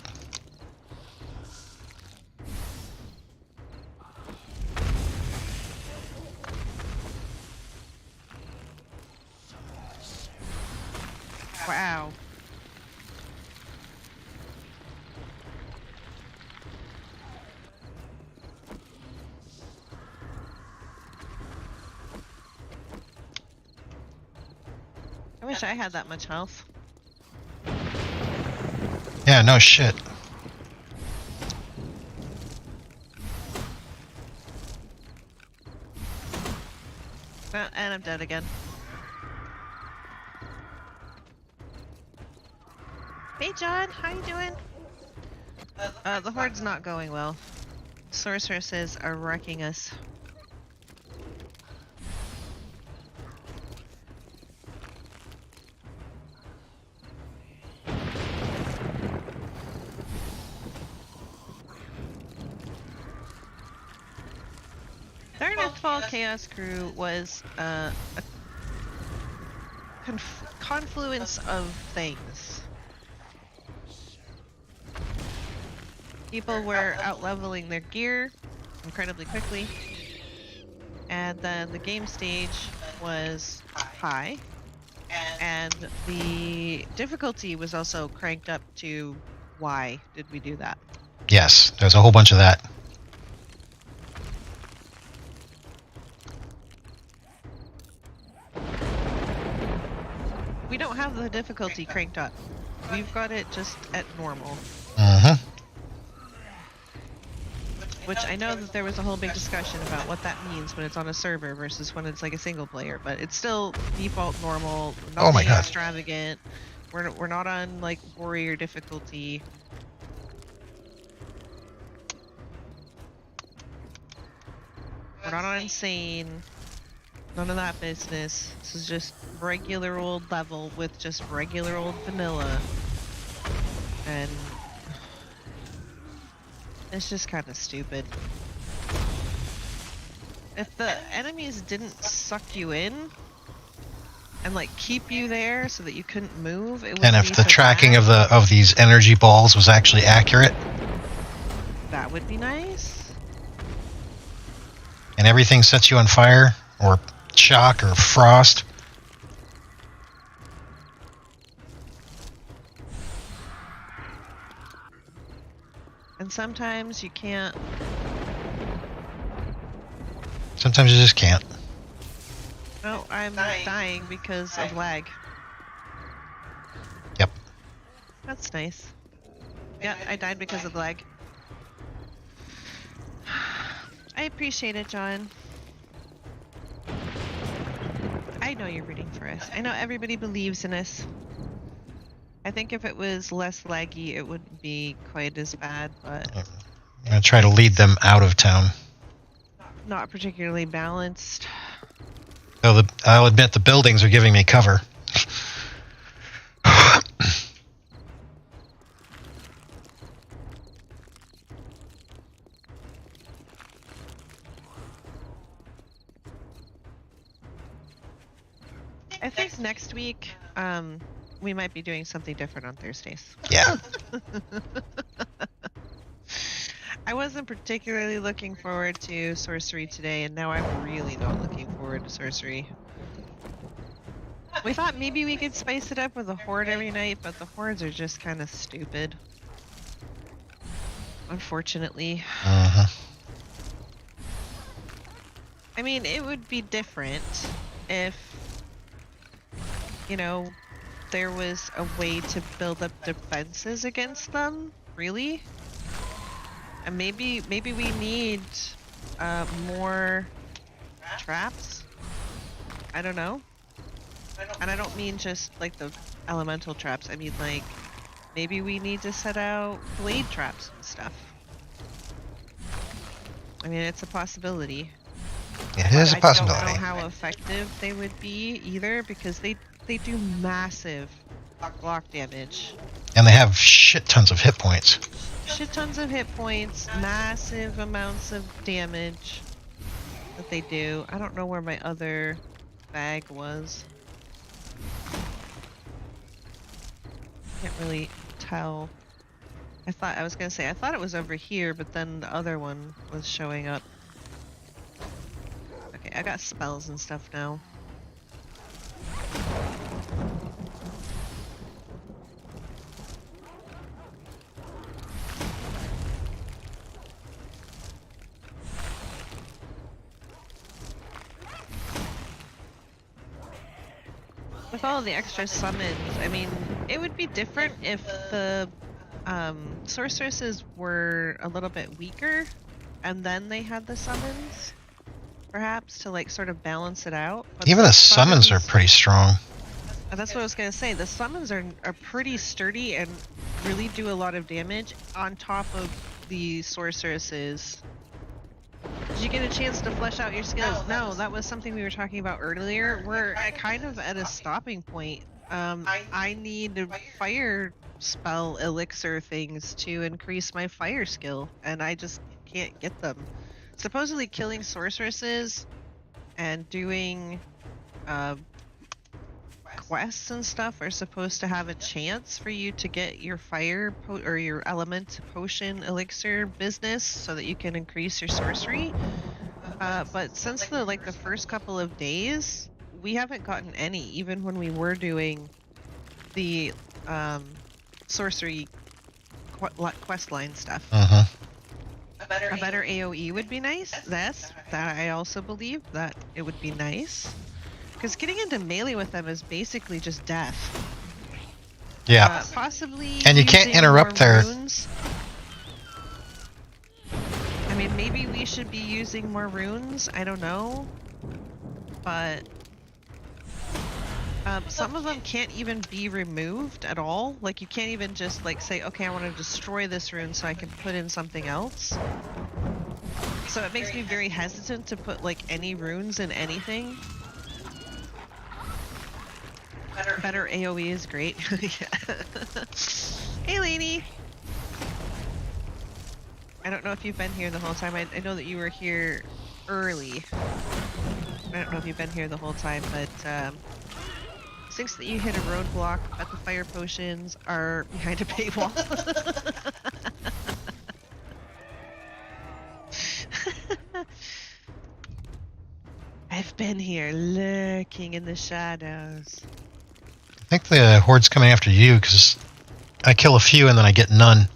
[SPEAKER 2] Wow. I wish I had that much health.
[SPEAKER 1] Yeah, no shit.
[SPEAKER 2] And I'm dead again. Hey John, how you doing? The horde's not going well. Sorceresses are wrecking us. Their Nightfall Chaos Crew was a confluence of things. People were out leveling their gear incredibly quickly, and then the game stage was high, and the difficulty was also cranked up to why did we do that?
[SPEAKER 1] Yes, there's a whole bunch of that.
[SPEAKER 2] We don't have the difficulty cranked up. We've got it just at normal.
[SPEAKER 1] Mm-hmm.
[SPEAKER 2] Which I know that there was a whole big discussion about what that means when it's on a server versus when it's like a single player, but it's still default normal, nothing
[SPEAKER 1] Oh my God.
[SPEAKER 2] extravagant. We're not on like warrior difficulty. We're not on insane. None of that business. This is just regular old level with just regular old vanilla. And it's just kind of stupid. If the enemies didn't suck you in and like keep you there so that you couldn't move, it would
[SPEAKER 1] And if the tracking of these energy balls was actually accurate,
[SPEAKER 2] that would be nice.
[SPEAKER 1] and everything sets you on fire or shock or frost.
[SPEAKER 2] And sometimes you can't.
[SPEAKER 1] Sometimes you just can't.
[SPEAKER 2] No, I'm dying because of lag.
[SPEAKER 1] Yep.
[SPEAKER 2] That's nice. Yeah, I died because of lag. I appreciate it, John. I know you're rooting for us. I know everybody believes in us. I think if it was less laggy, it wouldn't be quite as bad, but
[SPEAKER 1] I'm going to try to lead them out of town.
[SPEAKER 2] not particularly balanced.
[SPEAKER 1] Though I'll admit the buildings are giving me cover.
[SPEAKER 2] I think next week, we might be doing something different on Thursdays.
[SPEAKER 1] Yeah.
[SPEAKER 2] I wasn't particularly looking forward to Sorcery today, and now I'm really not looking forward to Sorcery. We thought maybe we could spice it up with a horde every night, but the hordes are just kind of stupid. Unfortunately.
[SPEAKER 1] Uh-huh.
[SPEAKER 2] I mean, it would be different if, you know, there was a way to build up defenses against them, really. And maybe we need more traps. I don't know. And I don't mean just like the elemental traps. I mean like maybe we need to set out blade traps and stuff. I mean, it's a possibility.
[SPEAKER 1] It is a possibility.
[SPEAKER 2] I don't know how effective they would be either, because they do massive block damage.
[SPEAKER 1] And they have shit tons of hit points.
[SPEAKER 2] Shit tons of hit points, massive amounts of damage that they do. I don't know where my other bag was. Can't really tell. I was gonna say, I thought it was over here, but then the other one was showing up. Okay, I got spells and stuff now. With all the extra summons, I mean, it would be different if the sorceresses were a little bit weaker and then they had the summons, perhaps, to like sort of balance it out. But
[SPEAKER 1] even the summons are pretty strong.
[SPEAKER 2] That's what I was gonna say. The summons are pretty sturdy and really do a lot of damage on top of the sorceresses. Did you get a chance to flesh out your skills? No, that was something we were talking about earlier. We're kind of at a stopping point. I need fire spell elixir things to increase my fire skill, and I just can't get them. Supposedly killing sorceresses and doing quests and stuff are supposed to have a chance for you to get your fire or your element potion elixir business so that you can increase your sorcery. But since the first couple of days, we haven't gotten any, even when we were doing the sorcery quest line stuff. A better AoE would be nice. That I also believe that it would be nice. Because getting into melee with them is basically just death.
[SPEAKER 1] Yeah.
[SPEAKER 2] Possibly.
[SPEAKER 1] And you can't interrupt their.
[SPEAKER 2] Runes. I mean, maybe we should be using more runes. I don't know. But some of them can't even be removed at all. Like, you can't even just like say, okay, I want to destroy this rune so I can put in something else. So it makes me very hesitant to put like any runes in anything. Better AoE is great. Hey, Lainey. I don't know if you've been here the whole time. I know that you were here early. I don't know if you've been here the whole time, but since that you hit a roadblock, but the fire potions are behind a paywall. I've been here lurking in the shadows.
[SPEAKER 1] I think the horde's coming after you because I kill a few and then I get none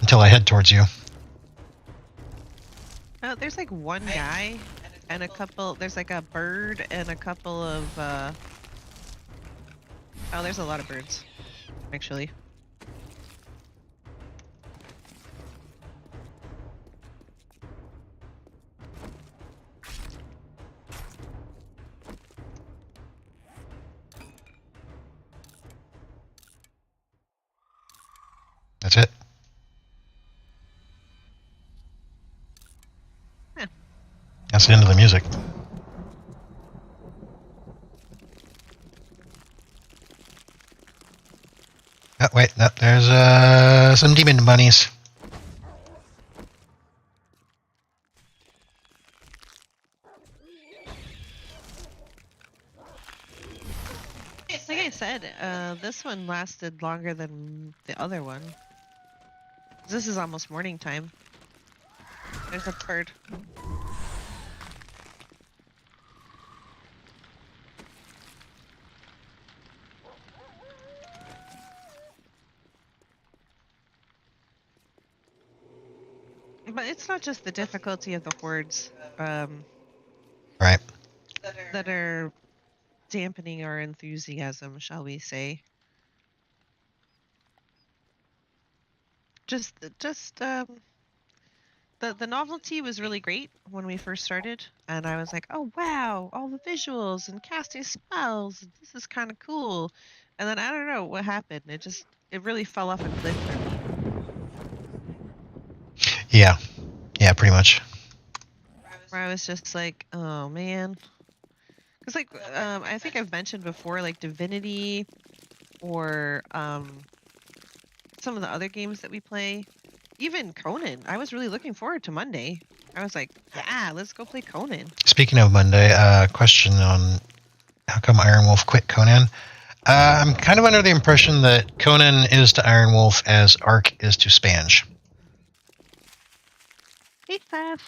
[SPEAKER 1] until I head towards you.
[SPEAKER 2] Oh, there's like one guy and a couple. There's like a bird and a couple of. Oh, there's a lot of birds, actually.
[SPEAKER 1] That's it.
[SPEAKER 2] Yeah.
[SPEAKER 1] That's the end of the music. Oh, wait, no, there's some demon bunnies.
[SPEAKER 2] Like I said, this one lasted longer than the other one. This is almost morning time. There's a bird. But it's not just the difficulty of the hordes,
[SPEAKER 1] Right.
[SPEAKER 2] that are dampening our enthusiasm, shall we say. The novelty was really great when we first started, and I was like, oh wow, all the visuals and casting spells, this is kind of cool. And then I don't know what happened. It really fell off a cliff for me.
[SPEAKER 1] Yeah. Yeah, pretty much.
[SPEAKER 2] Where I was just like, oh man. Because like, I think I've mentioned before, like Divinity or some of the other games that we play. Even Conan, I was really looking forward to Monday. I was like, yeah, let's go play Conan.
[SPEAKER 1] Speaking of Monday, question on how come Iron Wolf quit Conan? I'm kind of under the impression that Conan is to Iron Wolf as Ark is to Spange.
[SPEAKER 2] Hey, Faf.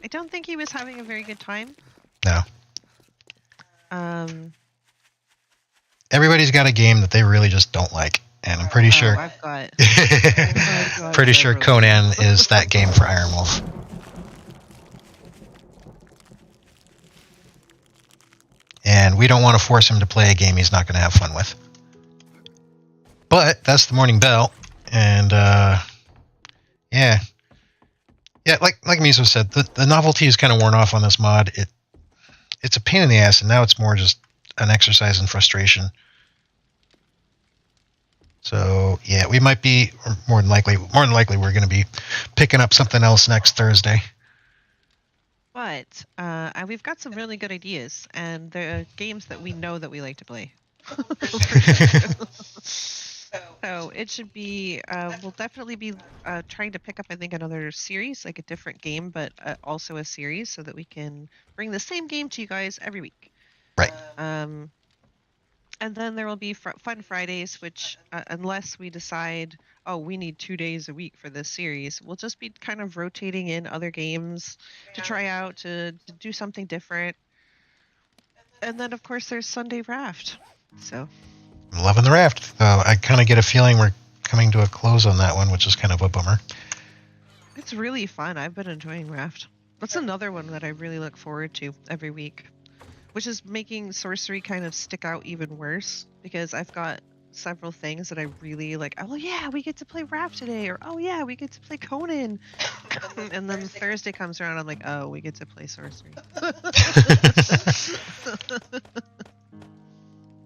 [SPEAKER 2] I don't think he was having a very good time.
[SPEAKER 1] No. Everybody's got a game that they really just don't like, and I'm pretty sure.
[SPEAKER 2] I've got
[SPEAKER 1] pretty sure Conan is that game for Iron Wolf. And we don't want to force him to play a game he's not going to have fun with. But that's the morning bell, and yeah, like Meso said, the novelty is kind of worn off on this mod. It's a pain in the ass, and now it's more just an exercise in frustration. So yeah, we might be, or more than likely, we're going to be picking up something else next Thursday.
[SPEAKER 2] But we've got some really good ideas, and they're games that we know that we like to play. So it should be. We'll definitely be trying to pick up, I think, another series, like a different game, but also a series, so that we can bring the same game to you guys every week.
[SPEAKER 1] Right.
[SPEAKER 2] And then there will be Fun Fridays, which, unless we decide, oh, we need 2 days a week for this series, we'll just be kind of rotating in other games to try out, to do something different. And then, of course, there's Sunday Raft. So
[SPEAKER 1] I'm loving the raft. I kind of get a feeling we're coming to a close on that one, which is kind of a bummer.
[SPEAKER 2] it's really fun. I've been enjoying Raft. That's another one that I really look forward to every week, which is making Sorcery kind of stick out even worse, because I've got several things that I really like. Oh yeah, we get to play Raft today, or oh yeah, we get to play Conan. And then Thursday comes around, I'm like, oh, we get to play Sorcery.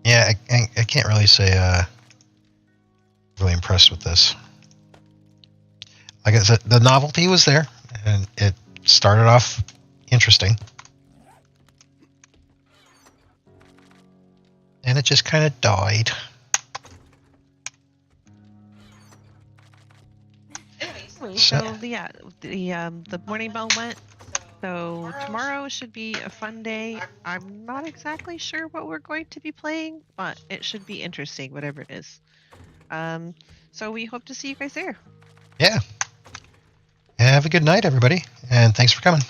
[SPEAKER 1] Yeah, I can't really say really impressed with this. Like I said, the novelty was there, and it started off interesting. And it just kind of died.
[SPEAKER 2] So yeah, the morning bell went. So tomorrow should be a fun day. I'm not exactly sure what we're going to be playing, but it should be interesting, whatever it is. So we hope to see you guys there.
[SPEAKER 1] Yeah. Have a good night, everybody, and thanks for coming.